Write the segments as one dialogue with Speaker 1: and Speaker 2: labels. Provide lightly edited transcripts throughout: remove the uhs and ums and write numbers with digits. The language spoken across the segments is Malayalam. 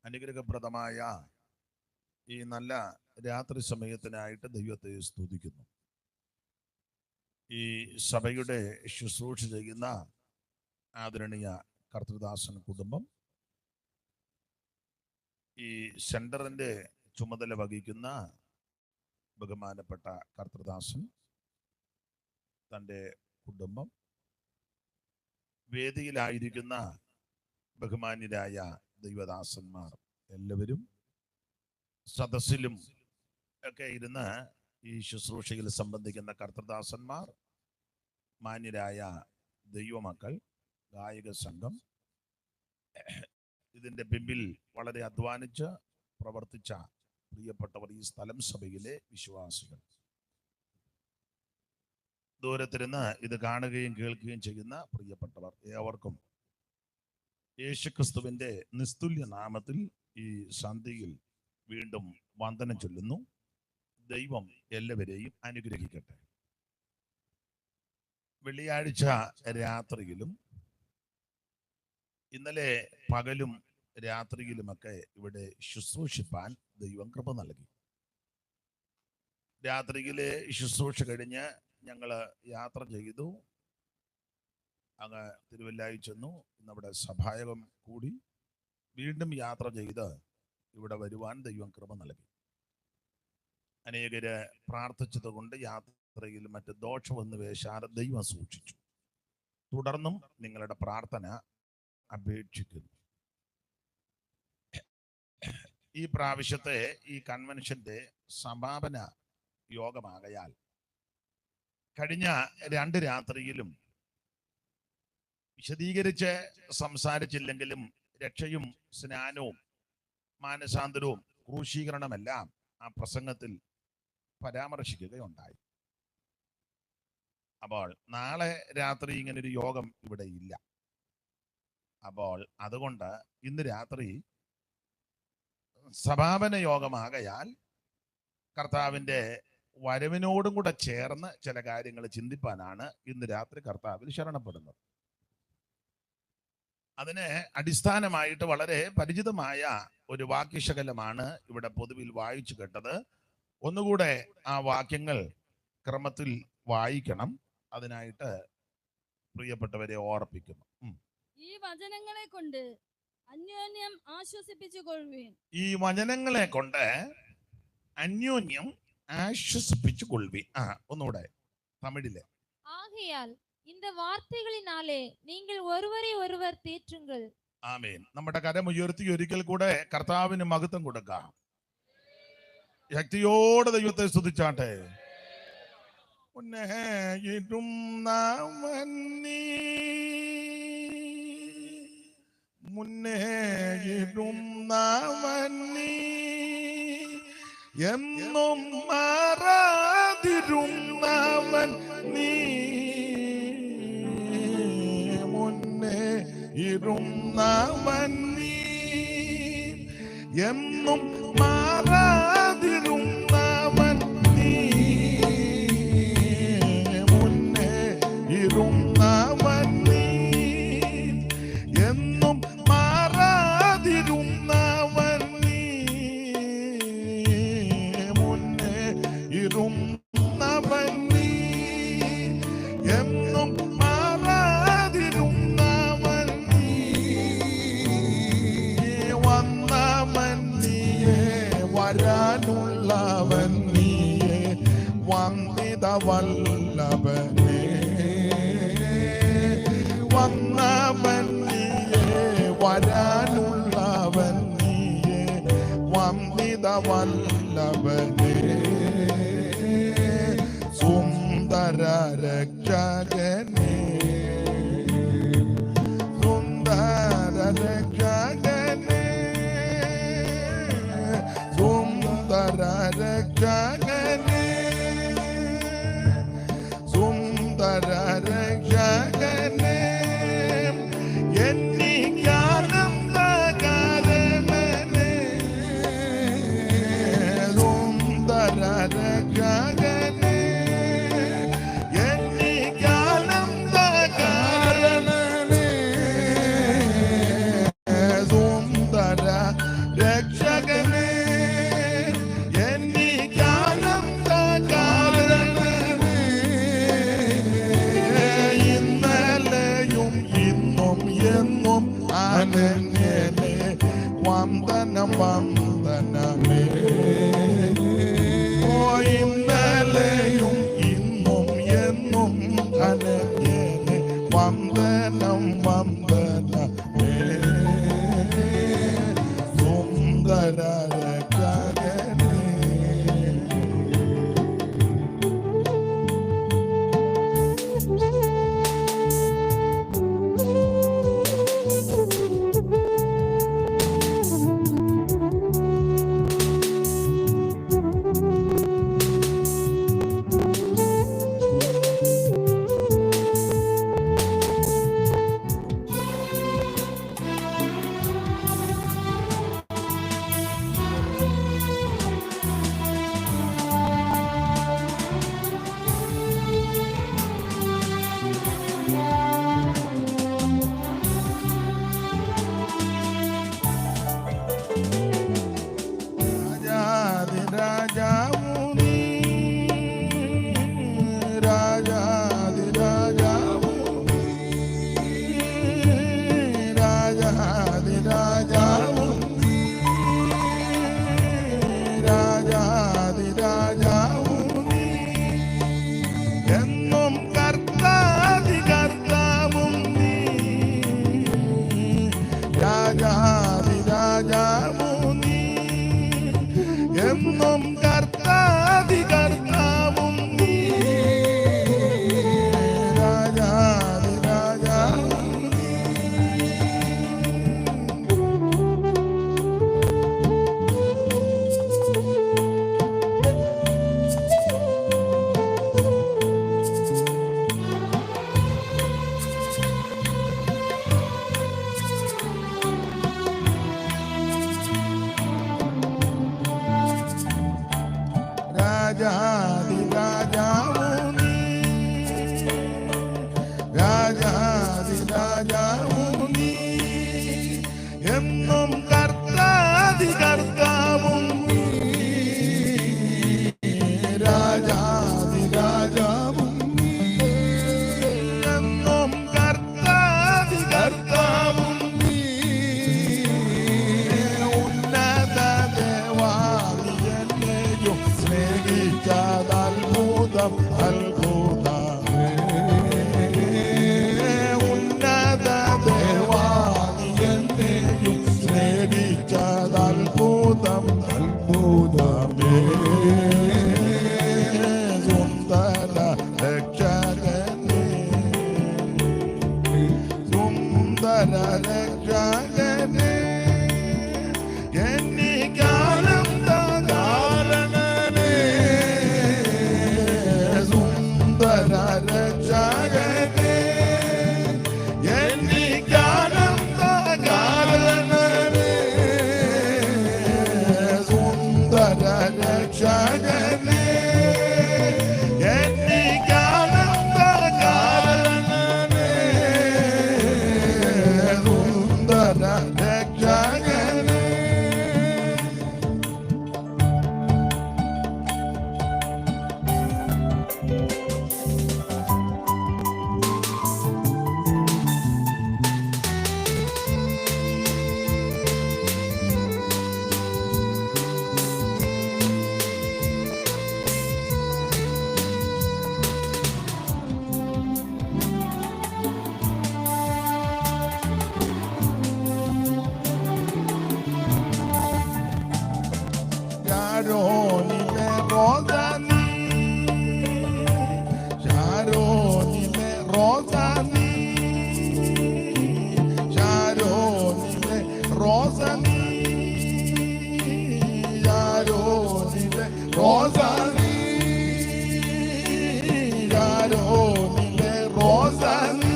Speaker 1: അനുഗ്രഹപ്രദമായ ഈ നല്ല രാത്രി സമയത്തിനായിട്ട് ദൈവത്തെ സ്തുതിക്കുന്നു. ഈ സഭയുടെ ശുശ്രൂഷ ചെയ്യുന്ന ആദരണീയ കർത്തൃദാസൻ കുടുംബം, ഈ സെന്ററിന്റെ ചുമതല വഹിക്കുന്ന ബഹുമാനപ്പെട്ട കർത്തൃദാസൻ, തൻ്റെ കുടുംബം, വേദിയിലായിരിക്കുന്ന ബഹുമാന്യരായ ദൈവദാസന്മാർ എല്ലാവരും, സദസ്സിലും ഒക്കെ ഇരുന്ന് ഈ ശുശ്രൂഷയിൽ സംബന്ധിക്കുന്ന കർത്തൃദാസന്മാർ, മാന്യരായ ദൈവമക്കൾ, ഗായക സംഘം, ഇതിൻ്റെ പിമ്പിൽ വളരെ അധ്വാനിച്ച് പ്രവർത്തിച്ച പ്രിയപ്പെട്ടവർ, ഈ സ്ഥലം സഭയിലെ വിശ്വാസികൾ, ദൂരത്തിരുന്ന് ഇത് കാണുകയും കേൾക്കുകയും ചെയ്യുന്ന പ്രിയപ്പെട്ടവർ ഏവർക്കും യേശുക്രിസ്തുവിന്റെ നിസ്തുല്യ നാമത്തിൽ ഈ സന്ധ്യയിൽ വീണ്ടും വന്ദനം ചൊല്ലുന്നു. ദൈവം എല്ലാവരെയും അനുഗ്രഹിക്കട്ടെ. വെള്ളിയാഴ്ച രാത്രിയിലും ഇന്നലെ പകലും രാത്രിയിലുമൊക്കെ ഇവിടെ ശുശ്രൂഷിപ്പാൻ ദൈവം കൃപ നൽകി. രാത്രിയിലെ ശുശ്രൂഷ കഴിഞ്ഞ് ഞങ്ങൾ യാത്ര ചെയ്തു, അങ്ങ് തിരുവല്ലായി ചെന്നു. ഇന്നവിടെ സഭായകം കൂടി വീണ്ടും യാത്ര ചെയ്ത് ഇവിടെ വരുവാൻ ദൈവം കൃപ നൽകി. അനേകര് പ്രാർത്ഥിച്ചത് കൊണ്ട് യാത്രയിൽ മറ്റ് ദോഷമൊന്നും വേശാതെ ദൈവം സൂക്ഷിച്ചു. തുടർന്നും നിങ്ങളുടെ പ്രാർത്ഥന അപേക്ഷിക്കുന്നു. ഈ പ്രാവശ്യത്തെ ഈ കൺവെൻഷന്റെ സമാപന യോഗമാകയാൽ കഴിഞ്ഞ 2 രാത്രിയിലും വിശദീകരിച്ച് സംസാരിച്ചില്ലെങ്കിലും രക്ഷയും സ്നാനവും മാനസാന്തരവും ക്രൂശീകരണമെല്ലാം ആ പ്രസംഗത്തിൽ പരാമർശിക്കുകയുണ്ടായി. അപ്പോൾ നാളെ രാത്രി ഇങ്ങനൊരു യോഗം ഇവിടെ ഇല്ല. അപ്പോൾ അതുകൊണ്ട് ഇന്ന് രാത്രി സമാപന യോഗമാകയാൽ കർത്താവിൻ്റെ വരവിനോടും കൂടെ ചേർന്ന് ചില കാര്യങ്ങൾ ചിന്തിപ്പാനാണ് ഇന്ന് രാത്രി കർത്താവിൽ ശരണപ്പെടുന്നത്. അതിന് അടിസ്ഥാനമായിട്ട് വളരെ പരിചിതമായ ഒരു വാക്യശകലമാണ് ഇവിടെ പൊതുവിൽ വായിച്ചു കേട്ടത്. ഒന്നുകൂടെ ആ വാക്യങ്ങൾ ക്രമത്തിൽ വായിക്കണം. അതിനായിട്ട് പ്രിയപ്പെട്ടവരെ ഓർപ്പിക്കുന്നു.
Speaker 2: ഈ വചനങ്ങളെ കൊണ്ട് അന്യോന്യം ആശ്വസിപ്പിച്ചുകൊള്ളുവീൻ.
Speaker 1: ഈ വചനങ്ങളെ കൊണ്ട് അന്യോന്യം ആശ്വസിപ്പിച്ചുകൊള്ളുവീൻ. ഒന്നുകൂടെ തമിഴില്.
Speaker 2: ആകയാൽ இந்த വാർത്തകളിനാലേ നിങ്ങൾ ഒരുവരെ ഒരുവർ തേറ്റുങ്ങൾ.
Speaker 1: ആമേൻ. നമ്മുടെ കരമുയർത്തി ഒരിക്കൽ കൂടെ കർത്താവിന് മഹത്വം കൊടുക്കാം. ശക്തിയോടെ ദൈവത്തെ സ്തുതിച്ചാട്ടെ. മുന്നേയും നാമന്നീ എന്നും മാറാതിരുന്നവൻ നീ, മുന്നേ ഇരുന്നവൻ നീ, എന്നും മാറാതിരുന്നവൻ നീ, മുന്നേ ഇരുന്നവൻ നീ, എന്നും മാറാതിരുന്നവൻ നീ, മുന്നേ ഇരുന്നവൻ നീ, എന്നും മാറാതിരുന്നവൻ നീ, വന്നവൻ നീയേ, വരാനുള്ളവൻ നീയേ, വന്നിത വല്ലഭനേ, വന്നവൻ നീയേ, വരാനുള്ളവൻ നീയേ, വന്നിത വല്ലഭനേ, സുന്ദര രക്ഷകനേ, സുന്ദര രക്ഷകനേ, സുന്ദര രക്ഷകനേ, സുന്ദര രക്ഷകനേ, എന്നിക്കാനന്ദകാരണനേ, സുന്ദര രക്ഷകനേ, എന്നിക്കാനന്ദകാരണനേ, സുന്ദര രക്ഷകനേ എനിക്കാനന്ദ കാരണനേ ഇന്നലെയും ഇന്നും എന്നും അനന്യനേ വന്ദനം വന്ദനമേ ഓ ഇന്നലെയും ഇന്നും എന്നും അനന്യനേ വന്ദനം വന്ദനമേ സുന്ദര രക്ഷകനേ എന്നും കർത്താതി കർത്താവും നീ രാജാതി രാജാവും നീ എന്നും കർത്താതി കർത്താവും നീ രാജാതി രാജാവും നീ രാജാതി രാജാവും നീ രാജാതി രാജാവും നീ എന്നും കർത്താതി കർത്താവും നീ രാജാതി രാജാവും നീ എന്നും കർത്താതി കർത്താവും നീ ഉന്നത ദേവാദിയെന്നെയും സ്നേഹിച്ചതത്ഭുതം അത്ഭുതമേ ഉന്നത ദേവാദിയെന്നെയും സ്നേഹിച്ചതത്ഭുതം അത്ഭുതമേ സുന്ദര രക്ഷകനേ സുന്ദര രക്ഷകനേ എനിക്കാനന്ദ കാരണനേ സുന്ദര രക്ഷകനേ എനിക്കാനന്ദ കാരണനേ സുന്ദര രക്ഷകനേ എനിക്കാനന്ദ കാരണനേ സുന്ദര രക്ഷകനേ ശാരോനിലെ റോസ നീ ശാരോനിലെ റോസ നീ ശാരോനിലെ റോസ നീ ശാരോനിലെ റോസ നീ ശാരോനിലെ റോസ നീ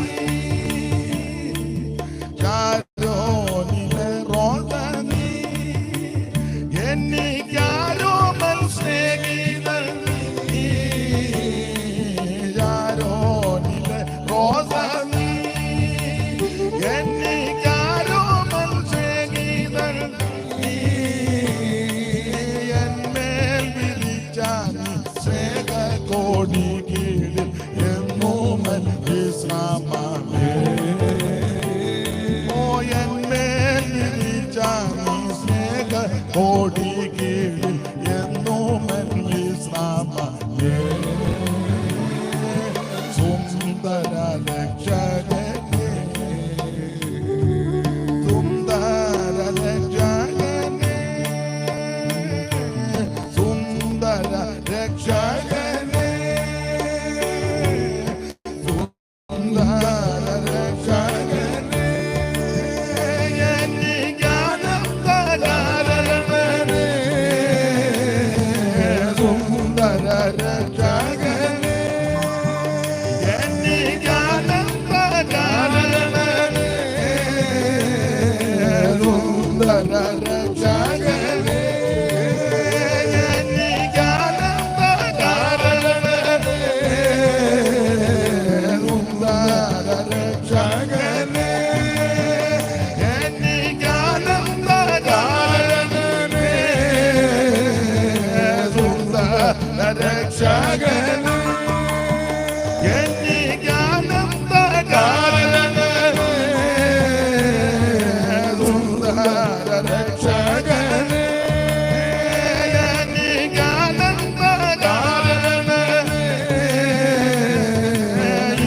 Speaker 1: ശാരോനിലെ റോസ നീ എനിക്കാരോ കോടി കീഴിൽ എന്നും വിശ്രാമേ സുന്ദര രക്ഷകനേ സുന്ദര രക്ഷകനേ സുന്ദര രക്ഷകനേ സുന്ദര രക്ഷകനേ എനിക്കാനന്ദകാരണനേ സുന്ദര രക്ഷകനേ എനിക്കാനന്ദകാരണനേ സുന്ദര രക്ഷകനേ രക്ഷകനേ എനിക്കാനന്ദകാരണനേ സുന്ദര രക്ഷകനേ എനിക്കാനന്ദകാരണനേ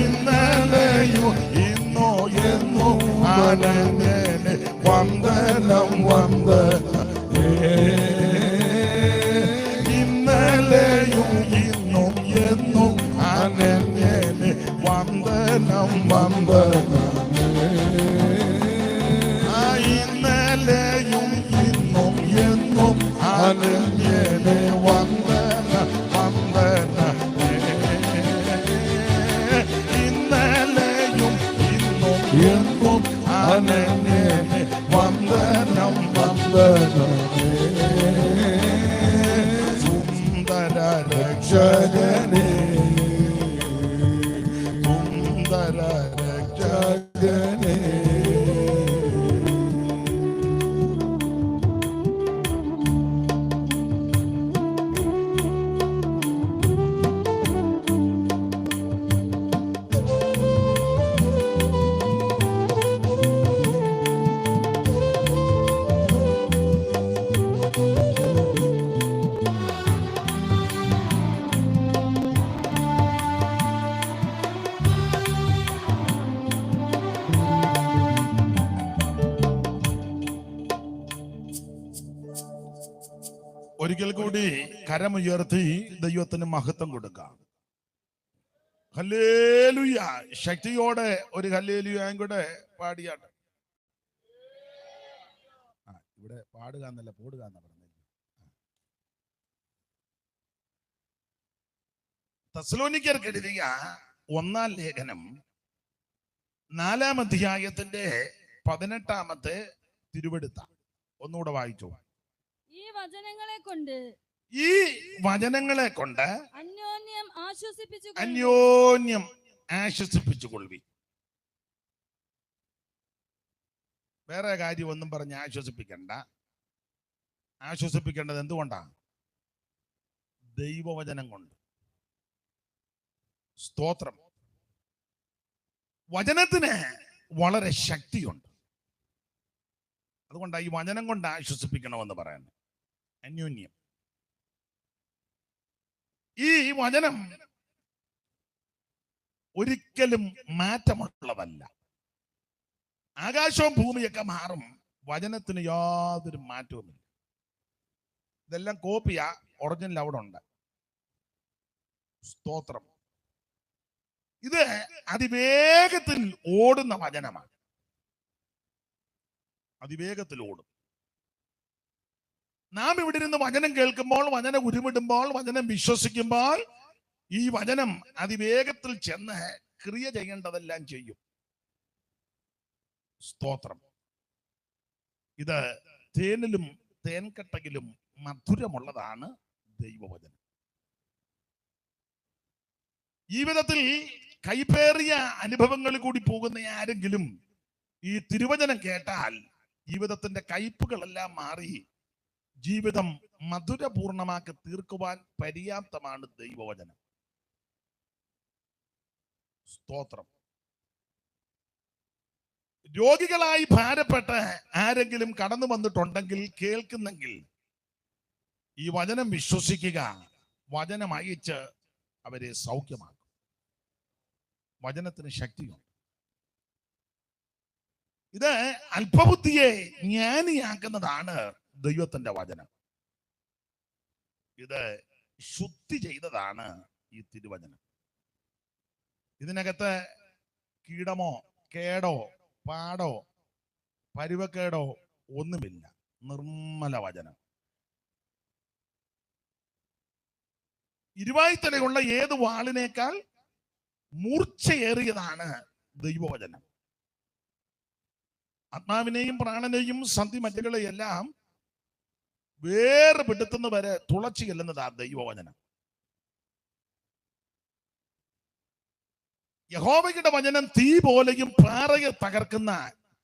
Speaker 1: ഇന്നലെയും ഇന്നോ എന്നും ആനന്ദനെ വന്ദനം വന്ദനേ ഇന്നലെയും ഇന്നും എന്നും അനന്യനെ വന്ദനം വന്ദനമേ ഇന്നലെയും ഇന്നും എന്നും അനന്യനെ വന്ദനം വന്ദനമേ ഇന്നലെയും ഇന്നും എന്നും അനന്യനെ വന്ദനം വന്ദനമേ സുന്ദര രക്ഷകനേ സുന്ദര രക്ഷകനേ ഒരിക്കൽ കൂടി കരമുയർത്തി ദൈവത്തിന് മഹത്വം കൊടുക്കാം. ഹല്ലേലൂയ. ശക്തിയോടെ ഒരു ഹല്ലേലൂയയും കൂടെ പാടിയാട്ടെ. ഇവിടെ പാടുക എന്നല്ല പോടുക എന്നാ പറഞ്ഞത്. തെസ്സലോനിക്കർക്ക് എഴുതിയ 1-ാം ലേഖനം 4-ാം അധ്യായത്തിന്റെ 18-ാമത്തെ തിരുവെടുത്ത ഒന്നുകൂടെ വായിച്ചു.
Speaker 2: ഈ വചനങ്ങളെ കൊണ്ട്
Speaker 1: അന്യോന്യം ആശ്വസിപ്പിച്ചുകൊള്ളി. വേറെ കാര്യം ഒന്നും പറഞ്ഞ് ആശ്വസിപ്പിക്കണ്ട. ആശ്വസിപ്പിക്കേണ്ടത് എന്തുകൊണ്ടാണ്? ദൈവവചനം കൊണ്ട്. സ്തോത്രം. വചനത്തിന് വളരെ ശക്തിയുണ്ട്. അതുകൊണ്ടാണ് ഈ വചനം കൊണ്ട് ആശ്വസിപ്പിക്കണമെന്ന് പറയുന്നത്. അന്യോന്യം. ഈ വചനം ഒരിക്കലും മാറ്റമുള്ളതല്ല. ആകാശവും ഭൂമിയൊക്കെ മാറും, വചനത്തിന് യാതൊരു മാറ്റവുമില്ല. ഇതെല്ലാം കോപ്പിയാ, ഒറിജിനൽ അവിടെ ഉണ്ട്. സ്തോത്രം. ഇത് അതിവേഗത്തിൽ ഓടുന്ന വചനമാണ്. അതിവേഗത്തിൽ ഓടും. നാം ഇവിടെ ഇരുന്ന് വചനം കേൾക്കുമ്പോൾ, വചനം ഉരുവിടുമ്പോൾ, വചനം വിശ്വസിക്കുമ്പോൾ ഈ വചനം അതിവേഗത്തിൽ ചെന്ന് ക്രിയ ചെയ്യേണ്ടതെല്ലാം ചെയ്യും. സ്തോത്രം. ഇത് തേനിലും തേൻകട്ടയിലും മധുരമുള്ളതാണ് ദൈവവചനം. ജീവിതത്തിൽ കൈപ്പേറിയ അനുഭവങ്ങളിൽ കൂടി പോകുന്ന ആരെങ്കിലും ഈ തിരുവചനം കേട്ടാൽ ജീവിതത്തിന്റെ കയ്പുകളെല്ലാം മാറി ജീവിതം മധുരപൂർണമാക്കി തീർക്കുവാൻ പര്യാപ്തമാണ് ദൈവവചനം. സ്തോത്രം. രോഗികളായി ഭാരപ്പെട്ട് ആരെങ്കിലും കടന്നു വന്നിട്ടുണ്ടെങ്കിൽ, കേൾക്കുന്നെങ്കിൽ ഈ വചനം വിശ്വസിക്കുക, വചനം അയച്ച് അവരെ സൗഖ്യമാക്കും. വചനത്തിന് ശക്തിയുണ്ട്. ഇത് അല്പബുദ്ധിയെ ജ്ഞാനിയാക്കുന്നതാണ് ദൈവത്തിന്റെ വചനം. ഇത് ശുദ്ധി ചെയ്തതാണ് ഈ തിരുവചനം. ഇതിനകത്ത് കീടമോ കേടോ പാടോ പരുവക്കേടോ ഒന്നുമില്ല. നിർമ്മല വചനം. ഇരുവായ്ത്തലയുള്ള ഏത് വാളിനേക്കാൾ മൂർച്ചയേറിയതാണ് ദൈവവചനം. ആത്മാവിനെയും പ്രാണനെയും സന്ധിമജ്ജകളെയെല്ലാം വേർപെടുത്തുന്ന വരെ തുളച്ചു ചെല്ലുന്നത് ആ ദൈവവചനം. യഹോവയുടെ വചനം തീ പോലെയും പാറയെ തകർക്കുന്ന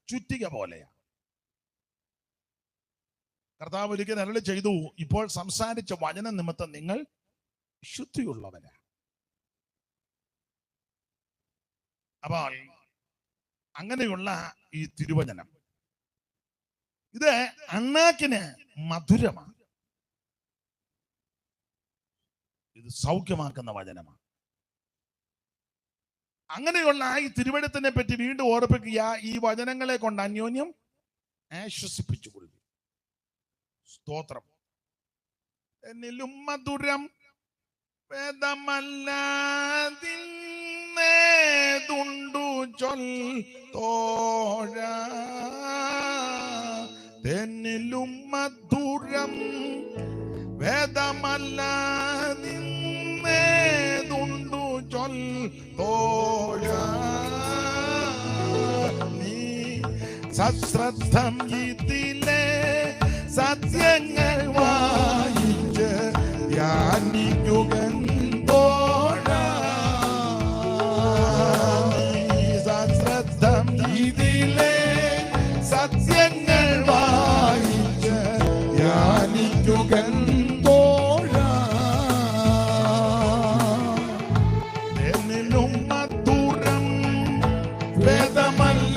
Speaker 1: ചുറ്റിക പോലെയാണ്. കർത്താവ് ഒരിക്കൽ അരുളി ചെയ്തു, ഇപ്പോൾ സംസാരിച്ച വചന നിമിത്തം നിങ്ങൾ ശുദ്ധിയുള്ളവരാ. അപ്പോൾ അങ്ങനെയുള്ള ഈ തിരുവചനം ഇത് അണ്ണാക്കിന് മധുരമാണ്. ഇത് സൗഖ്യമാക്കുന്ന വചനമാണ്. അങ്ങനെയുള്ള ഈ തിരുവചനത്തിനെ പറ്റി വീണ്ടും ഓർപ്പിക്കുക. ഈ വചനങ്ങളെ കൊണ്ട് അന്യോന്യം ആശ്വസിപ്പിച്ചുകൊള്ളുക. സ്തോത്രം. എന്നിലും മധുരം വേദമല്ലാതിന്നേതുണ്ടു ചൊല്ലോഴ. എന്നിലും മധുരം വേദമല്ലാതിന്നേതുണ്ടു ചൊല്ലോഴ. നീ സശ്രദ്ധം ഇതിലെ സത്യങ്ങൾ വായിച്ച് ധ്യാനിക്കുകോഴ. സശ്രദ്ധം ഇതിലെ സത്യങ്ങൾ വായിച്ച് ധ്യാനിക്കുകോഴ. എന്നിലും മധുരം വേദമല്ലാതിന്നേതുണ്ടു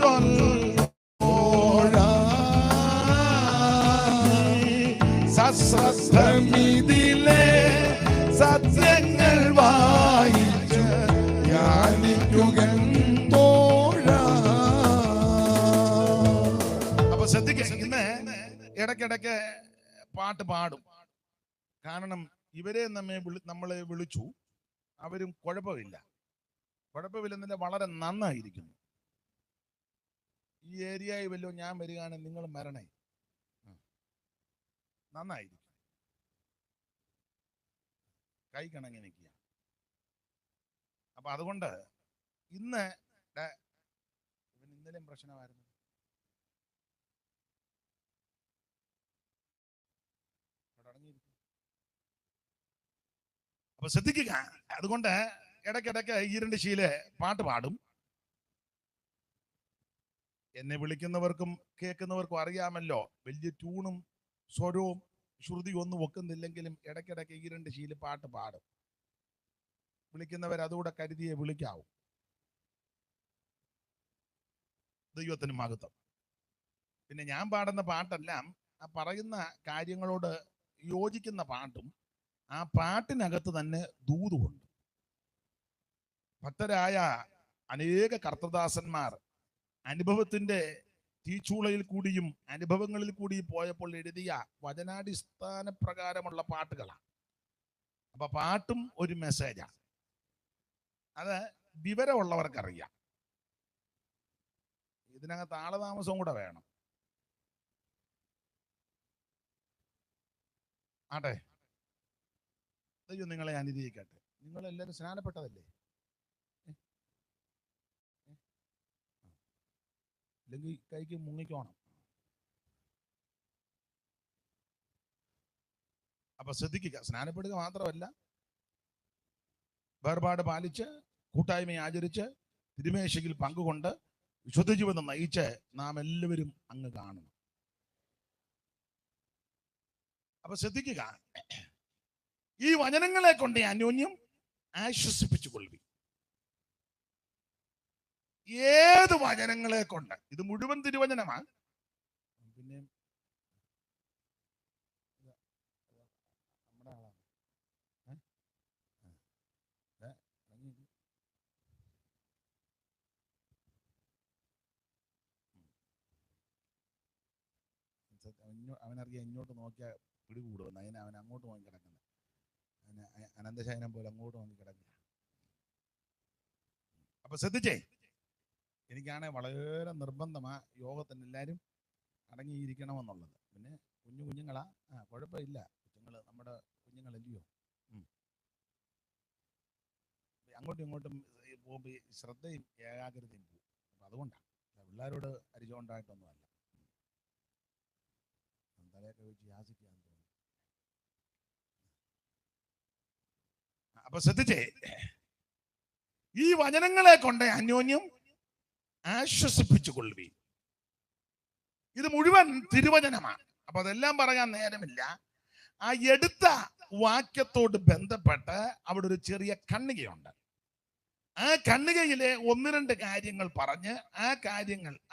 Speaker 1: ചൊല്ലോഴ. സശ്രദ്ധമിതിലെ സത്യങ്ങൾ വായിച്ച് ധ്യാനിക്കുകോഴ. അപ്പൊ ശ്രദ്ധിക്കുക, ഇന്ന് ഇടയ്ക്കിടയ്ക്ക് പാട്ട് പാടും. കാരണം ഇവരെ നമ്മളെ വിളിച്ചു, അവരും കുഴപ്പമില്ലെന്നില്ല, വളരെ നന്നായിരിക്കുന്നു. ഈ ഏരിയയിൽ വല്ലോ ഞാൻ വരികയാണെങ്കിൽ നിങ്ങൾ മരണേ, നന്നായിരിക്കും. കൈ കണങ്ങി നിൽക്കുക. അപ്പൊ അതുകൊണ്ട് ഇന്ന് ഇന്നലെയും പ്രശ്നമായിരുന്നു. അപ്പൊ ശ്രദ്ധിക്കുക. അതുകൊണ്ട് ഇടയ്ക്കിടയ്ക്ക് ഈരണ്ട് ശീല പാട്ട് പാടും. എന്നെ വിളിക്കുന്നവർക്കും കേൾക്കുന്നവർക്കും അറിയാമല്ലോ, വലിയ ട്യൂണും സ്വരവും ശ്രുതി ഒന്നും വെക്കുന്നില്ലെങ്കിലും ഇടയ്ക്കിടയ്ക്ക് ഈരണ്ട് ശീല പാട്ട് പാടും. വിളിക്കുന്നവർ അതുകൂടെ കരുതിയെ വിളിക്കാവൂ. ദൈവത്തിന് മഹത്വം. പിന്നെ ഞാൻ പാടുന്ന പാട്ടെല്ലാം ആ പറയുന്ന കാര്യങ്ങളോട് യോജിക്കുന്ന പാട്ടും ആ പാട്ടിനകത്ത് തന്നെ ദൂതുണ്ട്. ഭക്തരായ അനേക കർത്തദാസന്മാർ അനുഭവത്തിന്റെ തീച്ചൂളയിൽ കൂടിയും അനുഭവങ്ങളിൽ കൂടിയും പോയപ്പോൾ എഴുതിയ വചനാടിസ്ഥാന പ്രകാരമുള്ള പാട്ടുകളാണ്. അപ്പൊ പാട്ടും ഒരു മെസ്സേജാണ്. അത് വിവരമുള്ളവർക്കറിയാം. ഇതിനകത്ത് ആളതാമസവും കൂടെ വേണം. ആട്ടെ, ദൈവം നിങ്ങളെ അനുഗ്രഹിക്കട്ടെ. നിങ്ങളെല്ലാവരും സ്നാനപ്പെട്ടതല്ലേ? അല്ലെങ്കിൽ കൈക്ക് മുങ്ങിക്കോണം. അപ്പൊ ശ്രദ്ധിക്കുക, സ്നാനപ്പെടുക മാത്രമല്ല, വേർപാട് പാലിച്ച് കൂട്ടായ്മ ആചരിച്ച് തിരുമേശയിൽ പങ്കുകൊണ്ട് വിശുദ്ധ ജീവിതം നയിച്ച് നാം എല്ലാവരും അങ്ങ് കാണണം. അപ്പൊ ശ്രദ്ധിക്കുക, ഈ വചനങ്ങളെ കൊണ്ട് അന്യോന്യം ആശ്വസിപ്പിച്ചു കൊള്ളുക. ഏത് വചനങ്ങളെ കൊണ്ട്, ഇത് മുഴുവൻ തിരുവചനമാണ്. പിന്നെ അവനറിയാം ഇങ്ങോട്ട് നോക്കിയാൽ പിടികൂടുമെന്ന്, അവൻ അങ്ങോട്ട് നോക്കി കിടക്കുന്നത്. അനന്തശയനം പോലെ അങ്ങോട്ട് നോക്കി കിടക്കുക. അപ്പൊ ശ്രദ്ധിച്ചേ, എനിക്കാണെ വളരെ നിർബന്ധമാ യോഗത്തിന് എല്ലാവരും അടങ്ങിയിരിക്കണമെന്നുള്ളത്. പിന്നെ കുഞ്ഞുങ്ങളാ, കുഴപ്പമില്ല, നമ്മുടെ കുഞ്ഞുങ്ങളല്ലയോ. അങ്ങോട്ടും ഇങ്ങോട്ടും പോകുമ്പോൾ ശ്രദ്ധയും ഏകാഗ്രതയും പോകും. അപ്പൊ അതുകൊണ്ടാണ്, പിള്ളേരോട് അരിച്ചുകൊണ്ടായിട്ടൊന്നുമല്ല. തലയൊക്കെ വെച്ച് യാസിക്കാൻ തോന്നുന്നു. അപ്പൊ ശ്രദ്ധിച്ചേ, ഈ വചനങ്ങളെ കൊണ്ട് അന്യോന്യം ആശ്വസിപ്പിച്ചു കൊള്ളുവീൻ. ഇത് മുഴുവൻ തിരുവചനമാണ്. അപ്പൊ അതെല്ലാം പറയാൻ നേരമില്ല. ആ എടുത്ത വാക്യത്തോട് ബന്ധപ്പെട്ട് അവിടെ ഒരു ചെറിയ ഖണ്ഡികയുണ്ട്. ആ ഖണ്ഡികയിലെ 1-2 കാര്യങ്ങൾ പറഞ്ഞ്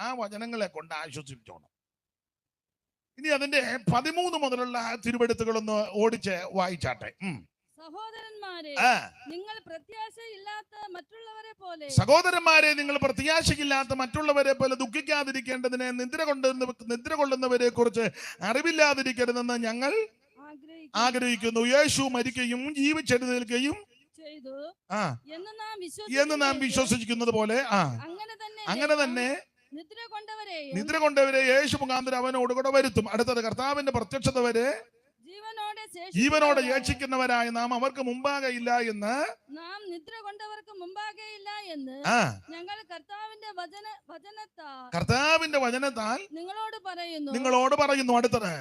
Speaker 1: ആ വചനങ്ങളെ കൊണ്ട് ആശ്വസിപ്പിച്ചോണം. ഇനി അതിന്റെ 13 മുതലുള്ള തിരുവെടുത്തുകളൊന്ന് ഓടിച്ച് വായിച്ചാട്ടെ.
Speaker 2: സഹോദരന്മാരെ, നിങ്ങൾ പ്രത്യാശയില്ലാത്ത
Speaker 1: മറ്റുള്ളവരെ പോലെ ദുഃഖിക്കാതിരിക്കേണ്ടതിന് നിദ്ര കൊള്ളുന്നവരെ കുറിച്ച് അറിവില്ലാതിരിക്കരുതെന്ന് ഞങ്ങൾ ആഗ്രഹിക്കുന്നു. യേശു മരിക്കുകയും ജീവിച്ചെഴുന്നേൽക്കുകയും എന്ന് നാം വിശ്വസിക്കുന്നത് പോലെ അങ്ങനെ തന്നെ നിദ്ര കൊണ്ടവരെ യേശു മുഖാന്തരം അവനോട് കൂടെ വരുത്തും. അടുത്തത്, കർത്താവിന്റെ പ്രത്യക്ഷത വരെ ജീവനോടെ യേക്ഷിക്കുന്നവരായ നാം അവർക്ക് മുമ്പാകെ ഇല്ല എന്ന്
Speaker 2: ഞങ്ങൾ
Speaker 1: കർത്താവിന്റെ വചനത്താൽ നിങ്ങളോട് പറയുന്നു. അടുത്തത്,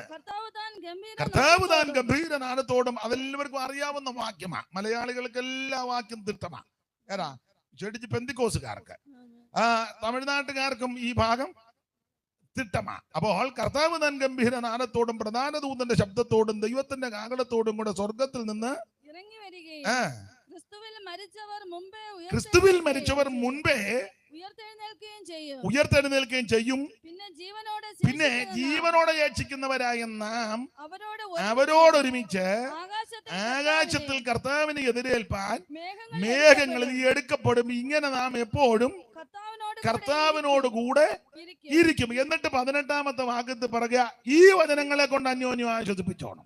Speaker 1: കർത്താവ് താൻ ഗംഭീരനാദത്തോടും. അതെല്ലാവർക്കും അറിയാവുന്ന വാക്യമാണ്. മലയാളികൾക്ക് എല്ലാ വാക്യം തിട്ടമാ. ഏതാ ചെടിച്ച് പെന്തിക്കോസുകാർക്ക്, തമിഴ്നാട്ടുകാർക്കും ഈ ഭാഗം തിട്ടമാ. അപ്പോൾ കർത്താവ് താൻ ഗംഭീരനാദത്തോടും പ്രധാന ദൂതന്റെ ശബ്ദത്തോടും ദൈവത്തിന്റെ കാഹളത്തോടും കൂടെ സ്വർഗത്തിൽ നിന്ന് ക്രിസ്തുവിൽ മരിച്ചവർ മുൻപേ ഉയർത്തെഴുന്നേൽക്കുകയും ചെയ്യും. പിന്നെ ജീവനോടെ യേക്ഷിക്കുന്നവരായ നാം അവരോടൊരുമിച്ച് ആകാശത്തിൽ കർത്താവിനെ എതിരേൽപ്പാൻ മേഘങ്ങളിൽ എടുക്കപ്പെടും. ഇങ്ങനെ നാം എപ്പോഴും കർത്താവിനോട് കൂടെ ഇരിക്കും. എന്നിട്ട് 18-ാമത്തെ വാക്യത്തിൽ പറയുക, ഈ വചനങ്ങളെ കൊണ്ട് അന്യോന്യം ആശ്വസിപ്പിച്ചോണം.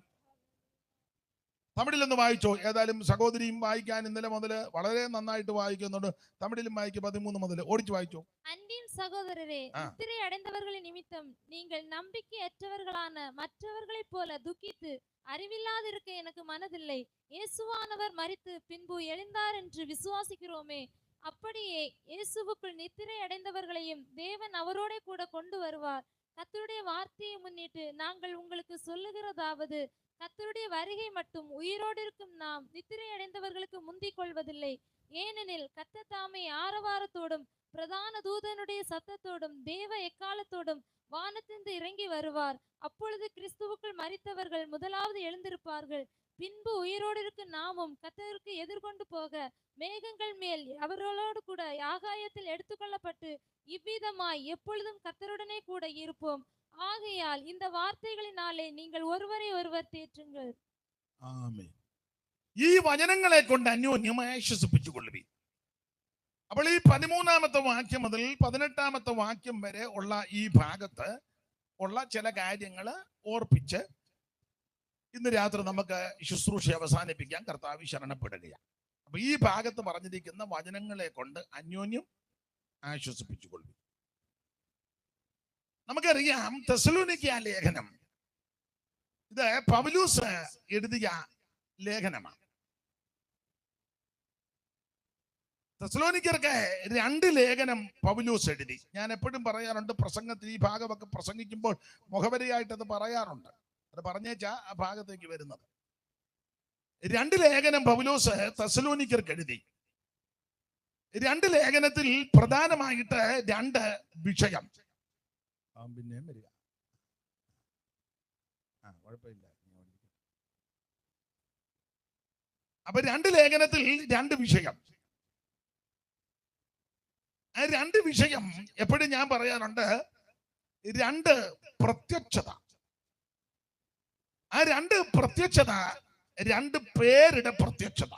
Speaker 1: തമിഴിലൊന്ന് വായിച്ചോ. ഏതായാലും സഹോദരിയും വായിക്കാൻ ഇന്നലെ മുതൽ വളരെ നന്നായിട്ട് വായിക്കുന്നുണ്ട്. തമിഴിലും വായിക്കും. 13 മുതൽ ഓടിച്ചു വായിച്ചോ.
Speaker 3: அன்பின் சகோதரரே, நித்திரை அடைந்தவர்களின் நிமித்தம் நீங்கள் நம்பிக்கையற்றவர்களான மற்றவர்களைப் போல துக்கித்து அறிவில்லாதிருக்க எனக்கு மனதில்லை. இயேசுவானவர் மரித்து பின்பு எழுந்தார் என்று விசுவாசிக்கிறோமே, அப்படியே இயேசுவுக்குள் நித்திரை அடைந்தவர்களையும் தேவன் அவரோட கூட கொண்டு வருவார். கர்த்தருடைய வார்த்தையை முன்னிட்டு நாங்கள் உங்களுக்கு சொல்லுகிறதாவது, கர்த்தருடைய வருகை மட்டும் உயிரோடு இருக்கும் நாம் நித்திரை அடைந்தவர்களுக்கு முந்திக் கொள்வதில்லை. ஏனெனில் கர்த்தர் தாமே ஆரவாரத்தோடும் பிரதான தூதனுடைய சத்தத்தோடும் தேவ எக்காலத்தோடும் வானத்திலிருந்து இறங்கி வருவார். அப்பொழுது கிறிஸ்துவுக்குள் மரித்தவர்கள் முதலாவது எழுந்திருப்பார்கள். பின்பு உயிரோடு இருக்கும் நாமும் கர்த்தருக்கு எதிர்கொண்டு போக மேகங்கள் மேல் அவர்களோடு கூட ஆகாயத்தில் எடுத்துக்கொள்ளப்பட்டு இவ்விதமாய் எப்பொழுதும் கர்த்தருடனே கூட இருப்போம். ஆகையால் இந்த வார்த்தைகளினாலே நீங்கள் ஒருவரை ஒருவர் தேற்றுங்கள்.
Speaker 1: ആമേൻ. ഈ വചനങ്ങളെ കൊണ്ട് അന്യോന്യം ആശ്വസിപ്പിച്ചുകൊള്ളുവീൻ. അപ്പോൾ ഈ 13-ാമത്തെ വാക്യം മുതൽ 18-ാമത്തെ വാക്യം വരെ ഉള്ള ഈ ഭാഗത്ത് ഉള്ള ചില കാര്യങ്ങൾ ഓർപ്പിച്ച് ഇന്ന് രാത്രി നമുക്ക് ശുശ്രൂഷ അവസാനിപ്പിക്കാൻ കർത്താവ് ശരണപ്പെടുകയാണ്. അപ്പൊ ഈ ഭാഗത്ത് പറഞ്ഞിരിക്കുന്ന വചനങ്ങളെ കൊണ്ട് അന്യോന്യം ആശ്വസിപ്പിച്ചുകൊള്ളുവീൻ. നമുക്കറിയാം, തെസ്സലോനിക്ക ലേഖനം ഇത് പൗലോസ് എഴുതിയ ലേഖനമാണ്. തെസ്സലോനിക്കർക്ക് 2 ലേഖനം പൗലോസ് എഴുതി. ഞാൻ എപ്പോഴും പറയാറുണ്ട്, പ്രസംഗത്തിൽ ഈ ഭാഗമൊക്കെ പ്രസംഗിക്കുമ്പോൾ മുഖവരിയായിട്ട് അത് പറയാറുണ്ട്. അത് പറഞ്ഞേച്ചാ ആ ഭാഗത്തേക്ക് വരുന്നത്. 2 ലേഖനം പൗലോസ് തെസ്സലോനിക്കർക്ക് എഴുതി. 2 ലേഖനത്തിൽ പ്രധാനമായിട്ട് 2 വിഷയം. പിന്നെയും വരിക, കുഴപ്പമില്ല. അപ്പൊ 2 ലേഖനത്തിൽ 2 വിഷയം. ആ 2 വിഷയം എപ്പോഴും ഞാൻ പറയാറുണ്ട്, 2 പ്രത്യക്ഷത. ആ 2 പ്രത്യക്ഷത 2 പേരുടെ പ്രത്യക്ഷത.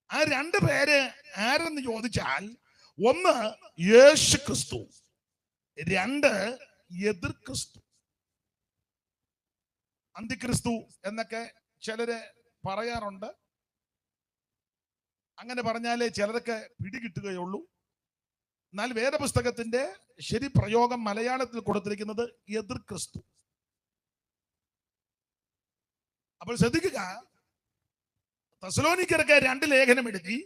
Speaker 1: ആ 2 പേര് ആരെന്ന് ചോദിച്ചാൽ, ഒന്ന് യേശു ക്രിസ്തു, 2 എതിർ ക്രിസ്തു. അന്തിക്രിസ്തു എന്നൊക്കെ ചിലര് പറയാറുണ്ട്. അങ്ങനെ പറഞ്ഞാലേ ചിലരൊക്കെ പിടികിട്ടുകയുള്ളൂ. എന്നാൽ വേദപുസ്തകത്തിന്റെ ശരി പ്രയോഗം മലയാളത്തിൽ കൊടുത്തിരിക്കുന്നത് എതിർ ക്രിസ്തു. അപ്പോൾ ശ്രദ്ധിക്കുക, തെസ്സലോനിക്കർക്ക് 2 ലേഖനം എഴുതി,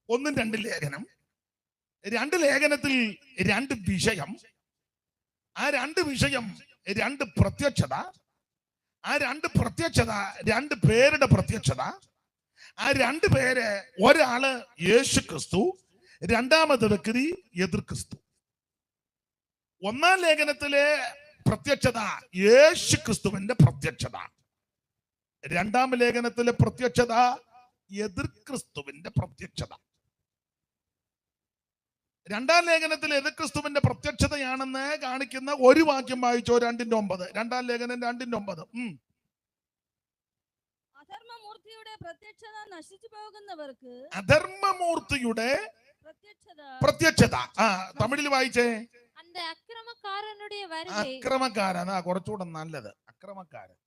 Speaker 1: 1 2 ലേഖനം. 2 ലേഖനത്തിൽ 2 വിഷയം. ആ 2 വിഷയം 2 പ്രത്യക്ഷത. ആ 2 പ്രത്യക്ഷത 2 പേരുടെ പ്രത്യക്ഷത. ആ 2 പേര്, ഒരാള് യേശു ക്രിസ്തു, രണ്ടാമത്തെ വ്യക്തി എതിർ ക്രിസ്തു. 1 ലേഖനത്തിലെ പ്രത്യക്ഷത യേശു ക്രിസ്തുവിന്റെ പ്രത്യക്ഷത. 2 ലേഖനത്തിലെ പ്രത്യക്ഷത എതിർ ക്രിസ്തുവിന്റെ പ്രത്യക്ഷത. 2 ലേഖനത്തിൽ എതിർ ക്രിസ്തുവിന്റെ പ്രത്യക്ഷതയാണെന്ന് കാണിക്കുന്ന ഒരു വാക്യം വായിച്ചോ. 2:9. 2 ലേഖനം 2:9.
Speaker 2: അധർമ്മമൂർത്തിയുടെ പ്രത്യക്ഷത നശിച്ചു പോകുന്നവർക്ക്,
Speaker 3: അധർമ്മമൂർത്തിയുടെ
Speaker 1: പ്രത്യക്ഷത. തമിഴിൽ വായിച്ചേ.
Speaker 3: அந்த അക്രമക്കാരനുடைய வருகை.
Speaker 1: അക്രമക്കാരൻ കുറച്ചുകൂടെ നല്ലത്. അക്രമക്കാരൻ.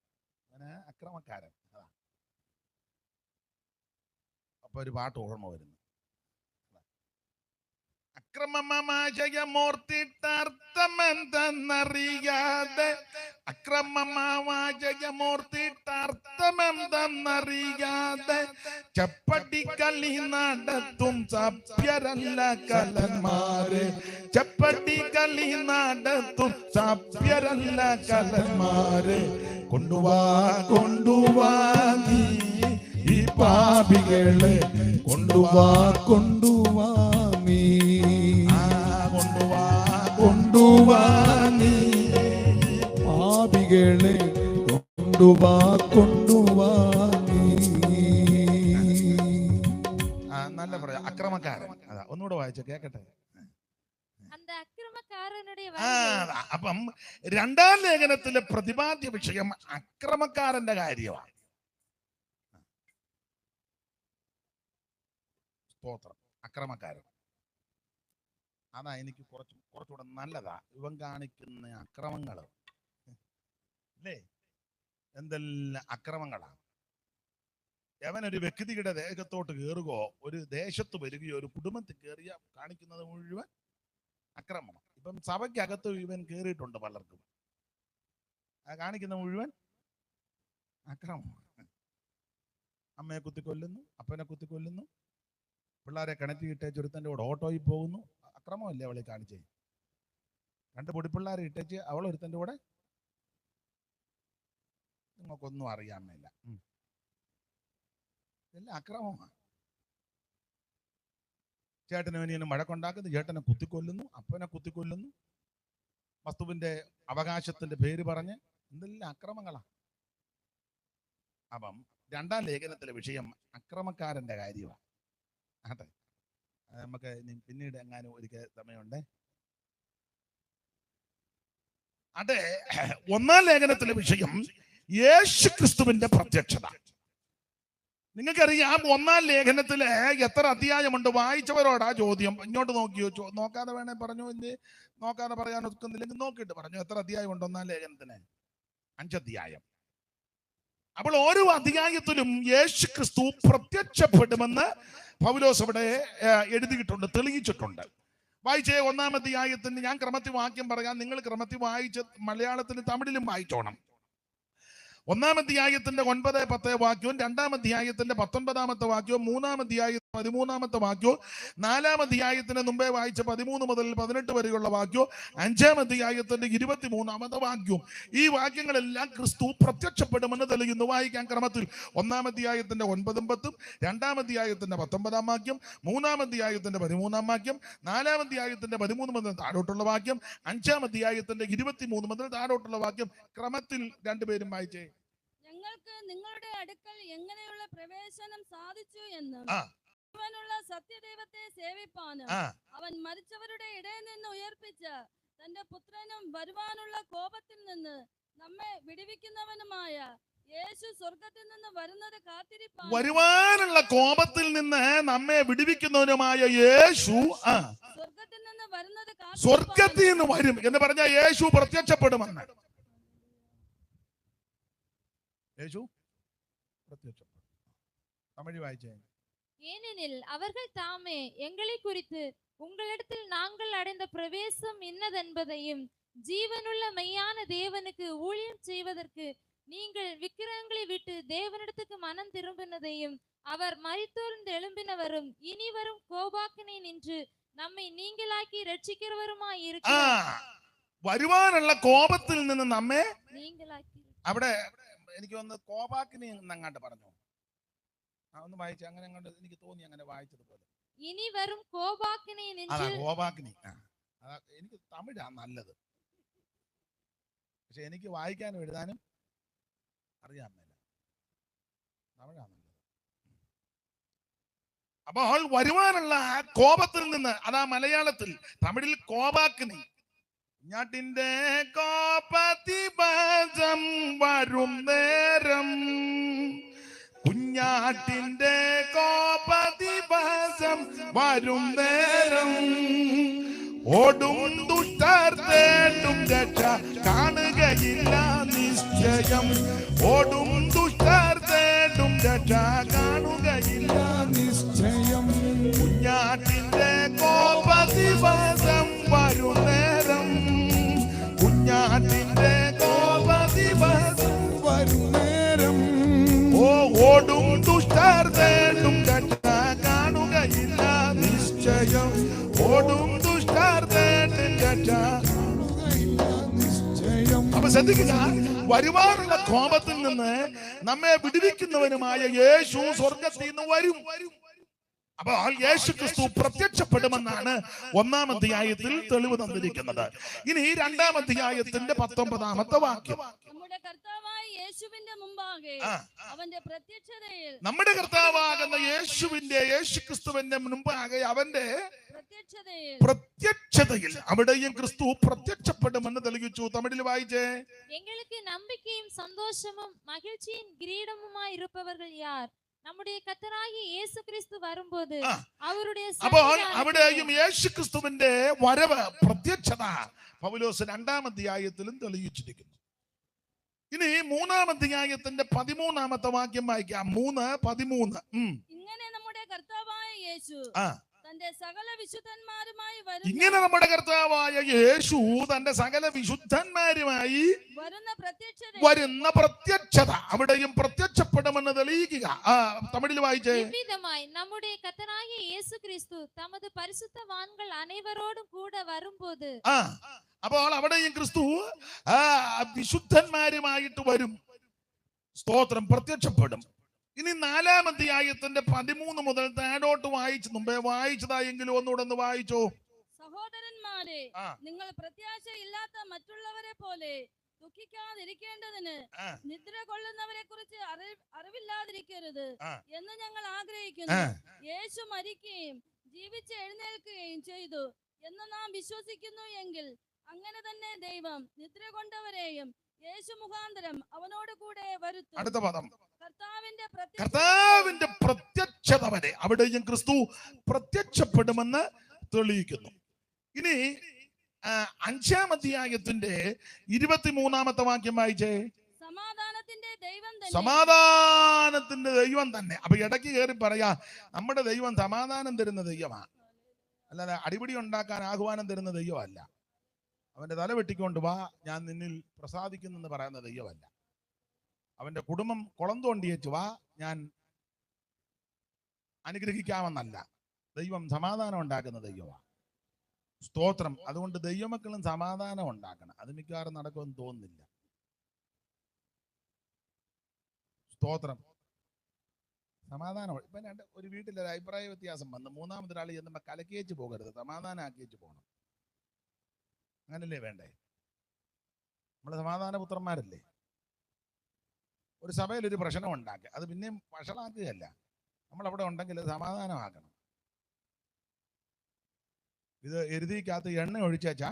Speaker 1: അക്രമക്കാരൻ. അപ്പൊ ഒരു പാട്ട് ഓർമ്മ വരുന്നു. അക്രമമാചയമോർത്തിട്ടർത്ഥമെന്തെന്നറിയാതെ, അക്രമമാചയമോർത്തിട്ടർത്ഥമെന്തെന്നറിയാതെ ചപ്പടിക്കളി നടത്തും സഭ്യരല്ല കലന്മാരെ. ചപ്പടിക്കളി നടത്തും സഭ്യരല്ല കലന്മാരെ. കൊണ്ടുവാ കൊണ്ടുവാ നീ ഈ പാപികളെ, കൊണ്ടുവാ കൊണ്ടുവാ നീ, കൊണ്ടുവാ കൊണ്ടുവാ നീ പാപികളെ, കൊണ്ടുവാ കൊണ്ടുവാ നീ. നല്ല പറയാ. അക്രമക്കാരൻ. അതാ ഒന്നുകൂടെ വായിച്ച കേക്കട്ടെ. അപ്പം 2 ലേഖനത്തിലെ പ്രതിപാദ്യ വിഷയം അക്രമക്കാരന്റെ കാര്യമാണ്. സ്തോത്രം. അക്രമക്കാരൻ. അതാ എനിക്ക് കുറച്ചുകൂടെ നല്ലതാ. ഇവൻ കാണിക്കുന്ന അക്രമങ്ങൾ അല്ലേ, എന്തെല്ലാം അക്രമങ്ങളാണ്. അവനൊരു വ്യക്തിയുടെ ദേഹത്തോട്ട് കയറുകയോ ഒരു ദേശത്ത് വരികയോ ഒരു കുടുംബത്തിൽ കയറിയ കാണിക്കുന്നത് മുഴുവൻ അക്രമം. ഇപ്പം സഭയ്ക്കകത്ത് ഇവൻ കയറിയിട്ടുണ്ട് പലർക്കും. കാണിക്കുന്ന മുഴുവൻ അക്രമം. അമ്മയെ കുത്തിക്കൊല്ലുന്നു, അപ്പനെ കുത്തിക്കൊല്ലുന്നു, പിള്ളേരെ കിണറ്റിയിട്ടേച്ച് ഒരുത്തൻ്റെ കൂടെ ഓട്ടോയിൽ പോകുന്നു. അക്രമമല്ലേ അവളെ കാണിച്ചേ? 2 പൊടിപ്പിള്ളേരെ ഇട്ടേച്ച് അവൾ ഒരുത്തൻ്റെ കൂടെ. നിങ്ങൾക്കൊന്നും അറിയാൻ മേല. ഇതെല്ലാം അക്രമമാണ്. ചേട്ടനും അനിയനും വഴക്കുണ്ടാക്കുന്നു, ചേട്ടനെ കുത്തിക്കൊല്ലുന്നു, അപ്പനെ കുത്തിക്കൊല്ലുന്നു, വസ്തുവിന്റെ അവകാശത്തിന്റെ പേര് പറഞ്ഞ് എന്തെല്ലാം അക്രമങ്ങളാണ്. അപ്പം 2 ലേഖനത്തിലെ വിഷയം അക്രമക്കാരന്റെ കാര്യമാണ്. അതെ, നമുക്ക് പിന്നീട് എങ്ങാനും ഒരിക്കൽ സമയമുണ്ട്. അതെ, 1 ലേഖനത്തിലെ വിഷയം യേശു ക്രിസ്തുവിന്റെ പ്രത്യക്ഷത. നിങ്ങൾക്കറിയാം 1 ലേഖനത്തില് എത്ര അധ്യായമുണ്ട്? വായിച്ചവരോടാ ചോദ്യം. ഇങ്ങോട്ട് നോക്കിയോ? നോക്കാതെ വേണേ പറഞ്ഞു. നോക്കാതെ പറയാൻ ഒതുക്കുന്നില്ലെങ്കിൽ നോക്കിയിട്ട് പറഞ്ഞു. എത്ര അധ്യായമുണ്ട് 1 ലേഖനത്തിന്? 5 അധ്യായം. അപ്പോൾ ഓരോ അധ്യായത്തിലും യേശു ക്രിസ്തു പ്രത്യക്ഷപ്പെടുമെന്ന് പൗലോസ് ഇവിടെ എഴുതിയിട്ടുണ്ട്, തെളിയിച്ചിട്ടുണ്ട്. വായിച്ചേ 1 അധ്യായത്തിന്. ഞാൻ ക്രമത്തിൽ വാക്യം പറയാം, നിങ്ങൾ ക്രമത്തിൽ വായിച്ച് മലയാളത്തിലും തമിഴിലും വായിച്ചോണം. 1 അധ്യായത്തിന്റെ 9, 10 വാക്യവും, 2 അധ്യായത്തിന്റെ 19 വാക്യവും, 3 അധ്യായത്തിന്റെ 13 വാക്യവും, 4 അധ്യായത്തിന് മുമ്പേ വായിച്ച 13 മുതൽ 18 വരെയുള്ള വാക്യവും, 5 അധ്യായത്തിന്റെ 23 വാക്യവും. ഈ വാക്യങ്ങളെല്ലാം ക്രിസ്തു പ്രത്യക്ഷപ്പെടുമെന്ന് തെളിയുന്നു. വായിക്കാൻ ക്രമത്തിൽ 1 അധ്യായത്തിന്റെ 9 10, 2 അധ്യായത്തിന്റെ 19 വാക്യം, 3 അധ്യായത്തിന്റെ 13 വാക്യം, 4 അധ്യായത്തിന്റെ 13 മുതൽ താഴോട്ടുള്ള വാക്യം, 5 അധ്യായത്തിന്റെ 23 മുതൽ താഴോട്ടുള്ള വാക്യം. ക്രമത്തിൽ 2 പേരും വായിച്ചേ.
Speaker 2: ഞങ്ങൾക്ക് നിങ്ങളുടെ അടുക്കൽ എങ്ങനെയുള്ള പ്രവേശനം സാധിച്ചു എന്ന് ജീവനുള്ള സത്യദൈവത്തെ സേവിപ്പാനും അവൻ മരിച്ചവരുടെ ഇടയിൽ നിന്ന് ഉയർപ്പിച്ച തന്റെ പുത്രനും വരുവാനുള്ള കോപത്തിൽ നിന്ന് നമ്മെ വിടുവിക്കുന്നവനുമായ യേശു സ്വർഗത്തിൽ നിന്ന് വരുന്നത് കാത്തിരിപ്പാൻ.
Speaker 1: വരുവാനുള്ള കോപത്തിൽ നിന്ന് നമ്മെ വിടുവിക്കുന്നവനുമായ യേശു
Speaker 2: സ്വർഗത്തിൽ നിന്ന് വരുന്നത്,
Speaker 1: സ്വർഗത്തിൽ നിന്ന് വരും എന്ന് പറഞ്ഞാൽ യേശു പ്രത്യക്ഷപ്പെടുമെന്ന്. യേശു പ്രത്യക്ഷപ്പെട്ടു. തമിഴ് വായിച്ചേ.
Speaker 3: ஏனெனில் அவர்கள் தாமே எங்களை குறித்து உங்களிடத்தில் நாங்கள் அடைந்த பிரவேசம் இன்னதென்பதையும் ஜீவனுள்ள மெய்யான தேவனுக்கு ஊழியம் செய்வதற்கு நீங்கள் விக்கிரகங்களை விட்டு தேவனிடத்துக்கு மனம் திரும்பினதையும் அவர் மரித்தோர்ந்து எழும்பினவரும் இனி வரும் கோபாக்கினை நின்று നമ്മെ നീങ്കലാക്കി രക്ഷിക്കുന്നവരുമായി
Speaker 1: വരുവാനുള്ള കോപത്തിൽ നിന്ന് നമ്മെ
Speaker 3: നീങ്കലാക്കി.
Speaker 1: അവിടെ എനിക്ക് ഒന്ന് കോപാക്കിനെ അങ്ങാണ്ട് പറഞ്ഞു. ഒന്ന് വായിച്ചു. അങ്ങനെ അങ്ങോട്ട് എനിക്ക് തോന്നി അങ്ങനെ വായിച്ചതുപോലെ.
Speaker 3: ഇനി വരും കോപാക്കിനെ
Speaker 1: അതാ കോപാക്കിനി. എനിക്ക് തമിഴാ നല്ലത്, പക്ഷെ എനിക്ക് വായിക്കാനും എഴുതാനും അറിയാൻ മേല. തമിഴാ നല്ലത്. അപ്പോൾ വരുവാനുള്ള കോപത്തിൽ നിന്ന്, അതാ മലയാളത്തിൽ, തമിഴിൽ കോപാക്കിനി. കുഞ്ഞാട്ടിന്റെ കോപതിബാസം വരും നേരം, കുഞ്ഞാട്ടിന്റെ കോപതിബാസം വരും നേരം, ഓടും ദുഷ്ടർ തേടും രക്ഷ കാണുകയില്ല നിശ്ചയം, ഓടും ദുഷ്ടർ തേടും രക്ഷ കാണുകയില്ല നിശ്ചയം. കുഞ്ഞാട്ടിന്റെ കോപതിബാസം വരും നേരം, കുഞ്ഞാട്ടിന്റെ കോപതിബാസം വരും നേരം, ഓടും ദുഷ്ടർ തേടും രക്ഷ കാണുകയില്ല നിശ്ചയം, ഓടും ദുഷ്ടർ തേടും രക്ഷ കാണുകയില്ല നിശ്ചയം. അപ്പൊ ശ്രദ്ധിക്കുക, വരുവാനുള്ള കോപത്തിൽ നിന്ന് നമ്മെ വിടുവിക്കുന്നവനുമായ യേശു സ്വർഗത്തിൽ നിന്ന് വരും. അപ്പോൾ യേശു ക്രിസ്തു പ്രത്യക്ഷപ്പെടുമെന്നാണ് 1-ാം അധ്യായത്തിൽ തെളിവ് തന്നിരിക്കുന്നത്. ഇനി 2-ാം അധ്യായത്തിന്റെ 19-ാമത്തെ വാക്യം.
Speaker 2: നമ്മുടെ കർത്താവായ യേശുവിന്റെ മുമ്പാകെ അവന്റെ പ്രത്യക്ഷതയിൽ,
Speaker 1: നമ്മുടെ കർത്താവാകുന്ന യേശു ക്രിസ്തുവിന്റെ മുമ്പാകെ അവന്റെ പ്രത്യക്ഷതയിൽ അവിടെയും ക്രിസ്തു പ്രത്യക്ഷപ്പെടുമെന്ന് തെളിയിച്ചു. തമിഴിൽ വായിച്ചേ.
Speaker 3: എങ്ങൾക്ക് നമ്പിക്കയും സന്തോഷവും മகிழ்ச்சியின் கிரீடமுமாய் இருப்பவர்கள் யார்? നമ്മുടെ കർത്താവായ യേശു ക്രിസ്തു വരുമ്പോൾ അവരുടെ
Speaker 1: അപ്പോൾ അവിടെയും യേശു ക്രിസ്തുവിന്റെ വരവ്, പ്രത്യക്ഷത പൗലോസ് 2-ാം അധ്യായത്തിലും തെളിയിച്ചിരിക്കുന്നു. ഇനി 3-ാം അധ്യായത്തിന്റെ 13-ാമത്തെ വാക്യം വായിക്കാം. 3:13.
Speaker 2: ഇങ്ങനെ നമ്മുടെ കർത്താവായ യേശു തന്റെ സകല വിശുദ്ധന്മാരുമായി
Speaker 1: ഇങ്ങനെ നമ്മുടെ കർത്താവായ യേശു തന്റെ സകല വിശുദ്ധന്മാരുമായി വരുന്ന പ്രത്യക്ഷത അവിടെയും പ്രത്യക്ഷപ്പെടുമെന്ന് തെളിയിക്കുക. തമിഴിൽ വായിച്ചേ.
Speaker 3: നമ്മുടെ കർത്താവായ യേശു ക്രിസ്തു തമது പരിശുദ്ധവാന്കൾ അനേവരോടും കൂടെ വരുമ്പോൾ,
Speaker 1: അപ്പോൾ അവിടെയും ക്രിസ്തു വിശുദ്ധന്മാരുമായിട്ട് വരും. സ്തോത്രം, പ്രത്യക്ഷപ്പെടും. ഇനി 4-ാം അധ്യായത്തിന്റെ 13 മുതൽ താഴോട്ട് വായിച്ചു. മുമ്പേ വായിച്ചതായെങ്കിലും ഒന്നുകൂടെ ഒന്ന് വായിച്ചോ.
Speaker 2: സഹോദരന്മാരെ, നിങ്ങൾ പ്രത്യാശയില്ലാത്ത മറ്റുള്ളവരെ പോലെ ദുഃഖിക്കാതിരിക്കേണ്ടതിന് നിദ്ര കൊള്ളുന്നവരെ കുറിച്ച് അറിവില്ലാതിരിക്കരുത് എന്ന് ഞങ്ങൾ ആഗ്രഹിക്കുന്നു. യേശു മരിക്കുകയും ജീവിച്ച് എഴുന്നേൽക്കുകയും ചെയ്തു എന്ന് നാം വിശ്വസിക്കുന്നു എങ്കിൽ അങ്ങനെ തന്നെ ദൈവം നിദ്ര കൊണ്ടവരെയും യേശു മുഖാന്തരം അവനോട് കൂടെ വരുത്തും.
Speaker 1: അടുത്ത പദം,
Speaker 2: കർത്താവിന്റെ
Speaker 1: പ്രത്യക്ഷത വരെ അവിടെയും ക്രിസ്തു പ്രത്യക്ഷപ്പെടുമെന്ന് തെളിയിക്കുന്നു. ഇനി 5-ാം അധ്യായത്തിന്റെ 23-ാമത്തെ വാക്യം വായിച്ചേ.
Speaker 2: സമാധാനത്തിന്റെ
Speaker 1: ദൈവം തന്നെ. അപ്പൊ ഇടയ്ക്ക് കയറി പറയാ, നമ്മുടെ ദൈവം സമാധാനം തരുന്ന ദൈവമാണ്, അല്ലാതെ അടിപിടി ഉണ്ടാക്കാൻ ആഹ്വാനം തരുന്ന ദൈവമല്ല. അവന്റെ തല വെട്ടിക്കൊണ്ട് വാ, ഞാൻ നിന്നിൽ പ്രസാദിക്കുന്നെന്ന് പറയുന്ന ദൈവമല്ല. അവന്റെ കുടുംബം കുളം തോണ്ടിയേച്ചു വാ, ഞാൻ അനുഗ്രഹിക്കാമെന്നല്ല. ദൈവം സമാധാനം ഉണ്ടാക്കുന്ന ദൈവമാണ്. സ്തോത്രം. അതുകൊണ്ട് ദൈവമക്കളും സമാധാനം ഉണ്ടാക്കണം. അത് മിക്കവാറും നടക്കുമെന്ന് തോന്നുന്നില്ല. സ്തോത്രം. സമാധാനം. ഇപ്പൊ ഒരു വീട്ടിലൊരു അഭിപ്രായ വ്യത്യാസം വന്ന് 3-ാമതൊരാൾ ചെന്നുമ്പോ കലക്കിയേച്ച് പോകരുത്, സമാധാനം ആക്കിയേച്ച് പോകണം. അങ്ങനല്ലേ വേണ്ടേ? നമ്മള് സമാധാന പുത്രന്മാരല്ലേ? ഒരു സഭയിൽ ഒരു പ്രശ്നം ഉണ്ടാക്കുക, അത് പിന്നെയും വഷളാക്കുകയല്ല. നമ്മളവിടെ ഉണ്ടെങ്കിൽ സമാധാനമാക്കണം. ഇത് എരുതിക്കകത്ത് എണ്ണ ഒഴിച്ചാ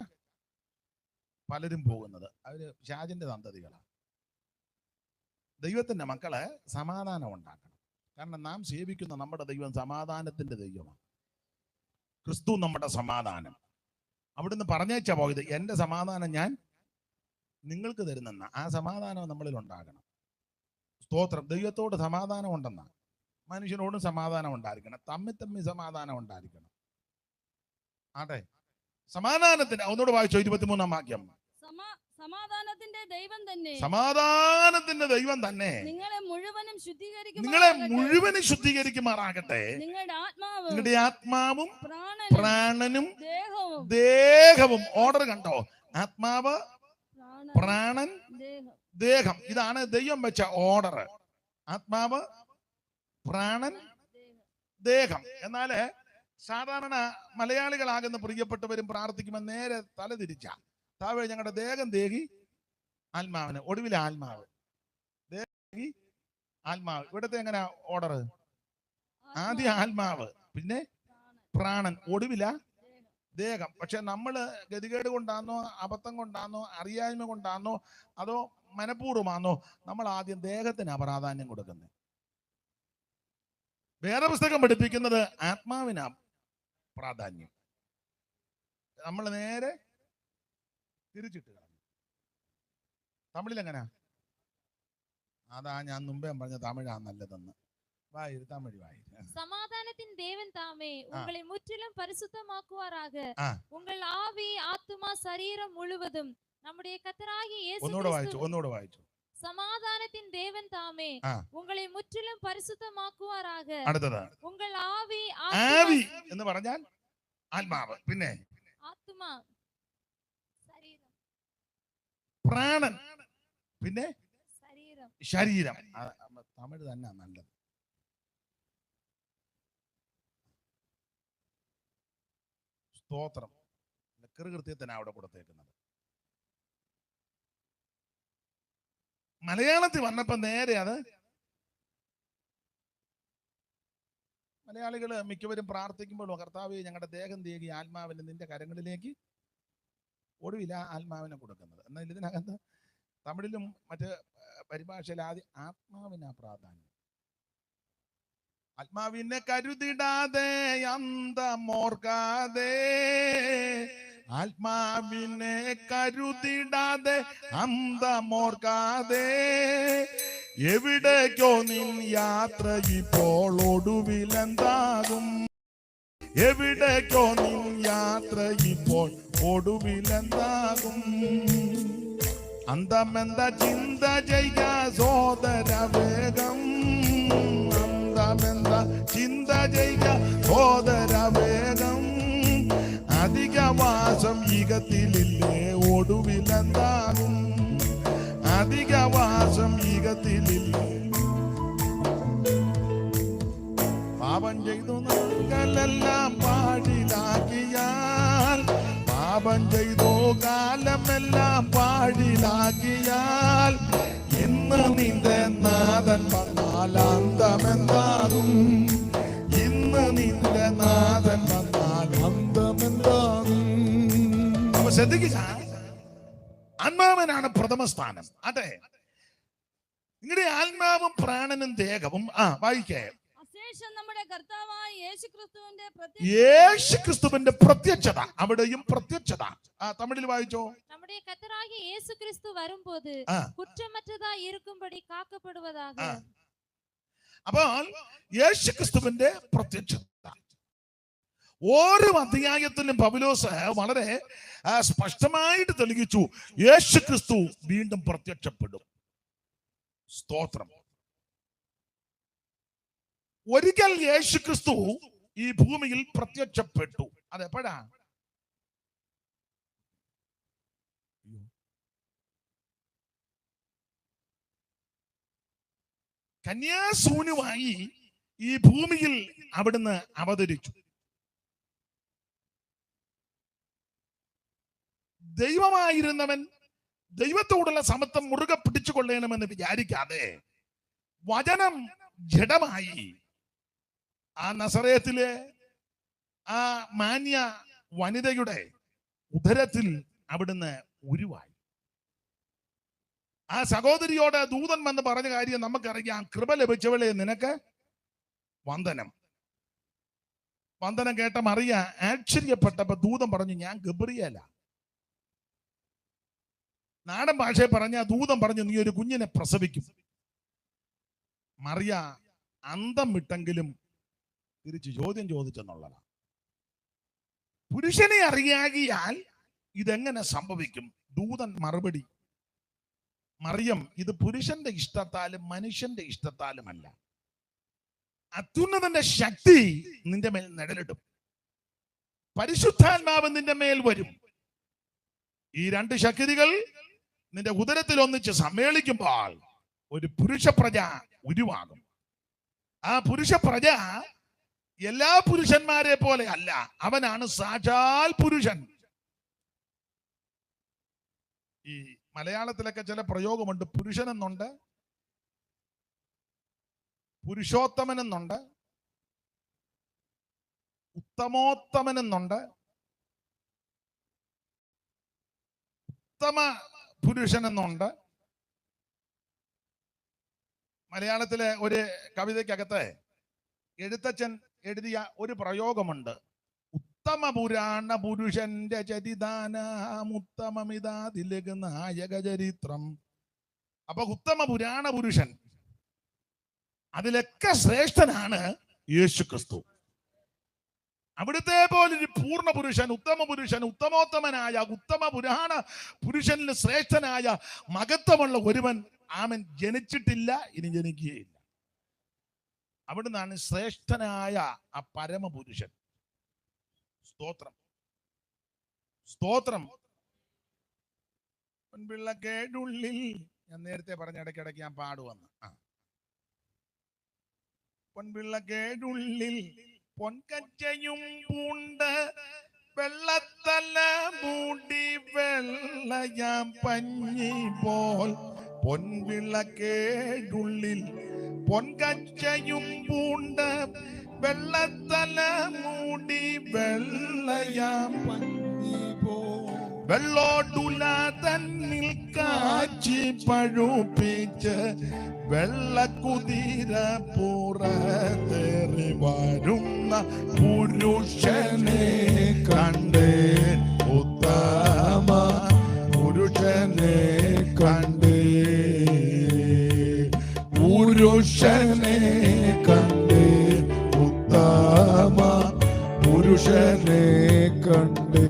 Speaker 1: പലരും പോകുന്നത് അവര് ഷാജിന്റെ സന്തതികളാണ്. ദൈവത്തിന്റെ മക്കളെ സമാധാനം ഉണ്ടാക്കണം. കാരണം നാം സേവിക്കുന്ന നമ്മുടെ ദൈവം സമാധാനത്തിന്റെ ദൈവമാണ്. ക്രിസ്തു നമ്മുടെ സമാധാനം. അവിടുന്ന് പറഞ്ഞേച്ചാ പോയത്, എന്റെ സമാധാനം ഞാൻ നിങ്ങൾക്ക് തരുന്നെന്ന. ആ സമാധാനം നമ്മളിൽ ഉണ്ടാകണം. സ്തോത്രം. ദൈവത്തോട് സമാധാനം ഉണ്ടെന്നാ, മനുഷ്യനോടും സമാധാനം ഉണ്ടായിരിക്കണം, തമ്മിൽ സമാധാനം ഉണ്ടായിരിക്കണം. ആട്ടെ, സമാധാനത്തിന് ഒന്നുകൂടെ വായിച്ചോ 23-ാം വാക്യം.
Speaker 2: സമാധാനത്തിന്റെ
Speaker 1: ദൈവം തന്നെ
Speaker 2: നിങ്ങളെ
Speaker 1: മുഴുവനും ശുദ്ധീകരിക്കുമാറാകട്ടെ. നിങ്ങളുടെ ആത്മാവും പ്രാണനും ദേഹവും. ഓർഡർ കണ്ടോ? ആത്മാവ്, പ്രാണൻ, ദേഹം. ഇതാണ് ദൈവം വെച്ച ഓർഡർ. ആത്മാവ്, പ്രാണൻ, ദേഹം. എന്നാല് സാധാരണ മലയാളികളാകുന്ന പ്രിയപ്പെട്ടവരും പ്രാർത്ഥിക്കുമ്പോൾ നേരെ തല തിരിച്ച താവേ ഞങ്ങളുടെ ദേഹം ദേഹി ആത്മാവിന്, ഒടുവിലെ ആത്മാവ്, ദേഹി ആത്മാവ്. ഇവിടത്തെ എങ്ങനെ ഓർഡർ? ആദ്യം ആത്മാവ്, പിന്നെ പ്രാണൻ, ഒടുവില ദേഹം. പക്ഷെ നമ്മള് ഗതികേട് കൊണ്ടാണോ, അബദ്ധം കൊണ്ടാണോ, അറിയായ്മ കൊണ്ടാണോ, അതോ മനഃപൂർവ്വമാണോ നമ്മൾ ആദ്യം ദേഹത്തിനാ പ്രാധാന്യം കൊടുക്കുന്നത്? വേറെ പുസ്തകം പഠിപ്പിക്കുന്നത് ആത്മാവിനാ പ്രാധാന്യം. നമ്മൾ നേരെ തിരിച്ചിട്ട് തമിഴിൽ എങ്ങനാ? അതാ ഞാൻ മുമ്പേ പറഞ്ഞ തമിഴാ നല്ലതെന്ന്. തമിഴ്
Speaker 3: சமாதானத்தின் தேவன் தாமே உங்களை முற்றிலும் பரிசுத்தமாக்குவாராக. உங்கள் ஆவி, ஆத்துமா, சரீரம் முழுவதும் நம்முடைய கர்த்தராகிய இயேசு
Speaker 1: ഒന്നുകൂടെ വായിച്ചു.
Speaker 3: சமாதானத்தின் தேவன் தாமே உங்களை முற்றிலும் பரிசுத்தமாக்குவாராக.
Speaker 1: അടുത്തത്
Speaker 3: உங்கள் ஆவி,
Speaker 1: ആവി എന്ന് പറഞ്ഞാൽ ആത്മാവ്, പിന്നെ
Speaker 3: ആത്മാ, ശരീരം,
Speaker 1: പ്രാണൻ, പിന്നെ ശരീരം. തമിഴ് തന്നെ നല്ലത്. സ്തോത്രം. കൃത്യത്തിനാണ് അവിടെ കൊടുത്തേക്കുന്നത്. മലയാളത്തിൽ വന്നപ്പോ നേരെ അത് മലയാളികള് മിക്കവരും പ്രാർത്ഥിക്കുമ്പോഴും കർത്താവേ ഞങ്ങളുടെ ദേഹം ദേഹി ആത്മാവിനെ നിന്റെ കരങ്ങളിലേക്ക്, ഒടുവില ആത്മാവിനെ കൊടുക്കുന്നത്. എന്നാൽ ഇതിനകത്ത് തമിഴിലും മറ്റ് പരിഭാഷയിൽ ആദ്യം ആത്മാവിനാ പ്രാധാന്യം. ആത്മാവിനെ കരുതിടാതെ അന്തമോർക്കാതെ, ആത്മാവിനെ കരുതിടാതെ അന്തമോർക്കാതെ, എവിടേക്കോ നിൻ യാത്ര ഇപ്പോൾ ഒടുവിലെന്താകും? എവിടേക്കോ നിൻ യാത്ര ഇപ്പോൾ ഒടുവിലെന്താകും? അന്തമെന്ത ചിന്ത ചെയ്യ സോദര വേഗം, അന്തമെന്ത ചിന്ത ചെയ്യ സോദര വേഗം, അധികവാസം ഈകത്തിലില്ലേ ഒടുവിലെന്താകും? അധികവാസം ഈകത്തിലില്ലേ? പാപം ചെയ്തു നാളുകളെല്ലാം പാടിലാക്കിയാൽ, പാപം ചെയ്തു കാലമെല്ലാം പാടിലാക്കിയാൽ, ഇന്ന് നിന്റെ നാഥൻ വന്നാൽ അന്തമെന്താകും? ഇന്ന് നിന്റെ നാഥൻ വന്നാൽ അന്തമെന്താകും? അപ്പൊ ശ്രദ്ധിക്കുക, ആത്മാവനാണ് പ്രഥമ സ്ഥാനം. അതെ, നിങ്ങളുടെ ആത്മാവും പ്രാണനും ദേഹവും. വായിക്കേ. യേശുക്രിസ്തുവിന്റെ പ്രത്യക്ഷത, അവിടെയും പ്രത്യക്ഷത. തമിഴിൽ വായിച്ചോ.
Speaker 3: നമ്മുടെ കർത്താവായ യേശുക്രിസ്തു വരുമ്പോൾ കുറ്റമറ്റതായി ഇരിക്കുംപടി കാക്കപ്പെടുവதாக.
Speaker 1: അപ്പോൾ യേശുക്രിസ്തുവിന്റെ പ്രത്യക്ഷത ഓരോ അധ്യായത്തിലും പൗലോസ് വളരെ സ്പഷ്ടമായിട്ട് തെളിയിച്ചു. യേശുക്രിസ്തു വീണ്ടും പ്രത്യക്ഷപ്പെടും. സ്തോത്രം. ഒരിക്കൽ യേശുക്രിസ്തു ഈ ഭൂമിയിൽ പ്രത്യക്ഷപ്പെട്ടു. അതെപ്പോഴാ? കന്യാസൂനുവായി ഈ ഭൂമിയിൽ അവിടുന്ന് അവതരിച്ചു. ദൈവമായിരുന്നവൻ ദൈവത്തോടുള്ള സമത്വം മുറുകെ പിടിച്ചുകൊള്ളണമെന്ന് വിചാരിക്കാതെ വചനം ജഡമായി ആ നസറേത്തിലെ ആ മാന്യ വനിതയുടെ ഉദരത്തിൽ അവിടുന്ന് ഉരുവായി. ആ സഹോദരിയോട് ദൂതൻ വന്ന് പറഞ്ഞ കാര്യം നമുക്കറിയാം. കൃപ ലഭിച്ചവളെ നിനക്ക് വന്ദനം. വന്ദനം കേട്ട മറിയ ആശ്ചര്യപ്പെട്ടപ്പോ ദൂതൻ പറഞ്ഞു, ഞാൻ ഗബ്രിയേല. നാടൻ ഭാഷയെ പറഞ്ഞ ദൂതൻ പറഞ്ഞു, നീ ഒരു കുഞ്ഞിനെ പ്രസവിക്കും. മറിയ അന്തം വിട്ടെങ്കിലും തിരിച്ച് ചോദ്യം ചോദിച്ചെന്നുള്ളതാണ്. പുരുഷനെ അറിയാകിയാൽ ഇതെങ്ങനെ സംഭവിക്കും? ദൂതൻ മറുപടി, മറിയം, ഇത് പുരുഷന്റെ ഇഷ്ടത്താലും മനുഷ്യന്റെ ഇഷ്ടത്താലുമല്ല, അത്യുന്നതന്റെ ശക്തി നിന്റെ മേൽ നിഴലിടും, പരിശുദ്ധാത്മാവ് നിന്റെ മേൽ വരും. ഈ രണ്ട് ശക്തികൾ നിന്റെ ഉദരത്തിൽ ഒന്നിച്ച് സമ്മേളിക്കുമ്പോൾ ഒരു പുരുഷ പ്രജ ഉരുവാകും. ആ പുരുഷ പ്രജ എല്ലാ പുരുഷന്മാരെ പോലെ അല്ല, അവനാണ് സാക്ഷാൽ പുരുഷൻ. ഈ മലയാളത്തിലൊക്കെ ചില പ്രയോഗമുണ്ട്. പുരുഷൻ എന്നുണ്ട്, പുരുഷോത്തമൻ എന്നുണ്ട്, ഉത്തമോത്തമൻ എന്നുണ്ട്, ഉത്തമ പുരുഷൻ എന്നുണ്ട്. മലയാളത്തിലെ ഒരു കവിതയ്ക്കകത്ത് എഴുത്തച്ഛൻ എഴുതിയ ഒരു പ്രയോഗമുണ്ട്. ഉത്തമ പുരാണ പുരുഷന്റെ ചരിതാനാമുത്തമമിതാതിലക് നായക ചരിത്രം. അപ്പൊ ഉത്തമ പുരാണ പുരുഷൻ, അതിലൊക്കെ ശ്രേഷ്ഠനാണ് യേശു ക്രിസ്തു. അവിടുത്തെ പോലൊരു പൂർണ്ണ പുരുഷൻ, ഉത്തമ പുരുഷൻ, ഉത്തമോത്തമനായ ഉത്തമ പുരാണ പുരുഷനിൽ ശ്രേഷ്ഠനായ മഹത്വമുള്ള ഒരുവൻ ആമൻ ജനിച്ചിട്ടില്ല, ഇനി ജനിക്കുകയില്ല. അവിടുന്നാണ് ശ്രേഷ്ഠനായ ആ പരമപുരുഷൻ. സ്തോത്രം, സ്തോത്രം. പൊൻപിള്ളക്കേടുള്ളിൽ, ഞാൻ നേരത്തെ പറഞ്ഞ ഇടയ്ക്കിടയ്ക്ക് ഞാൻ പാടുവന്ന്, പൊൻപിള്ളക്കേടുള്ളിൽ പൊൻകച്ചയും പൂണ്ട് വെള്ളത്തല മൂടി വെള്ളയാം പഞ്ഞി പോൽ, പൊൻവിളക്കേടുള്ളിൽ പൊൻകച്ചയും പൂണ്ട് വെള്ളത്തല മൂടി വെള്ളയാം പഞ്ഞി പോൽ, വെള്ളോടുല തന്നിൽ കാച്ചി പഴുപ്പിച്ച് വെള്ളക്കുതിര പുറത്തേറി വരുന്ന പുരുഷനെ കണ്ടേ, ഉത്തമ പുരുഷനെ കണ്ടേ, പുരുഷനെ കണ്ടേ, ഉത്തമ പുരുഷനെ കണ്ടേ.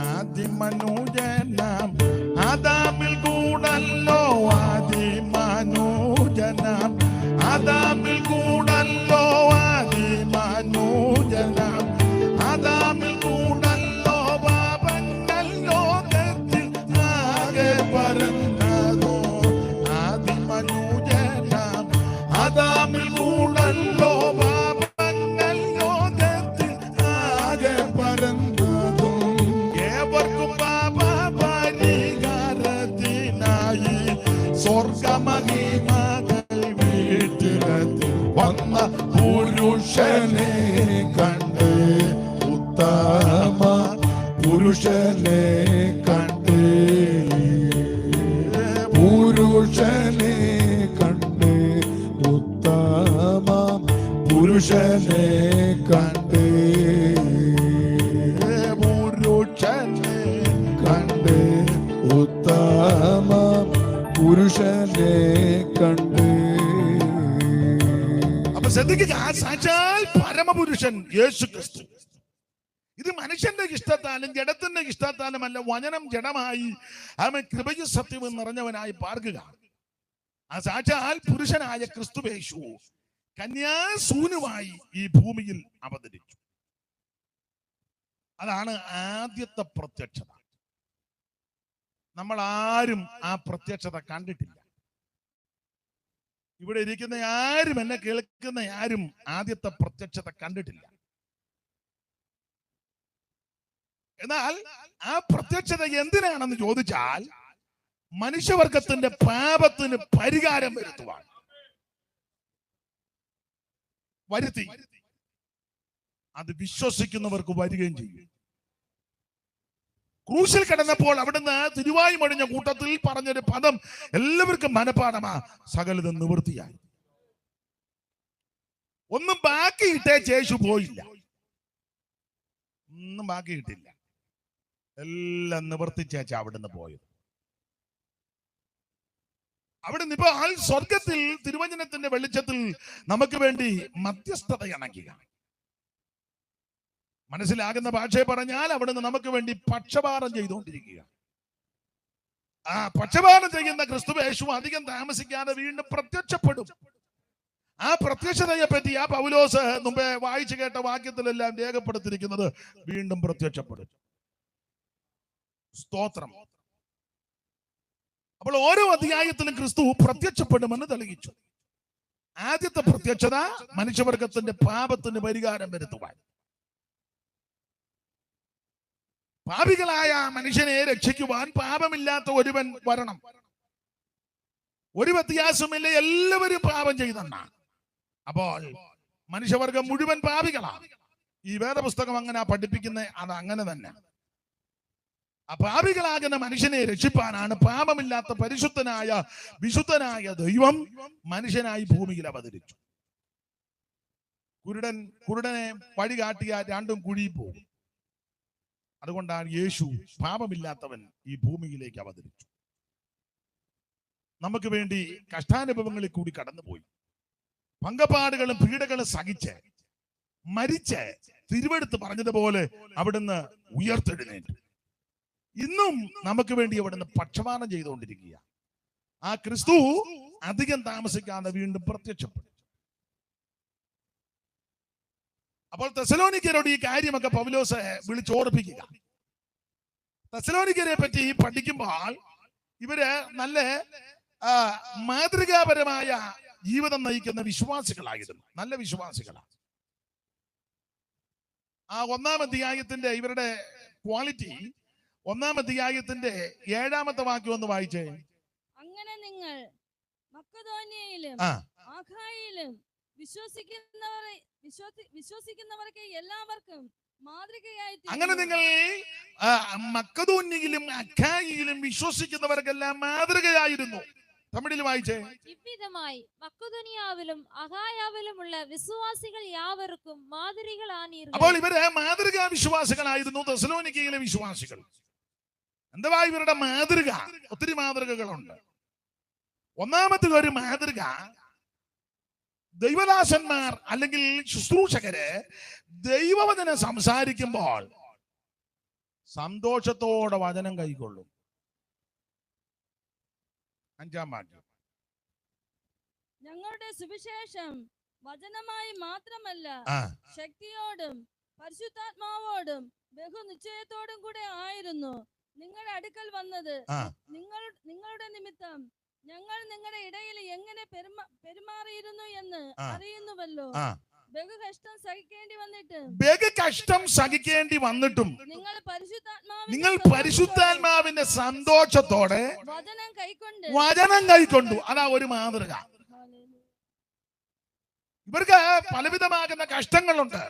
Speaker 1: ആദിമനൂജനാം ആദാമിൽ കൂടല്ലോ, ആദിമനൂജനാം ആദാമിൽ കൂടല്ലോ, ആദിമനൂജനാം ആദാമിൽ കൂടല്ലോ, പാപങ്ങൾ ലോകത്തിൽ ആകെ പരന്നതോ, ആദിമനൂജനാം ആദാമിൽ കൂടല്ലോ, പാപങ്ങൾ ലോകത്തിൽ ആകെ പരന്നതോ, സ്വർഗമഹിമകൾ വീട്ടിലെത്തി വന്ന പുരുഷനെ കണ്ട്, ഉത്തമ പുരുഷനെ കണ്ട്, പുരുഷനെ കണ്ട്, ഉത്തമ പുരുഷനെ കണ്ട്, പുരുഷനെ കണ്ട്, ഉത്തമ പുരുഷനെ കണ്ട്. അപ്പൊ ശ്രദ്ധിക്കുക, സാക്ഷാൽ പരമപുരുഷൻ യേശു ക്രിസ്തു. ഇത് മനുഷ്യന്റെ ഇഷ്ടത്താലും ജഡത്തിന്റെ ഇഷ്ടത്താലും അല്ല, വചനം ജഡമായി അവൻ കൃപയും സത്യവും നിറഞ്ഞവനായി പാർക്കുക. ആ സാക്ഷാൽ പുരുഷനായ ക്രിസ്തുവേശു കന്യാസൂനുമായി ഈ ഭൂമിയിൽ അവതരിച്ചു. അതാണ് ആദ്യത്തെ പ്രത്യക്ഷത. നമ്മൾ ആരും ആ പ്രത്യക്ഷത കണ്ടിട്ടില്ല. ഇവിടെ ഇരിക്കുന്ന ആരും, എന്നെ കേൾക്കുന്ന ആരും ആദ്യത്തെ പ്രത്യക്ഷത കണ്ടിട്ടില്ല. എന്നാൽ ആ പ്രത്യക്ഷത എന്തിനാണെന്ന് ചോദിച്ചാൽ മനുഷ്യവർഗത്തിന്റെ പാപത്തിന് പരിഹാരം വരുത്തി. അത് വിശ്വസിക്കുന്നവർക്ക് വരികയും ചെയ്യും. ക്രൂശിൽ കിടന്നപ്പോൾ അവിടുന്ന് തിരുവായി മൊഴിഞ്ഞ കൂട്ടത്തിൽ പറഞ്ഞൊരു പദം എല്ലാവർക്കും മനഃപാഠമാ: സകലതും നിവൃത്തിയായി. ഒന്നും ബാക്കിയിട്ടേ യേശു പോയില്ല. ഒന്നും ബാക്കിയിട്ടില്ല. എല്ലാം നിവർത്തിച്ചേച്ച അവിടുന്ന് പോയത്. അവിടുന്ന് ഇപ്പൊ സ്വർഗത്തിൽ തിരുവചനത്തിന്റെ വെളിച്ചത്തിൽ നമുക്ക് വേണ്ടി മധ്യസ്ഥത ഇണക്കുക. മനസ്സിലാകുന്ന ഭാഷയെ പറഞ്ഞാൽ അവിടുന്ന് നമുക്ക് വേണ്ടി പക്ഷപാതം ചെയ്തുകൊണ്ടിരിക്കുക. ആ പക്ഷപാതം ചെയ്യുന്ന ക്രിസ്തു യേശു അധികം താമസിക്കാതെ വീണ്ടും പ്രത്യക്ഷപ്പെടും. ആ പ്രത്യക്ഷതയെ പറ്റി ആ പൗലോസ് മുമ്പേ വായിച്ചു കേട്ട വാക്യത്തിലെല്ലാം രേഖപ്പെടുത്തിയിരിക്കുന്നത് വീണ്ടും പ്രത്യക്ഷപ്പെടും. സ്തോത്രം. അപ്പോൾ ഓരോ അധ്യായത്തിലും ക്രിസ്തു പ്രത്യക്ഷപ്പെടുമെന്ന് തെളിയിച്ചു. ആദ്യത്തെ പ്രത്യക്ഷത മനുഷ്യവർഗത്തിന്റെ പാപത്തിന് പരിഹാരം വരുത്തുവാൻ, പാപികളായ മനുഷ്യനെ രക്ഷിക്കുവാൻ പാപമില്ലാത്ത ഒരുവൻ വരണം. ഒരു വ്യത്യാസമില്ല, എല്ലാവരും പാപം ചെയ്തെന്നാണ്. അപ്പോൾ മനുഷ്യവർഗം മുഴുവൻ പാപികളാണ്. ഈ വേദപുസ്തകം അങ്ങനെ പഠിപ്പിക്കുന്നത് അത് അങ്ങനെ തന്നെ. ആ പാപികളാകുന്ന മനുഷ്യനെ രക്ഷിപ്പാനാണ് പാപമില്ലാത്ത പരിശുദ്ധനായ വിശുദ്ധനായ ദൈവം മനുഷ്യനായി ഭൂമിയിൽ അവതരിച്ചു. കുരുടനെ വഴി കാട്ടിയ രണ്ടും കുഴി പോകും. അതുകൊണ്ടാണ് യേശു പാപമില്ലാത്തവൻ ഈ ഭൂമിയിലേക്ക് അവതരിച്ചു. നമുക്ക് വേണ്ടി കഷ്ടാനുഭവങ്ങളിൽ കൂടി കടന്നുപോയി. പങ്കപാടുകളും പീഡകളും സഹിച്ച് മരിച്ച് തിരുവെടുത്ത് പറഞ്ഞതുപോലെ അവിടുന്ന് ഉയർത്തെഴുന്നേറ്റു. ഇന്നും നമുക്ക് വേണ്ടി അവിടുന്ന് പക്ഷപാതം ചെയ്തുകൊണ്ടിരിക്കുക. ആ ക്രിസ്തു അധികം താമസിക്കാതെ വീണ്ടും പ്രത്യക്ഷപ്പെടും. അപ്പോൾ തെസലോനിക്കരോട് ഈ കാര്യമൊക്കെ പൗലോസ് വിളിച്ചോർപ്പിക്കുക. തെസലോനിക്കരെ പറ്റി പഠിക്കുമ്പോൾ ഇവര് നല്ല മാതൃകാപരമായ ജീവിതം നയിക്കുന്ന വിശ്വാസികളായിരുന്നു. നല്ല വിശ്വാസികളാണ്. ആ 1-ാം അധ്യായത്തിന്റെ ഇവരുടെ ക്വാളിറ്റി 1-ാം അധ്യായത്തിന്റെ 7-ാമത്തെ വാക്യം ഒന്ന് വായിച്ചേ.
Speaker 2: അങ്ങനെ നിങ്ങൾ മക്കദോന്യയിലും ആഖായിലും വിശ്വസിക്കുന്നവർക്ക് എല്ലാവർക്കും മാതൃകയായി.
Speaker 1: അങ്ങനെ നിങ്ങൾ മക്കദോന്യയിലും അഖായിലും വിശ്വസിക്കുന്നവർക്കെല്ലാം മാതൃകയായിരുന്നു. തമിഴിൽ വായിച്ചേ.
Speaker 3: ഇவ்விதமாய் മക്കദോനിയാവിലും അഖായാവിലുമുള്ള വിശ്വാസികൾ യാവർക്കും മാതൃകകളാണീர்கள்.
Speaker 1: അപ്പോൾ ഇവര് മാതൃകാ വിശ്വാസികളായിരുന്നു തെസലോനിക്കയിലെ വിശ്വാസികൾ. എന്താ ഇവരുടെ മാതൃക? ഒത്തിരി മാതൃകകളുണ്ട്. ഒന്നാമത്തെ ഒരു മാതൃക, ദൈവദാസന്മാർ അല്ലെങ്കിൽ ശുശ്രൂഷകര് ദൈവവചനം സംസാരിക്കുമ്പോൾ സന്തോഷത്തോടെ വചനം കൈക്കൊള്ളും. 5-ാം വാക്യം.
Speaker 2: ഞങ്ങളുടെ സുവിശേഷം വചനമായി മാത്രമല്ല ശക്തിയോടും പരിശുദ്ധാത്മാവോടും ബഹുനിശ്ചയത്തോടും കൂടെ ആയിരുന്നു നിങ്ങളുടെ അടുക്കൽ വന്നത്. നിങ്ങളുടെ നിമിത്തം ഞങ്ങൾ നിങ്ങളുടെ ഇടയിൽ എങ്ങനെ പെരുമാറിയിരുന്നു എന്ന് അറിയുന്നുവല്ലോ. ബഹുകഷ്ടം സഹിക്കേണ്ടി വന്നിട്ടും നിങ്ങൾ പരിശുദ്ധാത്മാവിന്റെ സന്തോഷത്തോടെ വചനം കൈക്കൊണ്ടു. അതാ ഒരു മാതൃക. ഇവർക്ക് പലവിധമാകുന്ന കഷ്ടങ്ങളുണ്ട്.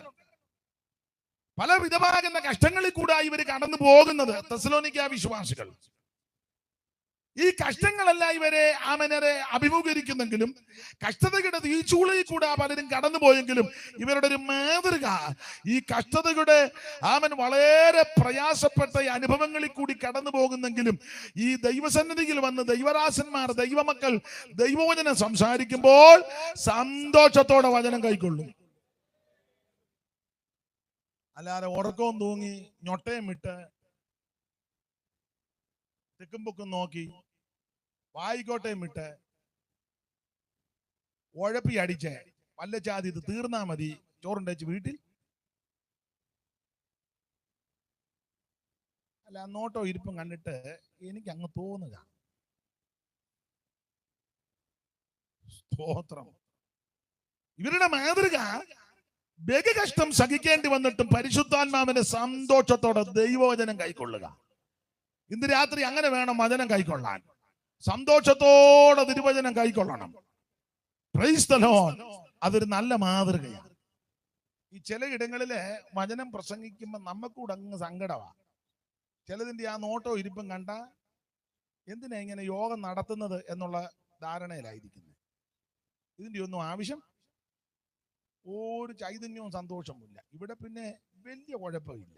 Speaker 2: പലവിധമാകുന്ന കഷ്ടങ്ങളിൽ കൂടെ ഇവർ കടന്നു പോകുന്നത് തെസലോനിക്ക വിശ്വാസികൾ. ഈ കഷ്ടങ്ങളെല്ലാം ഇവരെ അഭിമുഖീകരിക്കുന്നെങ്കിലും കഷ്ടതയുടെ ഈ ചൂളയിൽ കൂടെ പലരും കടന്നു പോയെങ്കിലും ഇവരുടെ ഒരു മാതൃക ഈ കഷ്ടതയുടെ വളരെ പ്രയാസപ്പെട്ട അനുഭവങ്ങളിൽ കൂടി കടന്നു പോകുന്നെങ്കിലും ഈ ദൈവസന്നിധിയിൽ വന്ന് ദൈവദാസന്മാർ ദൈവമക്കൾ ദൈവവചനം സംസാരിക്കുമ്പോൾ സന്തോഷത്തോടെ വചനം കൈക്കൊള്ളും. അല്ലാതെ ഉറക്കവും തൂങ്ങി ഞൊട്ടയും ഇട്ട് തെക്കും പൊക്കും നോക്കി വായിക്കോട്ടയും ഇട്ട് ഉഴപ്പി അടിച്ച് വല്ല ചാതി ഇത് തീർന്നാ മതി ചോറുണ്ടേച്ച് വീട്ടിൽ അല്ല നോട്ടോ ഇരിപ്പും കണ്ടിട്ട് എനിക്ക് അങ്ങ് തോന്നുക. സ്തോത്രം. ഇവരുടെ മാതൃക ബഹുകഷ്ടം സഹിക്കേണ്ടി വന്നിട്ടും പരിശുദ്ധാത്മാവിന്റെ സന്തോഷത്തോടെ ദൈവവചനം കൈക്കൊള്ളുക. ഇന്ന് രാത്രി അങ്ങനെ വേണം വചനം കൈക്കൊള്ളാൻ. സന്തോഷത്തോടെ തിരുവചനം കൈക്കൊള്ളണം. Praise the Lord. അതൊരു നല്ല മാതൃകയാണ്.
Speaker 1: ഈ ചില ഇടങ്ങളില് വചനം പ്രസംഗിക്കുമ്പോൾ നമുക്കൂടെ അങ്ങ് സങ്കടമാ. ചിലതിന്റെ ആ നോട്ടോ ഇരിപ്പും കണ്ട എന്തിനാ ഇങ്ങനെ യോഗം നടത്തുന്നത് എന്നുള്ള ധാരണയിലായിരിക്കുന്നത്. ഇതിന്റെ ഒന്നും ആവശ്യം ഒരു ചൈതന്യവും സന്തോഷവുമില്ല. ഇവിടെ പിന്നെ വലിയ കുഴപ്പമില്ല.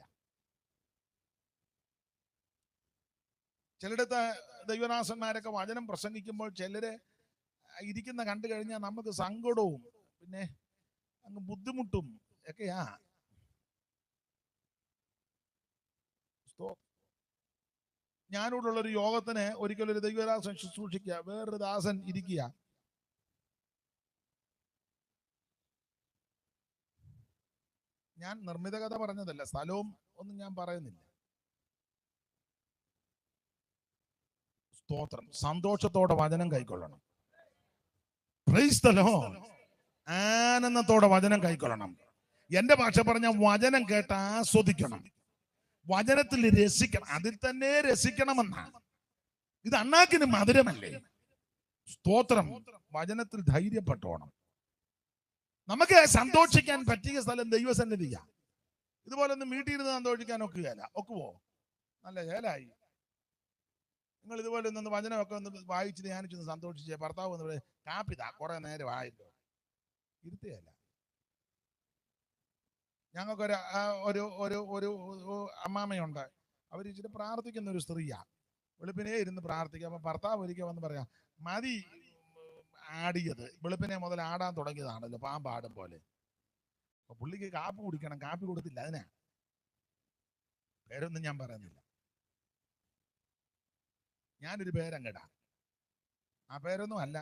Speaker 1: ചിലയിടത്ത് ദൈവദാസന്മാരൊക്കെ വചനം പ്രസംഗിക്കുമ്പോൾ ചിലര് ഇരിക്കുന്ന കണ്ടു കഴിഞ്ഞാൽ നമുക്ക് സങ്കടവും പിന്നെ അങ്ങ് ബുദ്ധിമുട്ടും ഒക്കെയാ. ഞാനോടുള്ളൊരു യോഗത്തിന് ഒരിക്കലൊരു ദൈവദാസൻ ശുശ്രൂഷിക്കുക, വേറൊരു ദാസൻ ഇരിക്കുക. ഞാൻ നിർമ്മിത കഥ പറഞ്ഞതല്ല, സ്ഥലവും ഒന്നും ഞാൻ പറയുന്നില്ല. സ്തോത്രം. സന്തോഷത്തോടെ വചനം കൈക്കൊള്ളണം. Praise the lord. ആനന്ദത്തോടെ വചനം കൈക്കൊള്ളണം. എന്റെ ഭാഷ പറഞ്ഞ വചനം കേട്ട് ആസ്വദിക്കണം, വചനത്തിൽ രസിക്കണം. അതിൽ തന്നെ രസിക്കണമെന്നാണ്. ഇത് അണ്ണാക്കിന് മധുരമല്ലേ? സ്തോത്രം. വചനത്തിൽ ധൈര്യപ്പെട്ടോണം. നമുക്ക് സന്തോഷിക്കാൻ പറ്റിയ സ്ഥലം ദൈവസന്നിധിയാ. ഇതുപോലെ ഒന്നും വീട്ടിൽ ഇരുന്ന് സന്തോഷിക്കാൻ ഒക്കുവോ? നല്ല ഏലായി. നിങ്ങൾ ഇതുപോലെ ഒന്ന് വചനമൊക്കെ ഒന്ന് വായിച്ച് ധ്യാനിച്ചൊന്ന് സന്തോഷിച്ച് ഭർത്താവ് ഒന്ന് കാപ്പിതാ കുറെ നേരം ആയല്ലോ, ഇരുത്തുകയല്ല. ഞങ്ങൾക്കൊരു ഒരു ഒരു ഒരു അമ്മാമയുണ്ട്. അവർ ഇച്ചിരി പ്രാർത്ഥിക്കുന്ന ഒരു സ്ത്രീയാ. വെളുപ്പിനെ ഇരുന്ന് പ്രാർത്ഥിക്കുക. അപ്പൊ ഭർത്താവ് ഒരിക്കൽ വന്ന് പറയാം, മതി ആടിയത്, വെളുപ്പിനെ മുതൽ ആടാൻ തുടങ്ങിയതാണല്ലോ പാമ്പാടും പോലെ. അപ്പൊ പുള്ളിക്ക് കാപ്പി കുടിക്കണം, കാപ്പി കൊടുത്തില്ല. അതിനാ പേരൊന്നും ഞാൻ പറയുന്നില്ല. ഞാനൊരു പേരങ്ങടാ, ആ പേരൊന്നും അല്ല.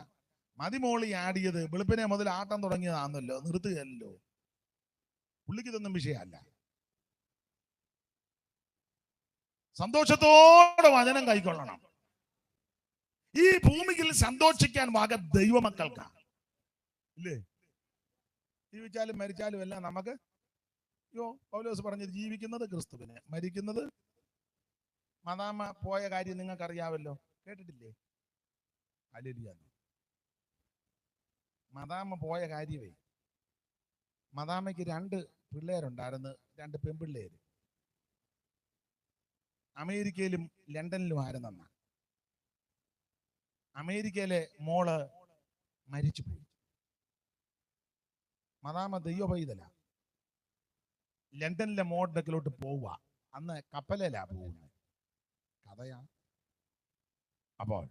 Speaker 1: മതിമോളി ആടിയത് വെളുപ്പിനെ മുതൽ ആട്ടം തുടങ്ങിയതാണല്ലോ, നിർത്തുകയല്ലോ. പുള്ളിക്ക് ഇതൊന്നും വിഷയമല്ല. സന്തോഷത്തോടെ വചനം കൈക്കൊള്ളണം. ഈ ഭൂമിയിൽ സന്തോഷിക്കാൻ വക ദൈവമക്കൾക്കാ ഇല്ലേ? ജീവിച്ചാലും മരിച്ചാലും എല്ലാം നമുക്ക്. പൗലോസ് പറഞ്ഞത് ജീവിക്കുന്നത് ക്രിസ്തുവിന്, മരിക്കുന്നത്. മദാമ്മ പോയ കാര്യം നിങ്ങൾക്ക് അറിയാവല്ലോ, കേട്ടിട്ടില്ലേ? ഹല്ലേലൂയ. മദാമ്മ പോയ കാര്യമേ, മദാമ്മയ്ക്ക് 2 പിള്ളേരുണ്ടായിരുന്നു, 2 പെൺപിള്ളേര്. അമേരിക്കയിലും ലണ്ടനിലും ആയിരുന്ന. അമേരിക്കയിലെ മോള് മരിച്ചുപോയി. മദാമ്മ ദൈവപൈതല. ലണ്ടനിലെ മോഡക്കിലോട്ട് പോവുക. അന്ന് കപ്പലിലാ പോകുന്നത്. കഥയാ. അപ്പോൾ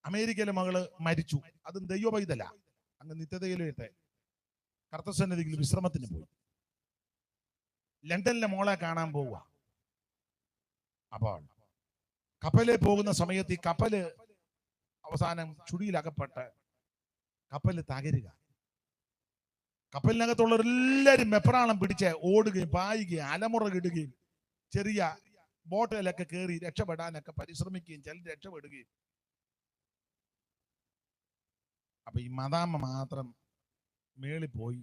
Speaker 1: അമേരിക്കയിലെ മകള് മരിച്ചു. അതും ദൈവപൈതല. അങ്ങ് നിത്യതയിലിട്ട് കർത്തസന്നിധിയിൽ വിശ്രമത്തിന് പോയി. ലണ്ടനിലെ മോളെ കാണാൻ പോവുക. അപ്പോൾ കപ്പലിൽ പോകുന്ന സമയത്ത് ഈ കപ്പല് അവസാനം ചുഴിയിലകപ്പെട്ട് കപ്പല് തകരുക. കപ്പലിനകത്തുള്ളവരെല്ലാരും വെപ്രാളം പിടിച്ച് ഓടുകയും പായുകയും അലമുറകിടുകയും ചെറിയ ബോട്ടിലൊക്കെ കയറി രക്ഷപ്പെടാനൊക്കെ പരിശ്രമിക്കുകയും ചിലർ രക്ഷപ്പെടുകയും. അപ്പൊ ഈ മദാമ്മ മാത്രം മേളിൽ പോയി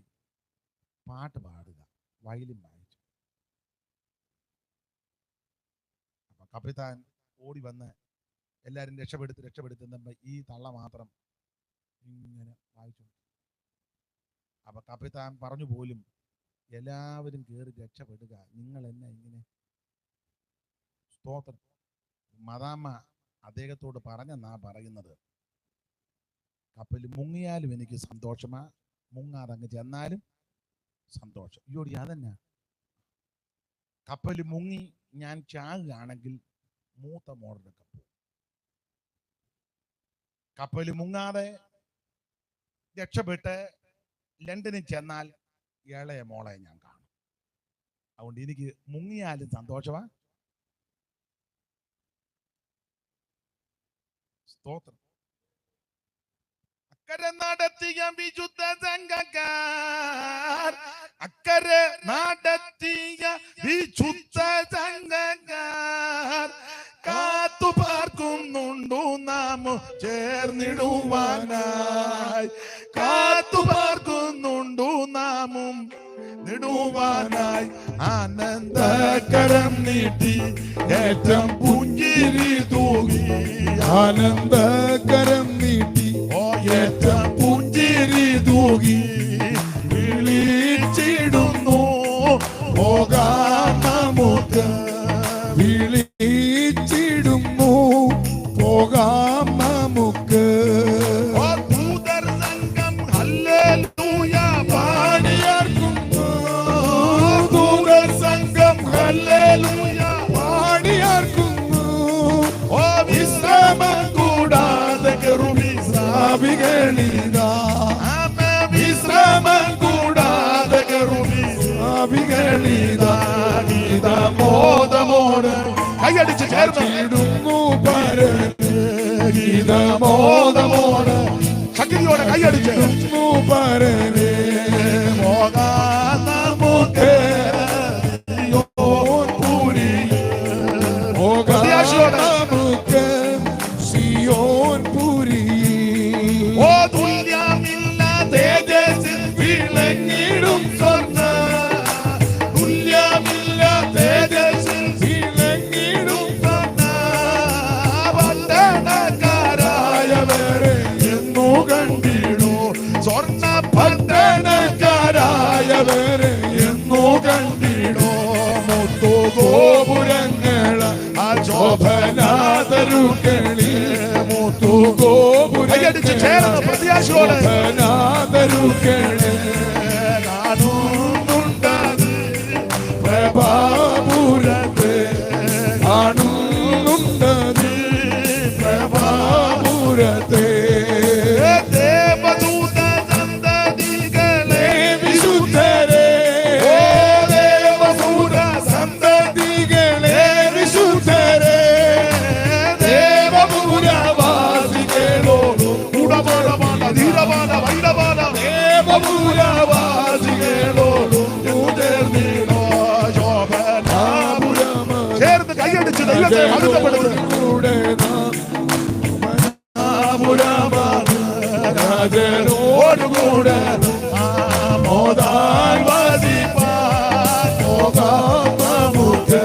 Speaker 1: പാട്ട് പാടുക, വയലിൻ വായിച്ചു. അപ്പൊ കപ്പിത്താൻ ഓടി വന്ന് എല്ലാരും രക്ഷപ്പെടുത്തുന്ന ഈ തള്ള മാത്രം ഇങ്ങനെ വായിച്ചു. അപ്പൊ കപ്പിത്താൻ പറഞ്ഞു പോലും, എല്ലാവരും കയറി രക്ഷപ്പെടുക, നിങ്ങൾ എന്നെ ഇങ്ങനെ. സ്തോത്രം. മദാമ്മ അദ്ദേഹത്തോട് പറഞ്ഞെന്നാ പറയുന്നത്, കപ്പല് മുങ്ങിയാലും എനിക്ക് സന്തോഷമാ, മുങ്ങാതങ്ങ് ചെന്നാലും സന്തോഷം. ഇയോടി അതന്നെ. കപ്പല് മുങ്ങി ഞാൻ ചാകുകയാണെങ്കിൽ മൂത്ത മോളുടെ കപ്പൽ. കപ്പല് മുങ്ങാതെ രക്ഷപ്പെട്ട് ലണ്ടനിൽ ചെന്നാൽ ഇളയ മോളെ ഞാൻ കാണും. അതുകൊണ്ട് എനിക്ക് മുങ്ങിയാലും സന്തോഷമാ. സ്തോത്രം. അക്കരെ നടത്തിയ വിശുദ്ധ സംഘക്കാർ, അക്കരെ നടത്തിയ വിശുദ്ധ സംഘക്കാർ കാത്തു പാർക്കുന്നുണ്ടു നാം ചേർന്നിടുവാനായി. കാത്തു പാർക്കുന്നുണ്ടു നാമും നിടുവാനായി. ആനന്ദകരം നീട്ടി ഏറ്റം പുഞ്ചിരി തൂകി. ആനന്ദകരം നീട്ടി ഏറ്റം പുഞ്ചിരി തൂകി.
Speaker 4: ആവികളിതാ വിശ്രമം കൂടാതെ ആവികളിതാ ഗീതമോദമോട്
Speaker 1: കൈയടിച്ച്
Speaker 4: ചേർന്നിടുന്നു ഗീതമോദമോട്
Speaker 1: ശക്തിയോടെ കൈയടിച്ച്
Speaker 4: പരനേ
Speaker 1: പോകാൻ നമുക്ക്
Speaker 4: നമുക്ക് സിയോൻ പുരി
Speaker 1: ഓ തുല്യമില്ല തേജസ്സിൽ
Speaker 4: വിളങ്ങിടും സ്വർണ്ണ തുല്യമില്ല തേജസ്സിൽ വിളങ്ങിടും സ്വർണ്ണ പട്ടണക്കാരായവരെ എന്നു കണ്ടിടൂ
Speaker 1: സ്വർണ്ണ
Speaker 4: പട്ടണക്കാരായവരെ എന്നു കണ്ടിടോ മുത്തുഗോപുരങ്ങള ശോഭനാതരുക്കളി
Speaker 1: കൈയടിച്ച് ചേർന്ന് പ്രത്യാശയോടെ
Speaker 4: ശോഭനാതരുക്കളി കാണുന്നുണ്ടത് പ്രഭാപുരത്തെ കാണുന്നുണ്ടത് പ്രഭാപുരത്തെ
Speaker 1: ദേവദൂത സന്തതികളെ
Speaker 4: വിശുദ്ധരെ
Speaker 1: ദേവദൂത
Speaker 4: സന്തതികളെ വിശുദ്ധരെ ദേവപുരവാസികളോടും
Speaker 1: ഗുണമാനമാണ് ധീരമാണ് വൈരമാണ്
Speaker 4: ദേവപുരവാസികളോടും ഉയർന്നിടോ ശോഭനാപുരമ
Speaker 1: ചേർന്ന് കൈയടിച്ച് ദൈവത്തെ മഹത്വപ്പെടുത്തുന്നു
Speaker 4: രാജനോടുകൂടെ മോദാൻ വസിപ്പാൻ പോകാം നമുക്ക്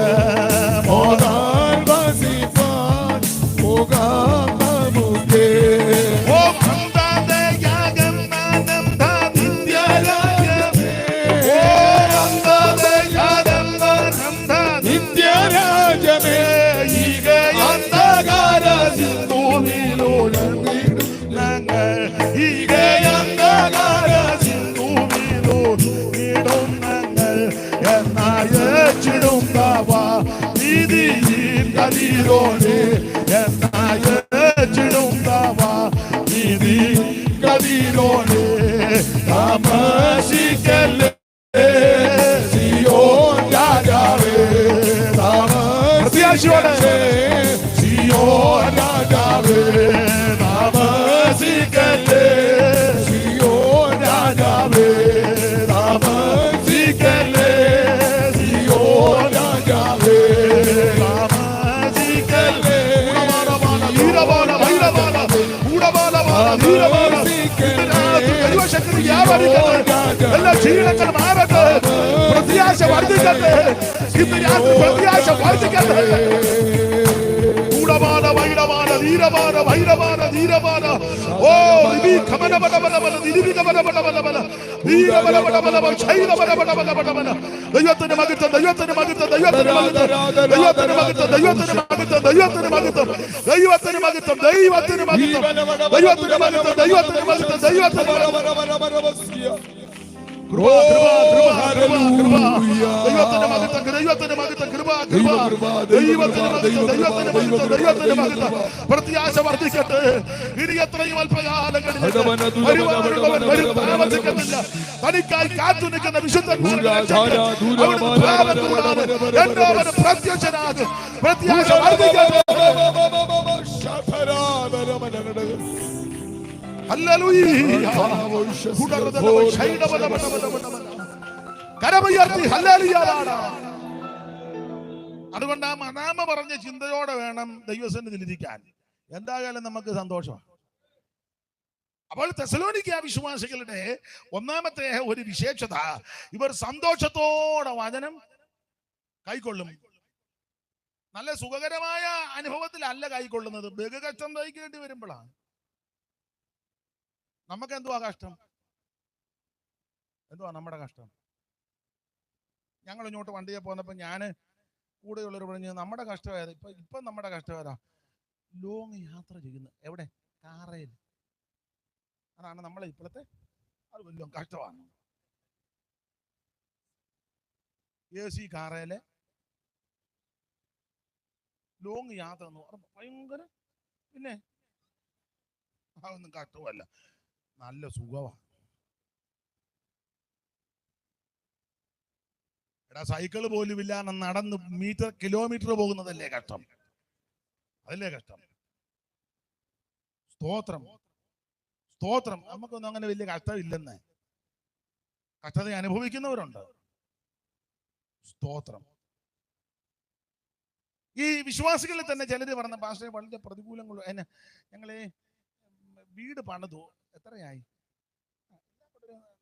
Speaker 4: മോദാൻ വസിപ്പാൻ പോകാം നമുക്ക്
Speaker 1: ഓ അന്തദയാഗം ആനന്ദ നിത്യരാജ്യമേ ഓ അന്തദയാഗം ആനന്ദ
Speaker 4: നിത്യരാജ്യമേ
Speaker 1: ഈക അന്ധകാര സിന്ധൂവിലൂടങ്ങിടും ഞങ്ങൾ ഈക അന്ധകാര സിന്ധൂവിലൂടിടും ഞങ്ങൾ എന്നയച്ചിടും തവ നീതിയിൽ കതിരോടെ എന്നയച്ചിടും തവ നീതിയിൽ കതിരോടെ
Speaker 4: താമസിക്കല്ലേ സിയോൻ രാജാവേ
Speaker 1: പ്രത്യാശയോടെ
Speaker 4: സിയോൻ രാജാവേ താമസിക്കല്ലേ സിയോൻ രാജാവേ താമസിക്കല്ലേ സിയോൻ രാജാവേ താമസിക്കല്ലേ
Speaker 1: ധീരമാണ് വൈരമാണ് ഗൂഢമാനമാണ് ധീരമാണ് ദൈവശക്തി വ്യാപരിക്കട്ടെ എല്ലാ ക്ഷീണങ്ങളും മാറട്ടെ പ്രത്യാശ വർദ്ധിക്കട്ടെ ഇന്ന് രാത്രി പ്രത്യാശ വർദ്ധിക്കട്ടെ ഗൂഢമാണ് വൈരമാണ് ധീരമാണ് വൈരമാണ് ധീരമാണ് ഓ ദൈവത്തിന് മകത്വം ദൈവത്തിന് മകത്വം ദൈവത്തിന് മകത്വം ദൈവത്തിന് മകത്വം ദൈവത്തിന് മകത്വം ദൈവത്തിന് മകത്വം ദൈവത്തിന് മകത്വം ദൈവത്തിന് മകത്വം ദൈവത്തിന് മകത്വം ദൈവത്തിന് മകത്വം ദൈവത്തിന് കൃപ ദൈവത്തിന് മകത്വം ദൈവത്തിന് മകത്വം കൃപ ദൈവത്തിന് മകത്വം ദൈവത്തിന് മകത്വം പ്രത്യാശ വർദ്ധിക്കട്ടെ ഇനി എത്രയും അല്പകാലങ്ങളിൽ വരുവാനുള്ളവൻ വരും താമസിക്കുന്നില്ല തനിക്കായി കാത്തു നിൽക്കുന്ന വിശുദ്ധന്മാരുടെ പ്രത്യക്ഷനാകും പ്രത്യാശ വർദ്ധിക്കട്ടെ കരമുയർത്തി ഹല്ലേലൂയാണ്. അതുകൊണ്ട് ആ മനാമ പറഞ്ഞ ചിന്തയോടെ വേണം ദൈവസന്നിധിയിൽ ഇരിക്കാൻ. എന്തായാലും നമുക്ക് സന്തോഷമാണ്. അപ്പോൾ തെസലോനിക്ക വിശ്വാസികളുടെ ഒന്നാമത്തെ ഒരു വിശേഷത, ഇവർ സന്തോഷത്തോടെ വചനം കൈക്കൊള്ളും. നല്ല സുഖകരമായ അനുഭവത്തിലല്ല കൈക്കൊള്ളുന്നത്, ബഹുകഷ്ടം സഹിക്കേണ്ടി വരുമ്പോഴാണ്. നമുക്ക് എന്തുവാ കഷ്ടം? എന്തുവാ നമ്മുടെ കഷ്ടം? ഞങ്ങൾ ഇങ്ങോട്ട് വണ്ടിയെ പോന്നപ്പോൾ ഞാൻ കൂടെയുള്ളവർ പറഞ്ഞ് നമ്മുടെ കഷ്ടം ഏതാ? ഇപ്പം നമ്മുടെ കഷ്ടം ഏതാ? ലോങ് യാത്ര ചെയ്യുന്നു. എവിടെ? കാറയിൽ. അതാണ് നമ്മളെ ഇപ്പോഴത്തെ അത് വലിയ കഷ്ടമാണ്. AC കാറയിലെ ലോങ് യാത്ര എന്ന് പറഞ്ഞാൽ ഭയങ്കര. പിന്നെ അതൊന്നും കഷ്ടമല്ല, നല്ല സുഖമാണ്. എടാ, സൈക്കിള് പോലും ഇല്ലാതെ നടന്ന് കിലോമീറ്റർ പോകുന്നതല്ലേ കഷ്ടം, അതല്ലേ കഷ്ടം. സ്തോത്രം, സ്തോത്രം. നമുക്കൊന്നും അങ്ങനെ വലിയ കഷ്ടമില്ലെന്ന്, കഷ്ടത അനുഭവിക്കുന്നവരുണ്ട്. സ്തോത്രം. ഈ വിശ്വാസികളിൽ തന്നെ ചിലര് പറഞ്ഞ ഭാഷയെ വളരെ പ്രതികൂലങ്ങൾ. എന്നെ ഞങ്ങളെ വീട് പണിതു, എത്രയായി?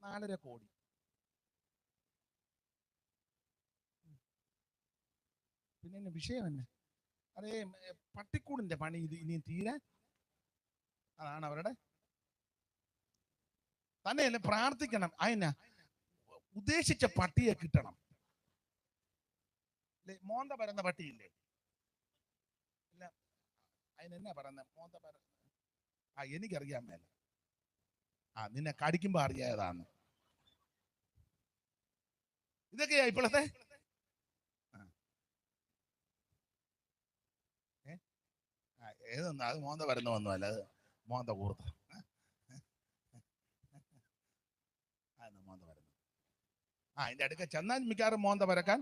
Speaker 1: 4.5 കോടി. പിന്നെ വിഷയം തന്നെ അതേ പട്ടിക്കൂടിന്റെ പണി ഇത് ഇനി തീരാൻ, അതാണ് അവരുടെ. തന്നെയല്ലേ പ്രാർത്ഥിക്കണം, അതിനാ ഉദ്ദേശിച്ച പട്ടിയെ കിട്ടണം. മോന്ത പരന്ന പട്ടിയില്ലേ, ഇല്ല അതിനെന്നാ പറയുന്നത്, മോന്ത പരന്ന. എനിക്കറിയാൻ മേല. നിന്നെ കടിക്കുമ്പോ അറിയാതാണ്. ഇതൊക്കെയാ ഇപ്പോഴത്തെ. ഏതൊന്നും അത് മോന്ത പരന്ന ഒന്നുമല്ല, അത് മോന്ത കൂർത്ത. മോന്ത പരന്ന അതിന്റെ അടുക്ക ചെന്നാൽ മിക്കാറും മോന്ത പരക്കാൻ.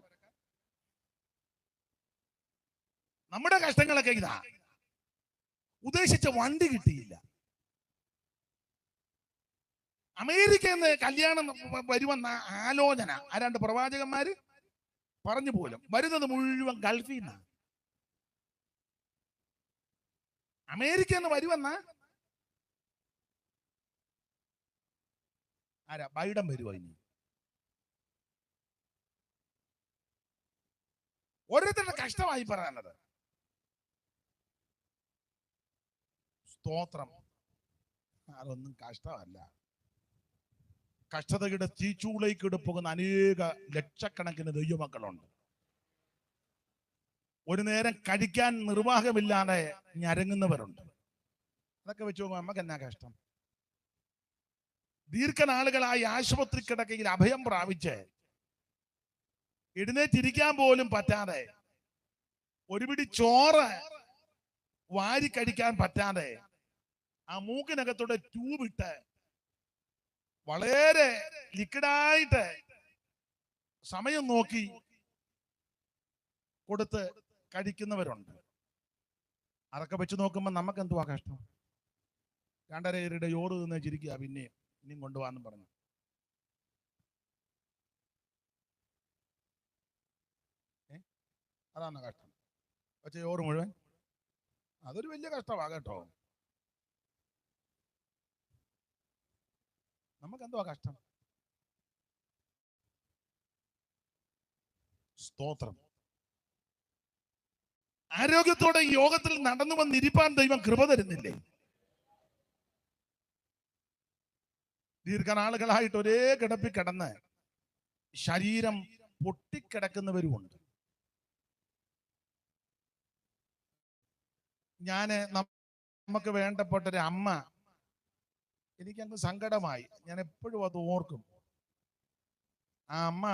Speaker 1: നമ്മുടെ കഷ്ടങ്ങളൊക്കെ ഇതാ. ഉദ്ദേശിച്ച വണ്ടി കിട്ടിയില്ല. അമേരിക്കയിൽ നിന്ന് കല്യാണം വരുമെന്ന ആലോചന ആരാണ്ട് പ്രവാചകന്മാര് പറഞ്ഞു പോലും. വരുന്നത് മുഴുവൻ ഗൾഫിൽ നിന്നാണ്. അമേരിക്കയിൽ നിന്ന് വരുമെന്ന ആരാ? ബൈഡൻ വരുമോ ഇനി? ഓരോരുത്തരുടെ കഷ്ടമായി പറയാനുള്ളത്. സ്തോത്രം. അതൊന്നും കഷ്ടമല്ല. കഷ്ടതയുടെ തീച്ചൂളയിലൂടെ പോകുന്ന അനേക ലക്ഷക്കണക്കിന് ദൈവമക്കളുണ്ട്. ഒരു നേരം കഴിക്കാൻ നിർവാഹമില്ലാതെ ഞരങ്ങുന്നവരുണ്ട്. അതൊക്കെ വെച്ച് നോക്കുമ്പോൾ നമുക്ക് എന്നാ കഷ്ടം. ദീർഘനാളുകളായി ആശുപത്രി കിടക്കയിൽ അഭയം പ്രാപിച്ച് എഴുന്നേറ്റിരിക്കാൻ പോലും പറ്റാതെ, ഒരു പിടി ചോറ് വാരി കഴിക്കാൻ പറ്റാതെ, ആ മൂക്കിനകത്തോടെ ട്യൂബിട്ട് വളരെ ലിക്വിഡായിട്ട് സമയം നോക്കി കൊടുത്ത് കഴിക്കുന്നവരുണ്ട്. അതൊക്കെ വെച്ച് നോക്കുമ്പോൾ നമുക്ക് എന്തുവാ കഷ്ടം. 2.5 ചോറ് തിന്ന് ചിരിക്കുക, ഇനിയും കൊണ്ടുപോകാന്നും പറഞ്ഞു. അതാണ് കഷ്ടം. പക്ഷെ ചോറ് മുഴുവൻ അതൊരു വലിയ കഷ്ടമാണ് കേട്ടോ. നമുക്കെന്തുവാ കഷ്ടം. സ്തോത്രം. ആരോഗ്യത്തോടെ ഈ യോഗത്തിൽ നടന്നു വന്നിരിപ്പാൻ ദൈവം കൃപ തരുന്നില്ലേ? ദീർഘനാളുകളായിട്ട് ഒരേ കിടപ്പിൽ കിടന്ന് ശരീരം പൊട്ടിക്കിടക്കുന്നവരുമുണ്ട്. നമുക്ക് വേണ്ടപ്പെട്ടൊരു അമ്മ, എനിക്കങ്ങ് സങ്കടമായി. ഞാൻ എപ്പോഴും അത് ഓർക്കും. ആ അമ്മ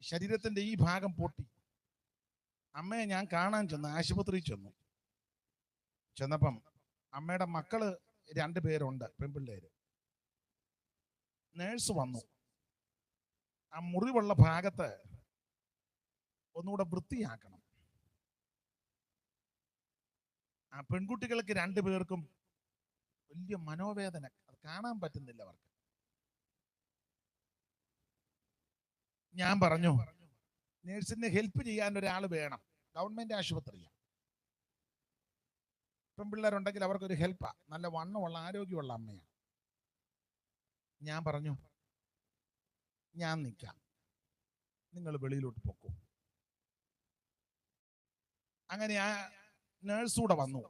Speaker 1: ശരീരത്തിന്റെ ഈ ഭാഗം പൊട്ടി. അമ്മയെ ഞാൻ കാണാൻ ചെന്നു, ആശുപത്രിയിൽ ചെന്നപ്പം അമ്മയുടെ മക്കള് 2 പേരുണ്ട്, പെൺപിള്ളേര്. നേഴ്സ് വന്നു. ആ മുറിവുള്ള ഭാഗത്ത് ഒന്നുകൂടെ വൃത്തിയാക്കണം. ആ പെൺകുട്ടികൾക്ക് 2 പേർക്കും വലിയ മനോവേദന, അത് കാണാൻ പറ്റുന്നില്ല അവർക്ക്. ഞാൻ പറഞ്ഞു, നേഴ്സിനെ ഹെൽപ്പ് ചെയ്യാൻ ഒരാൾ വേണം. ഗവൺമെന്റ് ആശുപത്രിയാണ്. പെൺപിള്ളേരുണ്ടെങ്കിൽ അവർക്കൊരു ഹെൽപ്പാ. നല്ല വണ്ണമുള്ള ആരോഗ്യമുള്ള അമ്മയാണ്. ഞാൻ പറഞ്ഞു, ഞാൻ നിൽക്കാം, നിങ്ങൾ വെളിയിലോട്ട് പോക്കോ. അങ്ങനെ ആ നേഴ്സൂടെ വന്നു.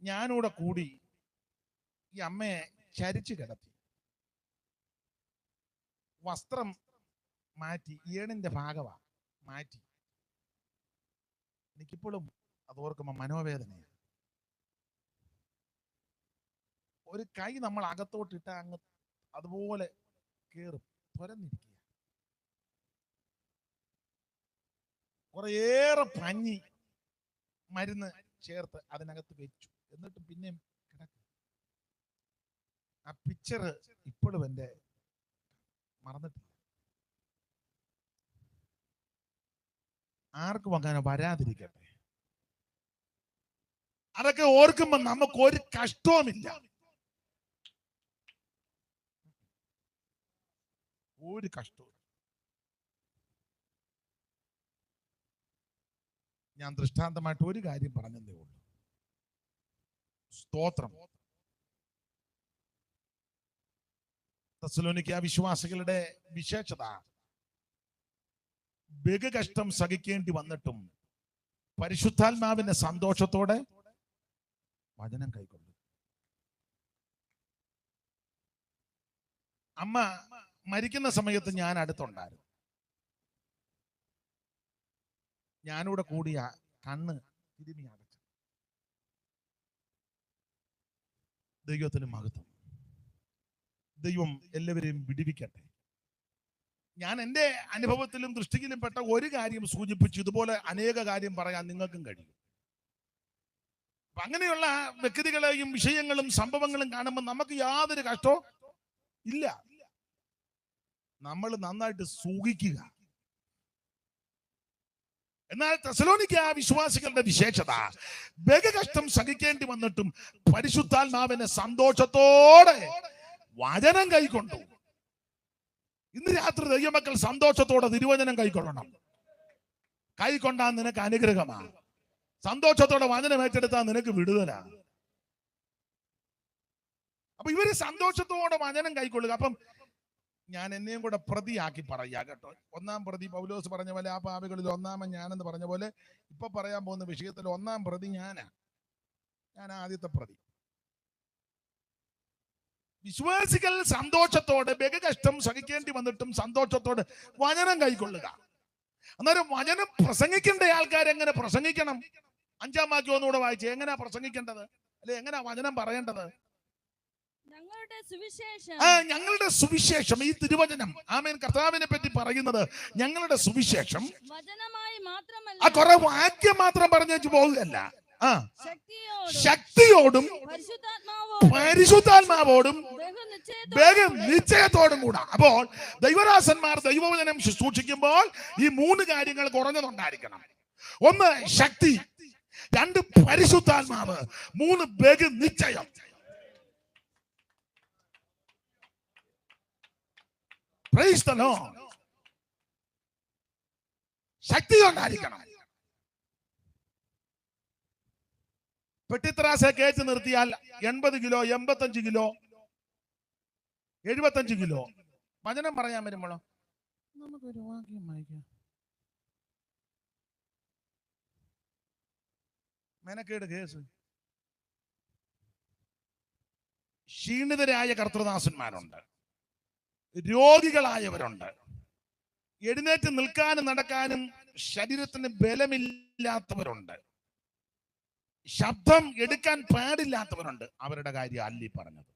Speaker 1: ഞാനൂടെ കൂടി ഈ അമ്മയെ ചരിച്ചു കിടത്തി. വസ്ത്രം മാറ്റി, ഏണിന്റെ ഭാഗമാ മാറ്റി. എനിക്കിപ്പോഴും അത് ഓർക്കുമ്പോൾ മനോവേദനയാണ്. ഒരു കൈ നമ്മൾ അകത്തോട്ടിട്ട അങ്ങ് അതുപോലെ കേറും, തുരന്നിരിക്കുക. കുറേയേറെ പഞ്ഞി മരുന്ന് ചേർത്ത് അതിനകത്ത് വെച്ചു. എന്നിട്ട് പിന്നെയും കിടക്കും. ആ പിക്ചർ ഇപ്പോഴും എന്റെ മറന്നിട്ടില്ല. ആർക്കും അങ്ങനെ വരാതിരിക്കട്ടെ. അതൊക്കെ ഓർക്കുമ്പോ നമുക്ക് ഒരു കഷ്ടവുമില്ല, ഒരു കഷ്ടവും. ഞാൻ ദൃഷ്ടാന്തമായിട്ട് ഒരു കാര്യം പറഞ്ഞതേ ഉള്ളൂ. സ്തോത്രം. തെസ്സലോനിക്ക വിശ്വാസികളുടെ വിശേഷത ബഹുകഷ്ടം സഹിക്കേണ്ടി വന്നിട്ടും പരിശുദ്ധാത്മാവിന്റെ സന്തോഷത്തോടെ വചനം കൈക്കൊണ്ടു. അമ്മ മരിക്കുന്ന സമയത്ത് ഞാൻ അടുത്തുണ്ടായിരുന്നു. ഞാനിവിടെ കൂടിയ കണ്ണ് തിരുമി അടച്ചു. ദൈവത്തിന് മഹത്വം. ദൈവം എല്ലാവരെയും വിടുവിക്കട്ടെ. ഞാൻ എൻ്റെ അനുഭവത്തിലും ദൃഷ്ടിയിലും പെട്ട ഒരു കാര്യം സൂചിപ്പിച്ചു. ഇതുപോലെ അനേക കാര്യം പറയാൻ നിങ്ങൾക്കും കഴിയും. അപ്പൊ അങ്ങനെയുള്ള വ്യക്തികളെയും വിഷയങ്ങളും സംഭവങ്ങളും കാണുമ്പോൾ നമുക്ക് യാതൊരു കഷ്ടവും ഇല്ല. നമ്മൾ നന്നായിട്ട് സൂഹിക്കുക. എന്നാൽ തെസ്സലോനിക്ക വിശ്വാസികളുടെ വിശേഷത ബഹുകഷ്ടം സഹിക്കേണ്ടി വന്നിട്ടും പരിശുദ്ധാത്മാവിനെ സന്തോഷത്തോടെ വചനം കൈക്കൊണ്ടു. ഇന്ന് രാത്രി ദൈവമക്കൾ സന്തോഷത്തോടെ തിരുവചനം കൈക്കൊള്ളണം. കൈക്കൊണ്ടാൽ നിനക്ക് അനുഗ്രഹമാണ്. സന്തോഷത്തോടെ വചനം ഏറ്റെടുത്താൽ നിനക്ക് വിടുതലാണ്. അപ്പൊ ഇവര് സന്തോഷത്തോടെ വചനം കൈക്കൊള്ളുക. അപ്പം ഞാൻ എന്നെയും കൂടെ പ്രതിയാക്കി പറയാ കേട്ടോ. ഒന്നാം പ്രതി പൗലോസ് പറഞ്ഞ പോലെ, ആ പാപികളിൽ ഒന്നാമൻ ഞാനെന്ന് പറഞ്ഞ പോലെ, ഇപ്പൊ പറയാൻ പോകുന്ന വിഷയത്തിൽ ഒന്നാം പ്രതി ഞാൻ ആദ്യത്തെ പ്രതി. വിശ്വാസികൾ സന്തോഷത്തോടെ ബഹുകഷ്ടം സഹിക്കേണ്ടി വന്നിട്ടും സന്തോഷത്തോടെ വചനം കൈക്കൊള്ളുക. അന്നേരം വചനം പ്രസംഗിക്കേണ്ട ആൾക്കാർ എങ്ങനെ പ്രസംഗിക്കണം? 5-ാം വാക്യം ഒന്നുകൂടെ വായിച്ചേ. എങ്ങനെയാ പ്രസംഗിക്കേണ്ടത്? അല്ലെ എങ്ങനെയാ വചനം പറയേണ്ടത്? ഞങ്ങളുടെ സുവിശേഷം, ഈ തിരുവചനം, ആമേൻ, കർത്താവിനെ പറ്റി പറയുന്നത് ഞങ്ങളുടെ സുവിശേഷം ആ കുറെ വാക്യം മാത്രം പറഞ്ഞു പോകുകയല്ല. ശക്തിയോടും പരിശുദ്ധാത്മാവോടും നിശ്ചയത്തോടും കൂടെ. അപ്പോൾ ദൈവദാസന്മാർ ദൈവവചനം ശുശ്രൂഷിക്കുമ്പോൾ ഈ 3 കാര്യങ്ങൾ കുറഞ്ഞതുണ്ടായിരിക്കണം. 1 ശക്തി, 2 പരിശുദ്ധാത്മാവ്, 3 ബഹു നിശ്ചയം. Praise the lord. ശക്തി കൊണ്ടായിരിക്കണം. പെട്ടിത്രാസെ കയറ്റി നിർത്തിയാൽ 80 കിലോ, 85 കിലോ, 75 കിലോ വചനം പറയാൻ വരുമ്പോഴോ നമുക്കൊരു വാക്യം വായിക്കാം. മെനക്കേട് കേസ്. ക്ഷീണിതരായ കർത്തൃദാസന്മാരുണ്ട്, രോഗികളായവരുണ്ട്, എഴുന്നേറ്റ് നിൽക്കാനും നടക്കാനും ശരീരത്തിന് ബലമില്ലാത്തവരുണ്ട്, ശബ്ദം എടുക്കാൻ പാടില്ലാത്തവരുണ്ട്. അവരുടെ കാര്യം അല്ലി പറഞ്ഞത്.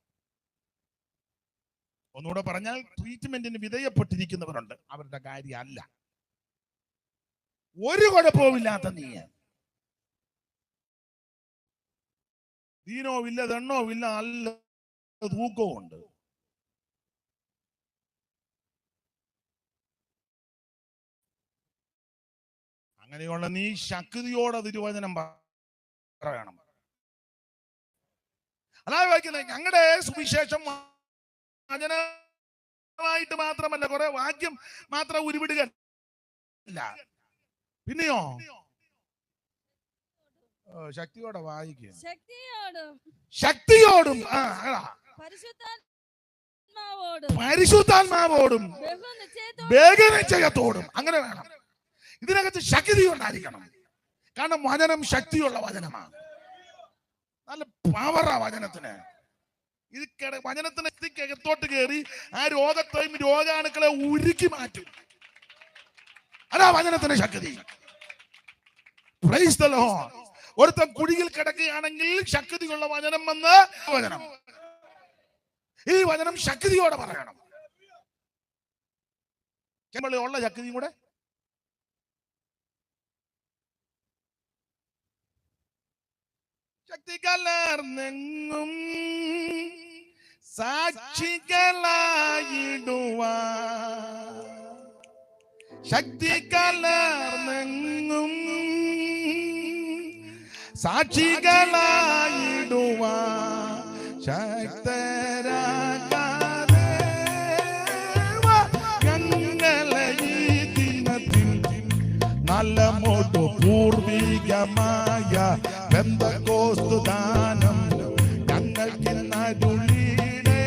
Speaker 1: ഒന്നുകൂടെ പറഞ്ഞാൽ ട്രീറ്റ്മെന്റിന് വിധേയപ്പെട്ടിരിക്കുന്നവരുണ്ട്. അവരുടെ കാര്യം അല്ല. ഒരു കുഴപ്പവുമില്ലാത്ത നീ, ദീനോ ഇല്ല, ദണ്ണോ ഇല്ല, നല്ല തൂക്കവും ഉണ്ട്. അങ്ങനെയുള്ള നീ ശക്തിയോടെ തിരുവചനം പറയണം. അതാണ് വായിക്കുന്നത്. ഞങ്ങളുടെ സുവിശേഷം വചനമായിട്ട് മാത്രമല്ല, കുറെ വാക്യം മാത്രം ഉരുവിടുക ഇല്ല. പിന്നെയോ ശക്തിയോടെ വായിക്കുക. ശക്തിയോടും പരിശുദ്ധാത്മാവോടും ബഹുനിശ്ചയത്തോടും. അങ്ങനെ വേണം. ഇതിനകത്ത് ശക്തി ഉണ്ടായിരിക്കണം. കാരണം വചനം ശക്തിയുള്ള വചനമാണ്. നല്ല പവറാ വചനത്തിന്. ഇത് വചനത്തിന് അകത്തോട്ട് കയറി ആ രോഗത്തെയും രോഗാണുക്കളെ ഉരുക്കി മാറ്റും. അതാ വചനത്തിന് ശക്തി. Price the Lord. ഒരുത്തൻ കുഴിയിൽ കിടക്കുകയാണെങ്കിൽ ശക്തിയുള്ള വചനം വന്ന് വചനം, ഈ വചനം ശക്തിയോടെ പറയണം. ഉള്ള ശക്തിയും കൂടെ. ശക്തി കലർന്നെങ്ങും സാക്ഷികളായിടുവാൻ, ശക്തി കലർന്നെങ്ങും സാക്ഷികളായിടുവാൻ, ശക്തരാകാതെ ഞങ്ങളെ ഈ ദിനത്തിൽ നല്ല മോട്ടോ പൂർവികമായ പെന്തക്കോസ്തു ദാനം ഞങ്ങൾക്ക് നരുളിടേ.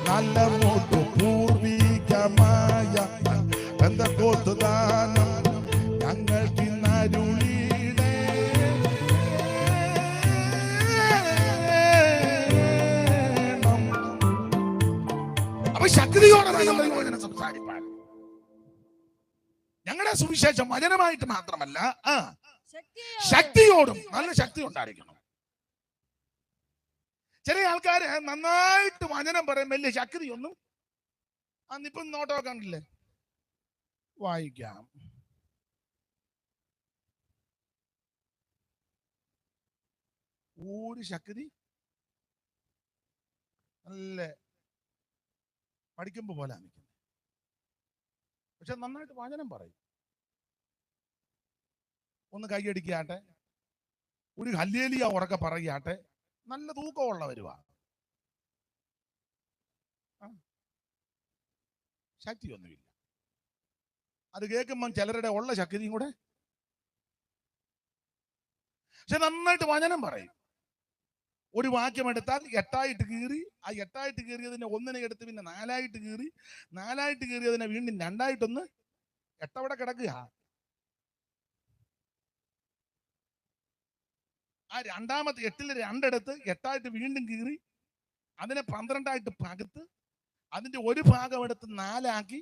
Speaker 1: നല്ല മോട്ടോ പൂർവികമായ പെന്തക്കോസ്തു ദാനം ഞങ്ങൾക്ക് നരുളിടേ. അപ്പൊ ശക്തിയോടെ സംസാരിപ്പാൻ ഞങ്ങളുടെ സുവിശേഷം വചനമായിട്ട് മാത്രമല്ല, ശക്തിയോടും നല്ല ശക്തി ഉണ്ടായിരിക്കണം. ചില ആൾക്കാര് നന്നായിട്ട് വചനം പറയും, വലിയ ശക്തിയൊന്നും അന്നിപ്പം നോട്ടോ കണ്ടില്ലേ, വായിക്കാം. ഒരു ശക്തി നല്ല പഠിക്കുമ്പോ പോലെ നിൽക്കുന്നത്, പക്ഷെ നന്നായിട്ട് വചനം പറയും. ഒന്ന് കൈയടിക്കാട്ടെ, ഒരു ഹല്ലേലൂയ ഉറക്കെ പറയാട്ടെ, നല്ല തൂക്കമുള്ളവരുവാ. ശക്തിയൊന്നുമില്ല. അത് കേൾക്കുമ്പം ചിലരുടെ ഉള്ള ശക്തിയും കൂടെ, പക്ഷെ നന്നായിട്ട് വചനം പറയും. ഒരു വാക്യം എടുത്താൽ 8 കീറി, ആ 8 കീറിയതിനെ 1 എടുത്ത് പിന്നെ 4 കീറി, 4 കീറിയതിനെ വീണ്ടും 2 8 കിടക്കുക. ആ രണ്ടാമത്തെ 8 2 8 വീണ്ടും കീറി, അതിനെ 12 പകുത്ത്, അതിന്റെ ഒരു ഭാഗം എടുത്ത് 4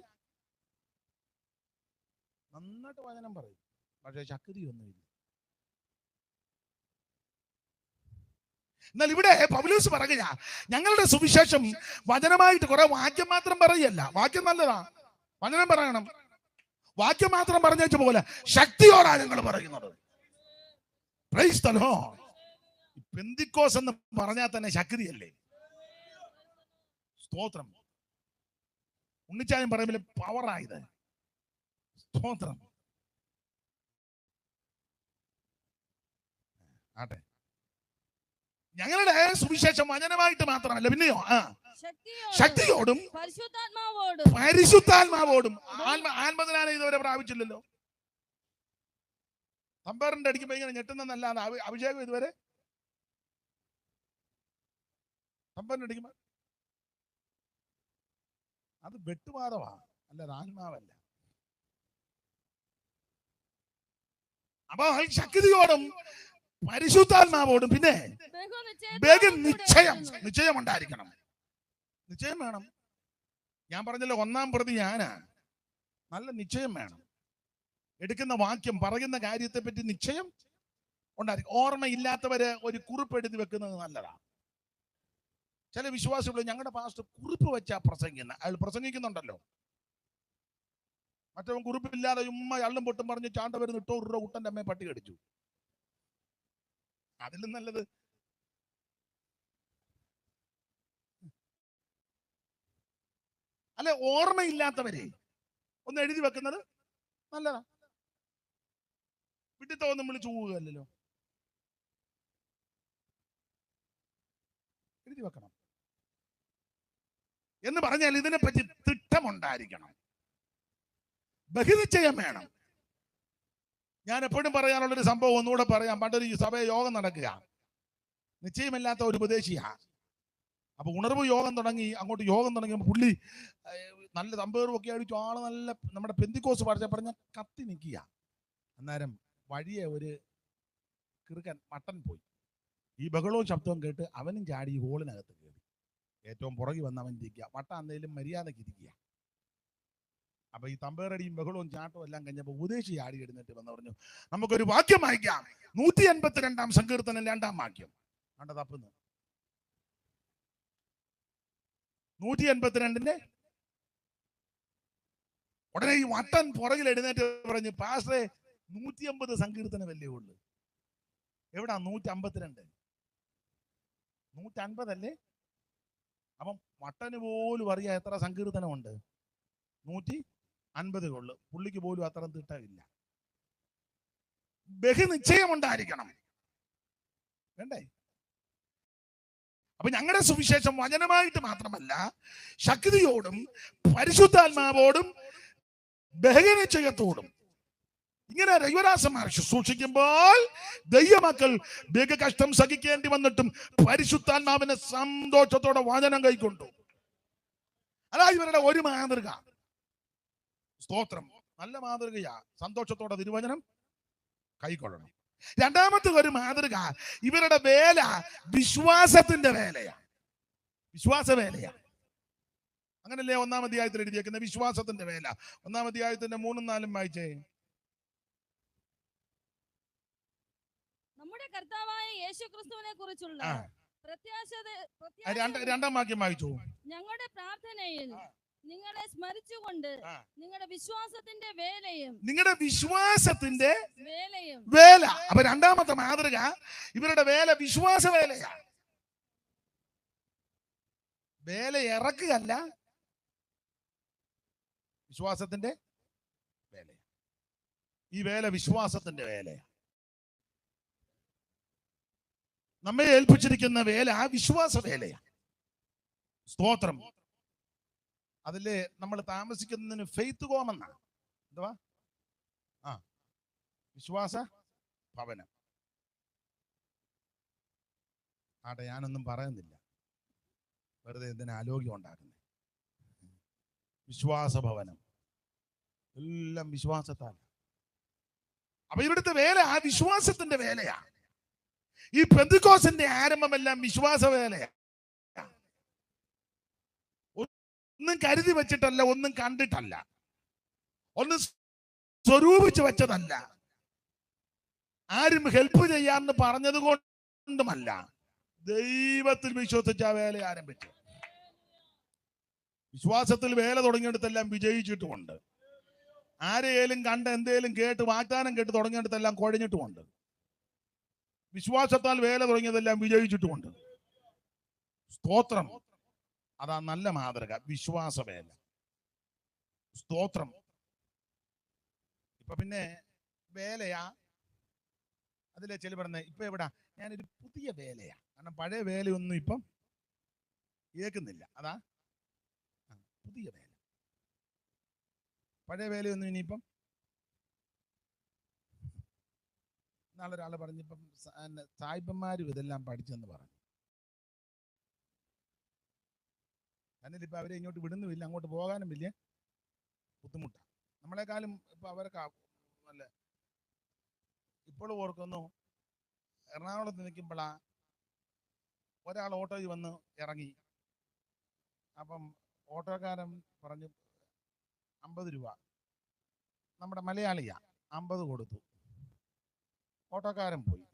Speaker 1: നന്നായിട്ട് വചനം പറയും, പക്ഷെ ശക്തിയൊന്നുമില്ല. എന്നാൽ ഇവിടെ പൗലോസ് പറയുക, ഞങ്ങളുടെ സുവിശേഷം വചനമായിട്ട് കുറെ വാക്യം മാത്രം പറയല്ല. വാക്യം നല്ലതാ, വചനം പറയണം. വാക്യം മാത്രം പറഞ്ഞ പോലെ ശക്തിയോടാണ് ഞങ്ങൾ പറയുന്നത്. Price the Lord. പെന്തിക്കോസ് എന്ന് പറഞ്ഞാൽ തന്നെ ശക്തിയല്ലേ? സ്തോത്രം. ഉണ്ണിച്ചായം പറയുമ്പോൾ പവറായത്. സ്തോത്രം. ആട്ടെ, ഞങ്ങളുടെ സുവിശേഷം വചനമായിട്ട് മാത്രമല്ല, പിന്നെയോ ശക്തിയോടും പരിശുദ്ധാത്മാവോടും. ആത്മദിനാനം ഇതുവരെ പ്രാപിച്ചില്ലല്ലോ. തമ്പേറിന്റെ അടിക്കുമ്പോ ഇങ്ങനെ ഞെട്ടുന്നല്ലാതെ അഭിഷേകം ഇതുവരെ തമ്പേറിന്റെ അടിക്കുമ്പോ അത് വെട്ടുമാതവാ, അല്ലാതെ ആത്മാവല്ല. അപ്പൊ ശക്തിയോടും പരിശുദ്ധാത്മാവോടും പിന്നെ നിശ്ചയം ഉണ്ടായിരിക്കണം. നിശ്ചയം വേണം. ഞാൻ പറഞ്ഞല്ലോ, 1-ാം പ്രതി ഞാനാ. നല്ല നിശ്ചയം വേണം. എടുക്കുന്ന വാക്യം പറയുന്ന കാര്യത്തെ പറ്റി നിശ്ചയം ഉണ്ടായിരിക്കും. ഓർമ്മയില്ലാത്തവര് ഒരു കുറിപ്പ് എഴുതി വെക്കുന്നത് നല്ലതാ. ചില വിശ്വാസികൾ ഞങ്ങളുടെ പാസ്റ്റർ കുറിപ്പ് വെച്ചാ പ്രസംഗിക്കുന്ന, അയാൾ പ്രസംഗിക്കുന്നുണ്ടല്ലോ, മറ്റവൻ കുറിപ്പില്ലാതെ ഉമ്മ അള്ളും പൊട്ടും പറഞ്ഞ് ചാണ്ട വരുന്ന 8 രൂപ കുട്ടന്റെ അമ്മയെ പട്ടി കടിച്ചു. അതിലും നല്ലത് അല്ലെ, ഓർമ്മയില്ലാത്തവരെ ഒന്ന് എഴുതി വെക്കുന്നത് നല്ലതാ. വിട്ടിത്തൊന്നും വിളിച്ചു പോവുകയല്ലോ, എഴുതി വെക്കണം. എന്ന് പറഞ്ഞാൽ ഇതിനെപ്പറ്റി തിട്ടമുണ്ടായിരിക്കണം, ബഹിനിശ്ചയം വേണം. ഞാൻ എപ്പോഴും പറയാനുള്ളൊരു സംഭവം ഒന്നുകൂടെ പറയാം. പണ്ടൊരു സഭ യോഗം നടക്കുക, നിശ്ചയമില്ലാത്ത ഒരു ഉപദേശിയാ. അപ്പൊ ഉണർവ് യോഗം തുടങ്ങി, അങ്ങോട്ട് യോഗം തുടങ്ങിയപ്പോൾ പുള്ളി നല്ല തമ്പേറും ഒക്കെ അടിച്ചു, ആള് നല്ല നമ്മുടെ പെന്തിക്കോസ് പറഞ്ഞ കത്തി നിൽക്കുക. അന്നേരം വഴിയെ ഒരു കിറുക്കൻ മട്ടൻ പോയി. ഈ ബഹളവും ശബ്ദവും കേട്ട് അവനും ചാടി ഈ ഹോളിനകത്ത് കയറി. ഏറ്റവും പുറകെ വന്ന് അവൻ ഇരിക്കുക. മട്ട അന്നേലും മര്യാദക്ക് ഇരിക്കുക. അപ്പൊ ഈ തമ്പേറടിയും ബഹളവും ചാട്ടവും എല്ലാം കഴിഞ്ഞപ്പോ ഉപദേശി ആടി എഴുന്നേറ്റ് വന്ന് പറഞ്ഞു, നമുക്കൊരു വാക്യം വായിക്കാം. 182-ാം സങ്കീർത്തനം 2-ാം വാക്യം. കണ്ട തപ്പുന്നു. 182-ന്റെ ഉടനെ ഈ വട്ടൻ പുറകിൽ എഴുന്നേറ്റ് പറഞ്ഞു, പാസ്റ്ററെ 150 സങ്കീർത്തനമല്ലേ ഉള്ളു, എവിടാ 152? 150 അല്ലേ? അപ്പം വട്ടന് പോലും അറിയാം എത്ര സങ്കീർത്തനമുണ്ട്. 150 ഉള്ളു. പുള്ളിക്ക് പോലും അത്ര തിട്ടമില്ല. ബഹുനിശ്ചയമുണ്ടായിരിക്കണം, വേണ്ടേ? അപ്പൊ ഞങ്ങളുടെ സുവിശേഷം വചനമായിട്ട് മാത്രമല്ല, ശക്തിയോടും പരിശുദ്ധാത്മാവോടും ബഹുനിശ്ചയത്തോടും ഇങ്ങനെ ദൈവദാസന്മാർ ശുശ്രൂഷിക്കുമ്പോൾ ദൈവമക്കൾ ബഹുകഷ്ടം സഹിക്കേണ്ടി വന്നിട്ടും പരിശുദ്ധാത്മാവിനെ സന്തോഷത്തോടെ വചനം കൈക്കൊണ്ടു. അതാ ഇവരുടെ ഒരു മാതൃക. സ്തോത്രം, നല്ല മാതൃകയാ. സന്തോഷത്തോടെ തിരുവചനം കൈക്കൊള്ളണം. രണ്ടാമത്തെ ഒരു മാതൃക, ഇവരുടെ വേല വിശ്വാസത്തിന്റെ വേലയാ. വിശ്വാസ വേലയാ. അങ്ങനല്ലേ 1-ാം അധ്യായത്തിൽ എഴുതിയേക്കുന്ന വിശ്വാസത്തിന്റെ വേല. 1-ാം അധ്യായത്തിന്റെ 3-4 വായിച്ചേ.
Speaker 2: നമ്മുടെ കർത്താവായ യേശുക്രിസ്തുവിനെ കുറിച്ചുള്ള
Speaker 1: രണ്ടാം വാക്യം വായിച്ചു.
Speaker 2: ഞങ്ങളുടെ പ്രാർത്ഥനയിൽ നിങ്ങളെ സ്മരിച്ചുകൊണ്ട് നിങ്ങളുടെ വിശ്വാസത്തിന്റെ വേലയും
Speaker 1: വേല. അപ്പൊ രണ്ടാമത്തെ മാതൃക, ഇവരുടെ വേല വിശ്വാസ വേലയാ. വേല ഇറക്കുകയല്ല, വിശ്വാസത്തിന്റെ വേല. ഈ വേല വിശ്വാസത്തിന്റെ വേലയാ. നമ്മെ ഏൽപ്പിച്ചിരിക്കുന്ന വേല വിശ്വാസ വേലയാ. സ്തോത്രം. അതില് നമ്മൾ താമസിക്കുന്നതിന് ഫെയ്ത്ത് ഹോം എന്നാ. എന്തുവാ? വിശ്വാസ ഭവനം. ആട്ടെ, ഞാനൊന്നും പറയുന്നില്ല, വെറുതെ എന്തിനാ ആലോക്യം ഉണ്ടാക്കുന്നത്. വിശ്വാസ ഭവനം എല്ലാം വിശ്വാസത്താൽ. അപ്പൊ ഇവിടുത്തെ വേല വിശ്വാസത്തിന്റെ വേലയാ. ഈ പെന്തക്കോസ്തിന്റെ ആരംഭമെല്ലാം വിശ്വാസ വേലയാ. ഒന്നും കരുതി വെച്ചിട്ടല്ല, ഒന്നും കണ്ടിട്ടല്ല, ഒന്നും സ്വരൂപിച്ച് വെച്ചതല്ല, ആരും ഹെൽപ്പ് ചെയ്യാന്ന് പറഞ്ഞത് കൊണ്ടുമല്ല, ദൈവത്തിൽ വിശ്വസിച്ച വേല ആരംഭിച്ചു. വിശ്വാസത്തിൽ വേല തുടങ്ങിയെടുത്തെല്ലാം വിജയിച്ചിട്ടുമുണ്ട്. ആരെയും കണ്ട് എന്തേലും കേട്ട് വാഗ്ദാനം കേട്ട് തുടങ്ങിയെടുത്തെല്ലാം കുഴഞ്ഞിട്ടുമുണ്ട്. വിശ്വാസത്താൽ വേല തുടങ്ങിയതെല്ലാം വിജയിച്ചിട്ടുമുണ്ട്. സ്തോത്രം. അതാ നല്ല മാതൃക, വിശ്വാസ വേല. സ്തോത്രം. ഇപ്പൊ പിന്നെ വേലയാ, അതിലെ ചില പറഞ്ഞ ഇപ്പൊ എവിടാ, ഞാനൊരു പുതിയ വേലയാ. കാരണം പഴയ വേലയൊന്നും ഇപ്പം കേൾക്കുന്നില്ല. അതാ പുതിയ വേല. പഴയ വേലയൊന്നും ഇനിയിപ്പം. നാളെ ഒരാൾ പറഞ്ഞിപ്പം സായിപ്പന്മാരും ഇതെല്ലാം പഠിച്ചെന്ന് പറഞ്ഞു. എന്നിട്ട് ഇപ്പൊ അവരെ ഇങ്ങോട്ട് വിടുന്നുമില്ല, അങ്ങോട്ട് പോകാനും വലിയ ബുദ്ധിമുട്ടാണ്. നമ്മളെക്കാളും ഇപ്പൊ അവരൊക്കെ അല്ല. ഇപ്പോൾ ഓർക്കുന്നു, എറണാകുളത്ത് നിൽക്കുമ്പോഴാ ഒരാൾ ഓട്ടോയിൽ വന്ന് ഇറങ്ങി. അപ്പം ഓട്ടോക്കാരൻ പറഞ്ഞു 50 രൂപ. നമ്മുടെ മലയാളിയാ, 50 കൊടുത്തു. ഓട്ടോക്കാരൻ പോയി.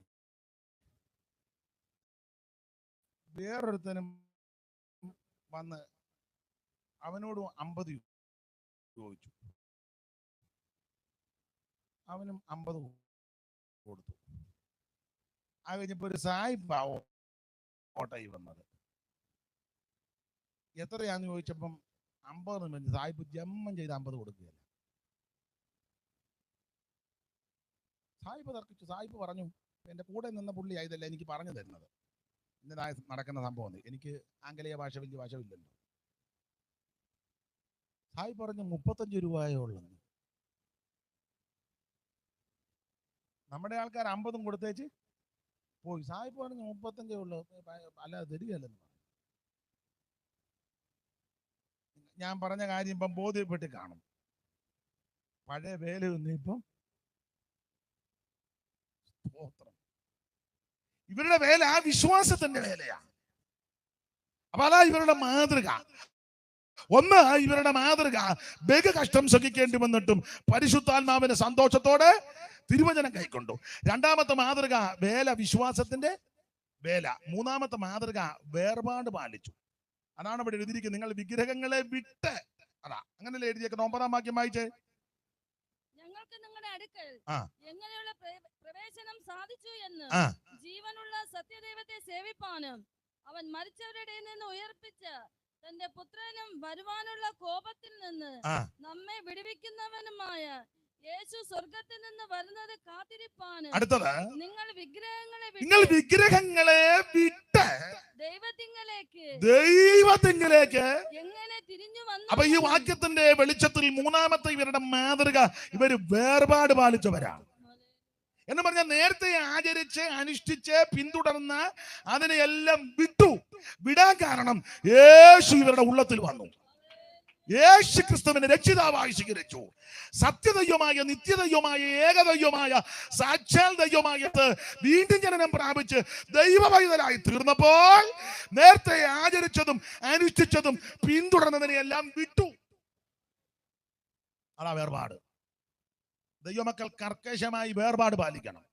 Speaker 1: വേറൊരുത്തനും വന്ന് അവനോട് 50 ചോദിച്ചു. അവനും 50 കൊടുത്തു. അത് കഴിഞ്ഞപ്പോ ഒരു സായിപ്പാ ഓട്ടോയിൽ വന്നത്. എത്രയാന്ന് ചോദിച്ചപ്പം 50. സായിപ്പ് ജമ്മം ചെയ്ത് 50 കൊടുക്കുകയല്ല. സായിപ്പ് തർക്കിച്ചു. സായിപ്പ് പറഞ്ഞു, എൻ്റെ കൂടെ നിന്ന പുള്ളി ആയതല്ല എനിക്ക് പറഞ്ഞു തരുന്നത്, ഇന്നതായ നടക്കുന്ന സംഭവം. എനിക്ക് ആംഗലേയ ഭാഷ വലിയ ഭാഷമില്ലല്ലോ. സായിപ്പ് പറഞ്ഞു 35 രൂപയേ ഉള്ളൂ. നമ്മുടെ ആൾക്കാർ 50 കൊടുത്തേച്ച് പോയി. സായിപ്പ് പറഞ്ഞു 35 ഉള്ളൂ, അല്ലാതെ തരികയല്ലെന്ന് പറഞ്ഞു. ഞാൻ പറഞ്ഞ കാര്യം ഇപ്പം ബോധ്യപ്പെട്ട് കാണും. പഴയ വേലയൊന്നും ഇപ്പം. ഇവരുടെ വേല വിശ്വാസത്തിന്റെ വേലയാണ്. അപ്പൊ അതാ ഇവരുടെ മാതൃക. ഒന്ന്, ഇവരുടെ മാതൃക ബഹുകഷ്ടം സഹിക്കേണ്ടി വന്നിട്ടും പരിശുദ്ധാത്മാവിന്റെ സന്തോഷത്തോടെ തിരുവചനം കൈക്കൊണ്ടു. രണ്ടാമത്തെ മാതൃക വേല വിശ്വാസത്തിന്റെ വേല. മൂന്നാമത്തെ മാതൃക വേർപാട് പാലിച്ചു. അതാണ് ഇവിടെ എഴുതിയിരിക്കുന്നത്. നിങ്ങൾ വിഗ്രഹങ്ങളെ വിട്ട് അതാ അങ്ങനല്ലേ എഴുതിയേക്കുന്ന 9-ാം വാക്യം വായിച്ചേ.
Speaker 2: ഞങ്ങൾക്ക് നിങ്ങളുടെ അടുക്കൽ
Speaker 1: ആ.
Speaker 2: എങ്ങനെയുള്ള പ്രവേശനം സാധിച്ചു എന്ന്
Speaker 1: ആ.
Speaker 2: ജീവനുള്ള സത്യദൈവത്തെ സേവിപ്പാനും അവൻ മരിച്ചവരുടെ നിന്ന് ഉയർപ്പിച്ച തന്റെ പുത്രനും വരുവാനുള്ള കോപത്തിൽ നിന്ന് നമ്മെ വിടുവിക്കുന്നവനുമായ യേശു സ്വർഗത്തിൽ നിന്ന് വരുന്നത് കാത്തിരിപ്പാനും
Speaker 1: അടുത്തത്
Speaker 2: നിങ്ങൾ
Speaker 1: വിഗ്രഹങ്ങളെ വിട്ട്
Speaker 2: ദൈവത്തിങ്കലേക്ക്
Speaker 1: എങ്ങനെ തിരിഞ്ഞു വന്നു. അപ്പൊ ഈ വാക്യത്തിന്റെ വെളിച്ചത്തിൽ മൂന്നാമത്തെ ഇവരുടെ മാതൃക, ഇവര് വേർപാട് പാലിച്ചവരാണ് എന്ന് പറഞ്ഞാൽ നേരത്തെ ആചരിച്ച് അനുഷ്ഠിച്ച് പിന്തുടർന്ന അതിനെയെല്ലാം വിടാൻ കാരണം യേശു ഇവരുടെ ഉള്ളത്തിൽ വന്നു. യേശു ക്രിസ്തുവിനെ രക്ഷിതാവായി സ്വീകരിച്ചു. സത്യദൈവമായ, നിത്യദൈവമായ, ഏകദൈവമായ, സാക്ഷാൽ ദൈവമായിട്ട് വീണ്ടും ജനനം പ്രാപിച്ച് ദൈവവൈതലായി തീർന്നപ്പോൾ നേരത്തെ ആചരിച്ചതും അനുഷ്ഠിച്ചതും പിന്തുടർന്നതിനെയെല്ലാം വിട്ടു. അതാ വേർപാട്. ദൈവമക്കൾ കർക്കശമായി വേർപാട് പാലിക്കണം.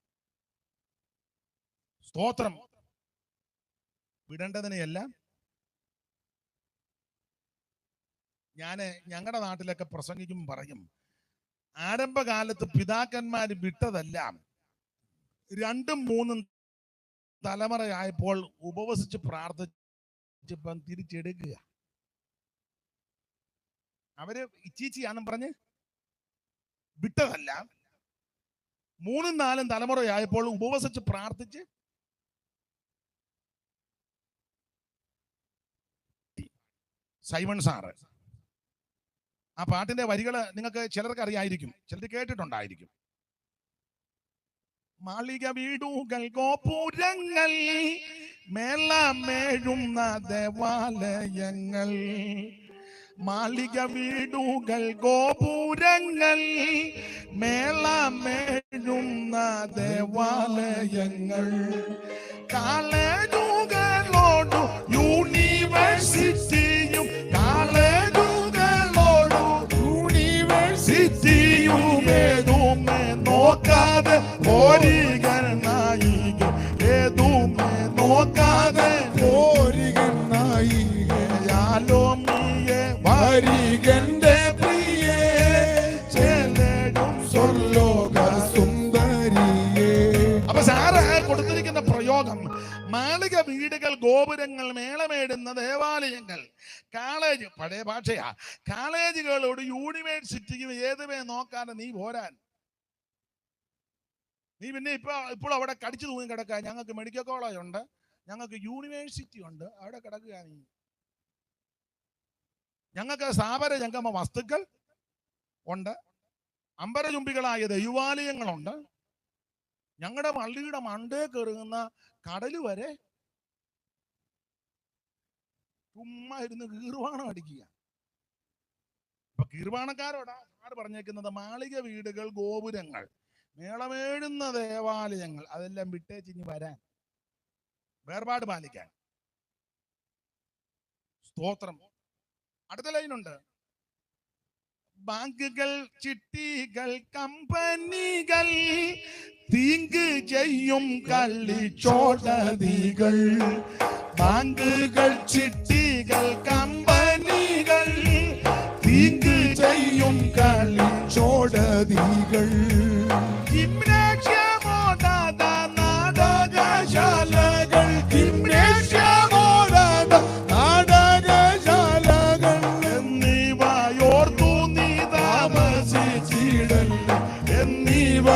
Speaker 1: സ്തോത്രം. വിടേണ്ടതിനെയെല്ലാം. ഞങ്ങളുടെ നാട്ടിലൊക്കെ പ്രസംഗിക്കുമ്പോൾ പറയും, ആരംഭകാലത്ത് പിതാക്കന്മാര് വിട്ടതെല്ലാം 2-3 തലമുറയായപ്പോൾ ഉപവസിച്ച് പ്രാർത്ഥിച്ചപ്പം തിരിച്ചെടുക്കുക. അവര് ഇച്ചീച്ചിയാണെന്ന് പറഞ്ഞ് വിട്ടതല്ല, 3-4 തലമുറയായപ്പോൾ ഉപവസിച്ച് പ്രാർത്ഥിച്ച് സൈമൺ സാറ് ആ പാട്ടിന്റെ വരികള് നിങ്ങൾക്ക് ചിലർക്ക് അറിയായിരിക്കും, ചിലർ കേട്ടിട്ടുണ്ടായിരിക്കും. മാളിക വീടുകൾ ഗോപുരങ്ങൾ മേളമേഴുന്ന ദേവാലയങ്ങൾ, മാളിക വീടുകൾ ഗോപുരങ്ങൾ മേളമേഴുന്ന ദേവാലയങ്ങൾ, കാളേജുകളോടു യൂണിവേഴ്സിറ്റിയും നോക്കാതെ നോക്കാതെ വരികന്റെ പ്രിയേ ചെല്ലും സ്വർലോക സുന്ദരിയേ. അപ്പൊ സാറ് കൊടുത്തിരിക്കുന്ന പ്രയോഗം, മാളിക വീടുകൾ ഗോപുരങ്ങൾ മേളമേടുന്ന ദേവാലയങ്ങൾ, കോളേജ്, പഴയ ഭാഷയാ, കോളേജുകളോട് യൂണിവേഴ്സിറ്റിയും ഏതുമേ നോക്കാതെ നീ പോരാൻ. നീ പിന്നെ ഇപ്പോൾ അവിടെ കടിച്ചു തൂങ്ങി കിടക്കുക. ഞങ്ങൾക്ക് മെഡിക്കൽ കോളേജ് ഉണ്ട്, ഞങ്ങൾക്ക് യൂണിവേഴ്സിറ്റി ഉണ്ട്, അവിടെ കിടക്കുക നീ. ഞങ്ങൾക്ക് സ്ഥാപന ജംഗമ വസ്തുക്കൾ ഉണ്ട്, അമ്പരചുംബികളായ ദൈവാലയങ്ങളുണ്ട്, ഞങ്ങളുടെ പള്ളിയുടെ മണ്ടേ കയറുന്ന കടല് വരെ ചുമ്മാ ഇരുന്ന് കീർവാണം അടിക്കുക. അപ്പൊ കീർവാണക്കാരോടാ ആര് പറഞ്ഞേക്കുന്നത്? മാളിക വീടുകൾ ഗോപുരങ്ങൾ മേളമേഴുന്ന ദേവാലയങ്ങൾ അതെല്ലാം വിട്ടേച്ചിഞ്ഞ് വരാൻ, വേർപാട് പാലിക്കാൻ. സ്തോത്രം. അടുത്ത ലൈനുണ്ട്, ബാങ്കുകൾ, ചിട്ടികൾ, കമ്പനികൾ, തീങ്ക് ചെയ്യും കള്ളിച്ചോടതികൾ. ബാങ്കുകൾ, ചിട്ടികൾ, കമ്പനികൾ, തീങ്ക് ചെയ്യും കള്ളിച്ചോടതികൾ. ജിംനേഷ്യമോടാത നാടകശാലകൾ, ജിംനേഷ്യമോടാത നാടകശാലകൾ എന്നിവയോർത്തു നീ താമസിച്ചിടല്ലേ, എന്നിവ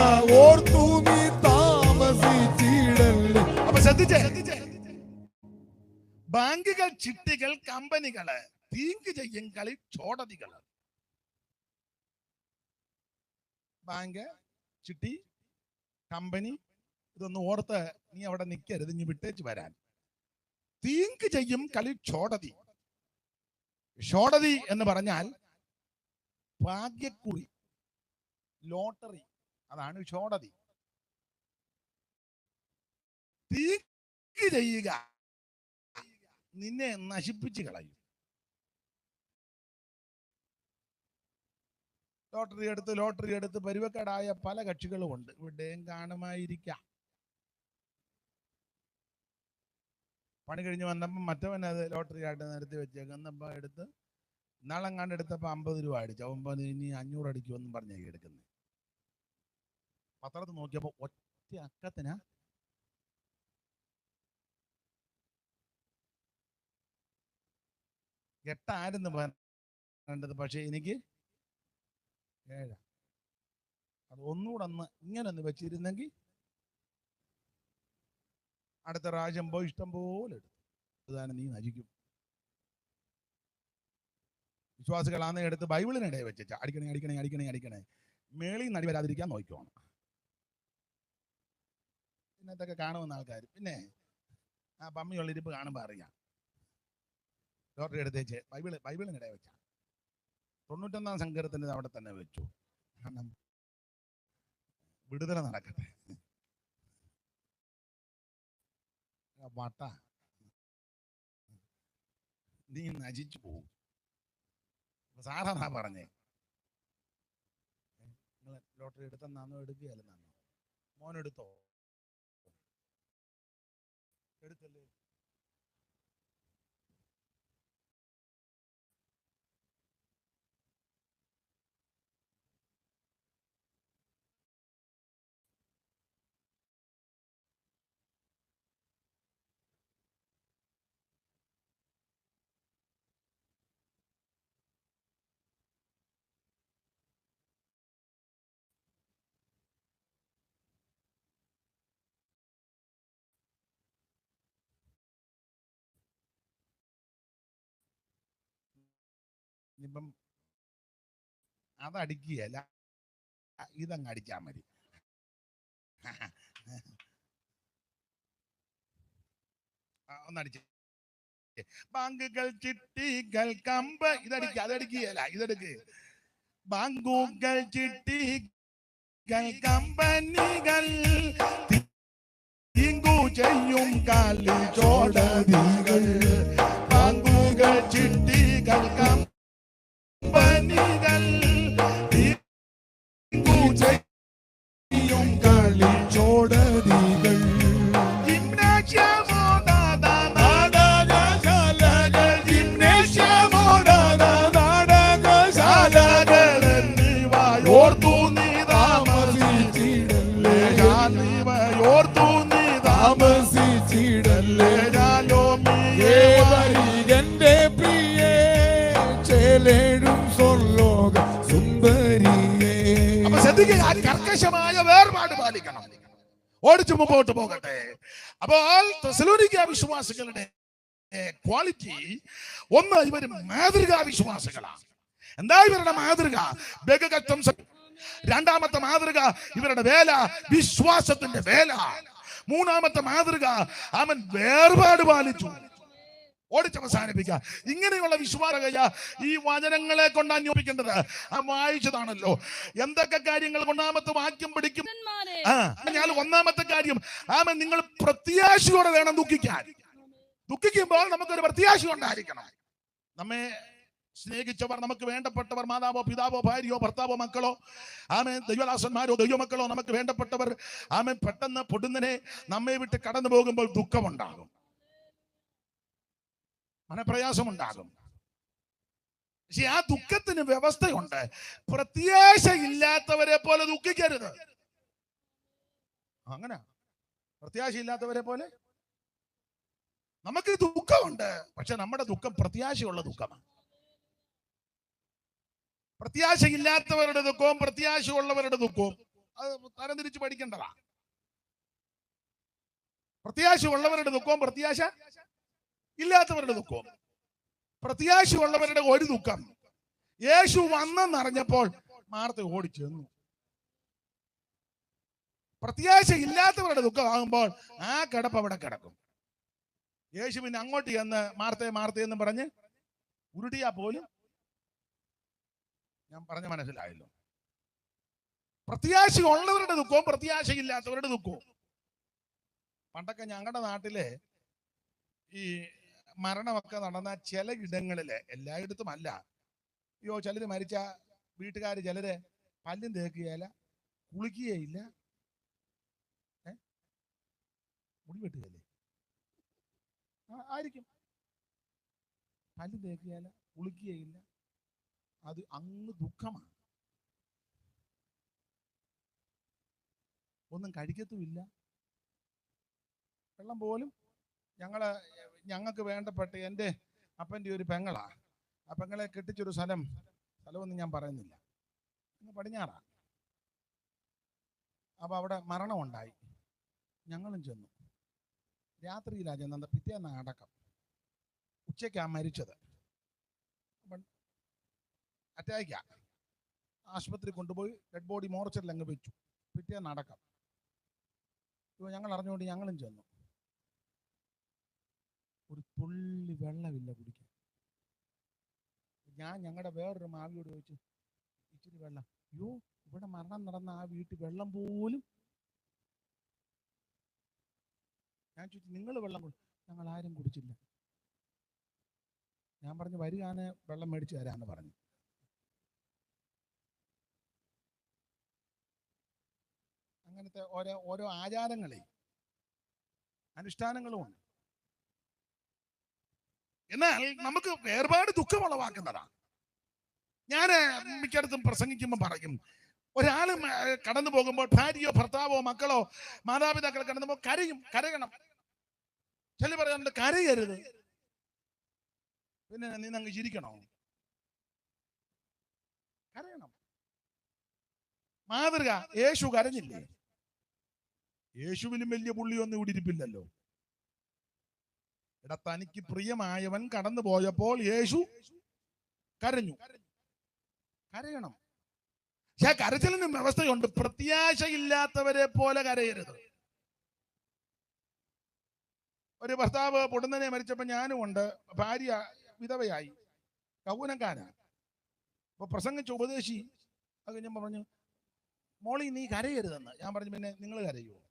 Speaker 1: ഓർത്തു നീ താമസിച്ചിടല്ലേ. അപ്പൊ ശ്രദ്ധിച്ചേ, ബാങ്കുകൾ, ചിട്ടികൾ, കമ്പനികള്, തീങ്ക് ചെയ്യും കളിച്ചോടതികള്. ബാങ്ക്, ചിട്ടി, കമ്പനി, ഇതൊന്നും ഓർത്ത് നീ അവിടെ നിൽക്കരുത്, നീ വിട്ടേച്ച് വരാൻ. തീങ്ക് ചെയ്യും കളിച്ചോടതി. ഷോടതി എന്ന് പറഞ്ഞാൽ ഭാഗ്യക്കുറി, ലോട്ടറി, അതാണ് ഷോടതി. തീങ്ക് ചെയ്യുക, നിന്നെ നശിപ്പിച്ച് കളയും. ലോട്ടറി എടുത്ത് പരുവക്കേടായ പല കക്ഷികളും ഉണ്ട്, ഇവിടെയും കാണുമായിരിക്കാം. പണി കഴിഞ്ഞ് വന്നപ്പോൾ മറ്റവൻ അത് ലോട്ടറി ആയിട്ട് നിരത്തി വെച്ചേക്കുന്നപ്പോൾ എടുത്ത് ഇന്നാളെങ്ങാണ്ട് എടുത്തപ്പോൾ 50 രൂപ അടിച്ചു. അവൻ ഇനി 500 അടിക്കുമെന്നും പറഞ്ഞേ എടുക്കുന്നത്. പത്രത്തിൽ നോക്കിയപ്പോൾ ഒറ്റ അക്കത്തിനാ എട്ടായിരുന്നു വേണ്ടത്, പക്ഷെ എനിക്ക് 7. അത് ഒന്നുകൂടെ ഇങ്ങനെ ഒന്ന് വെച്ചിരുന്നെങ്കിൽ അടുത്ത പ്രാവശ്യം പോയി ഇഷ്ടം പോലെ എടുത്തു. അതാണ് നീ നശിക്കും. വിശ്വാസികളാന്ന് എടുത്ത് ബൈബിളിനിടെ വെച്ച അടിക്കണേ അടിക്കണേ അടിക്കണേ അടിക്കണേ മേളിൽ നടി വരാതിരിക്കാൻ നോക്കുവാണ്. ഇന്നത്തൊക്കെ കാണുമെന്ന ആൾക്കാർ പിന്നെ ആ പമ്മിയുള്ള ഇരിപ്പ് കാണുമ്പോൾ അറിയാം. ലോട്ടറി എടുത്തേച്ച് ബൈബിളിനിടെ വെച്ച 91 സങ്കീർത്തനത്തിന് അവിടെ തന്നെ വെച്ചു. കാരണം വിടുതല നടക്കട്ടെ. വട്ട നീ നശിച്ചു പോകും. സാധാരണ പറഞ്ഞേ, നിങ്ങൾ ലോട്ടറി എടുത്തെന്നാന്നോ എടുക്കുകയല്ലെന്നാന്നോ? മോനെടുത്തോ? എടുത്തല്ലേ? ഇപ്പം അതടിക്കുകയല്ല, ഇതങ്ങ് അടിച്ചാൽ മതി. ഒന്നടിച്ച് ബാങ്കുകൾ ചിട്ടികൾ കമ്പ് അതടിക്കുകയല്ല, ഇതെടുക്ക്. ബാങ്കുകൾ ചിട്ടികൾ കമ്പനികൾ തിങ്കു ചെയ്യും കാലി ചോടതികൾ. ബാങ്കുകൾ ചിട്ടികൾ കമ്പനികൾ തിങ്കു ചെയ്യും കാലി ചോടതികൾ. കർക്കശമായ വേർപാട് പാലിക്കണം. ഓടിച്ചു മുമ്പോട്ട് പോകട്ടെ. അപ്പോൾ തെസ്സലോനിക്ക വിശ്വാസികളുടെ ക്വാളിറ്റി ഒന്ന്, ഇവർ മാതൃകാ വിശ്വാസികളാണ്. എന്താ ഇവരുടെ മാതൃക? ബഹുകത്വം. രണ്ടാമത്തെ മാതൃക ഇവരുടെ വേല, വിശ്വാസത്തിന്റെ വേല. മൂന്നാമത്തെ മാതൃക അവൻ വേർപാട് പാലിച്ചു. ഓടിച്ചവസാനിപ്പിക്കുക. ഇങ്ങനെയുള്ള വിശ്വാസകയ ഈ വചനങ്ങളെ കൊണ്ട് അന്വേഷിക്കേണ്ടത്. വായിച്ചതാണല്ലോ എന്തൊക്കെ കാര്യങ്ങൾ. ഒന്നാമത്തെ വാക്യം പിടിക്കും. ഞാൻ ഒന്നാമത്തെ കാര്യം, നിങ്ങൾ പ്രത്യാശയോടെ വേണം ദുഃഖിക്കാൻ. ദുഃഖിക്കുമ്പോൾ നമുക്കൊരു പ്രത്യാശ ഉണ്ടായിരിക്കണം. നമ്മെ സ്നേഹിച്ചവർ, നമുക്ക് വേണ്ടപ്പെട്ടവർ, മാതാവോ പിതാവോ ഭാര്യയോ ഭർത്താവോ മക്കളോ, ദൈവദാസന്മാരോ ദൈവമക്കളോ, നമുക്ക് വേണ്ടപ്പെട്ടവർ പെട്ടെന്ന് പൊടുന്നനെ നമ്മെ വിട്ട് കടന്നു പോകുമ്പോൾ ദുഃഖമുണ്ടാകും, മനപ്രയാസമുണ്ടാകും. പക്ഷെ ആ ദുഃഖത്തിന് വ്യവസ്ഥയുണ്ട്. പ്രത്യാശ ഇല്ലാത്തവരെ പോലെ ദുഃഖിക്കരുത്. അങ്ങനെ പ്രത്യാശ ഇല്ലാത്തവരെ പോലെ നമുക്ക് ദുഃഖമുണ്ട്, പക്ഷെ നമ്മുടെ ദുഃഖം പ്രത്യാശയുള്ള ദുഃഖമാണ്. പ്രത്യാശ ഇല്ലാത്തവരുടെ ദുഃഖവും പ്രത്യാശയുള്ളവരുടെ ദുഃഖവും അത് തരംതിരിച്ച് പഠിക്കേണ്ടതാ. പ്രത്യാശ ഉള്ളവരുടെ ദുഃഖവും പ്രത്യാശ ഇല്ലാത്തവരുടെ ദുഃഖവും. പ്രത്യാശയുള്ളവരുടെ ഒരു ദുഃഖം, യേശു വന്നെന്നറിഞ്ഞപ്പോൾ മാർത്ത ഓടിച്ചെന്നു. പ്രത്യാശ ഇല്ലാത്തവരുടെ ദുഃഖമാകുമ്പോൾ ആ കിടപ്പ് അവിടെ കിടക്കും. യേശു പിന്നെ അങ്ങോട്ട് ചെന്ന് മാർത്തയെന്ന് പറഞ്ഞ് ഉരുട്ടിയാ പോലും, ഞാൻ പറഞ്ഞ മനസ്സിലായല്ലോ. പ്രത്യാശ ഉള്ളവരുടെ ദുഃഖവും പ്രത്യാശയില്ലാത്തവരുടെ ദുഃഖവും. പണ്ടൊക്കെ ഞങ്ങളുടെ നാട്ടിലെ ഈ മരണമൊക്കെ നടന്ന ചില ഇടങ്ങളില്, എല്ലായിടത്തും അല്ല, ചിലര് മരിച്ച വീട്ടുകാര് ചിലര് പല്ലും തേക്കുകയില്ല, കുളിക്കുകയില്ല, മുടി വെട്ടുകയല്ലേ ആയിരിക്കും. പല്ലും തേക്കുകയില്ല, കുളിക്കുകയില്ല, അത് അങ്ങ് ദുഃഖമാണ്. ഒന്നും കഴിക്കത്തുമില്ല, വെള്ളം പോലും. ഞങ്ങൾക്ക് വേണ്ടപ്പെട്ട എൻ്റെ അപ്പൻ്റെ ഒരു പെങ്ങളാ. ആ പെങ്ങളെ കെട്ടിച്ചൊരു സ്ഥലമൊന്നും ഞാൻ പറയുന്നില്ല, പടിഞ്ഞാറാ. അപ്പോൾ അവിടെ മരണമുണ്ടായി. ഞങ്ങളും ചെന്നു. രാത്രിയിലാണ് ചെന്നത്, പിറ്റേന്ന് അടക്കം. ഉച്ചയ്ക്കാണ് മരിച്ചത്. അറ്റാക്കാ. ആശുപത്രി കൊണ്ടുപോയി ഡെഡ് ബോഡി മോർച്ചറിൽ അങ്ങ് വെച്ചു. പിറ്റേന്ന് അടക്കം. ഇപ്പോൾ ഞങ്ങൾ അറിഞ്ഞുകൊണ്ട് ഞങ്ങളും ചെന്നു. ഒരു തുള്ളി വെള്ളമില്ല കുടിക്കാൻ. ഞാൻ ഞങ്ങളുടെ വേറൊരു മാവിയോട് ചോദിച്ചു, ഇച്ചിരി വെള്ളം. അയ്യോ, ഇവിടെ മരണം നടന്ന ആ വീട്ടിൽ വെള്ളം പോലും. ഞാൻ ചോദിച്ചു, നിങ്ങൾ വെള്ളം ഞങ്ങൾ ആരും കുടിച്ചില്ല. ഞാൻ പറഞ്ഞു, വരികയാണ് വെള്ളം മേടിച്ചു തരാമെന്ന് പറഞ്ഞു. അങ്ങനത്തെ ഓരോ ആചാരങ്ങളെ അനുഷ്ഠാനങ്ങളും ഉണ്ട്. എന്നാൽ നമുക്ക് വേർപാട് ദുഃഖം ഉളവാക്കുന്നതാണ്. ഞാൻ മിക്കയിടത്തും പ്രസംഗിക്കുമ്പോൾ പറയും, ഒരാൾ കടന്നു പോകുമ്പോൾ ഭാര്യയോ ഭർത്താവോ മക്കളോ മാതാപിതാക്കളോ കടന്നു പോകുമ്പോൾ കരയണം. ചില പറയാറുണ്ട്, കരയരുത്. പിന്നെ നീ അങ്ങ് ചിരിക്കണോ? കരയണം. മാതൃക, യേശു കരഞ്ഞില്ലേ? യേശുവിനും വലിയ പുള്ളിയൊന്നും ഇവിടെ ഇരിപ്പില്ലല്ലോ. എടാ, തനിക്ക് പ്രിയമായവൻ കടന്നു പോയപ്പോൾ യേശു കരഞ്ഞു. കരയണം. പക്ഷെ കരച്ചിലിന് വ്യവസ്ഥയുണ്ട്. പ്രത്യാശയില്ലാത്തവരെ പോലെ കരയരുത്. ഒരു ഭർത്താവ് പൊടുന്നനെ മരിച്ചപ്പോൾ ഞാനും ഉണ്ട്. ഭാര്യ വിധവയായി, കൗനക്കാരാ. അപ്പൊ പ്രസംഗിച്ച് ഉപദേശി അത് ഞാൻ പറഞ്ഞു, മോളി നീ കരയരുതെന്ന്. ഞാൻ പറഞ്ഞു, പിന്നെ നിങ്ങൾ കരയുമോ?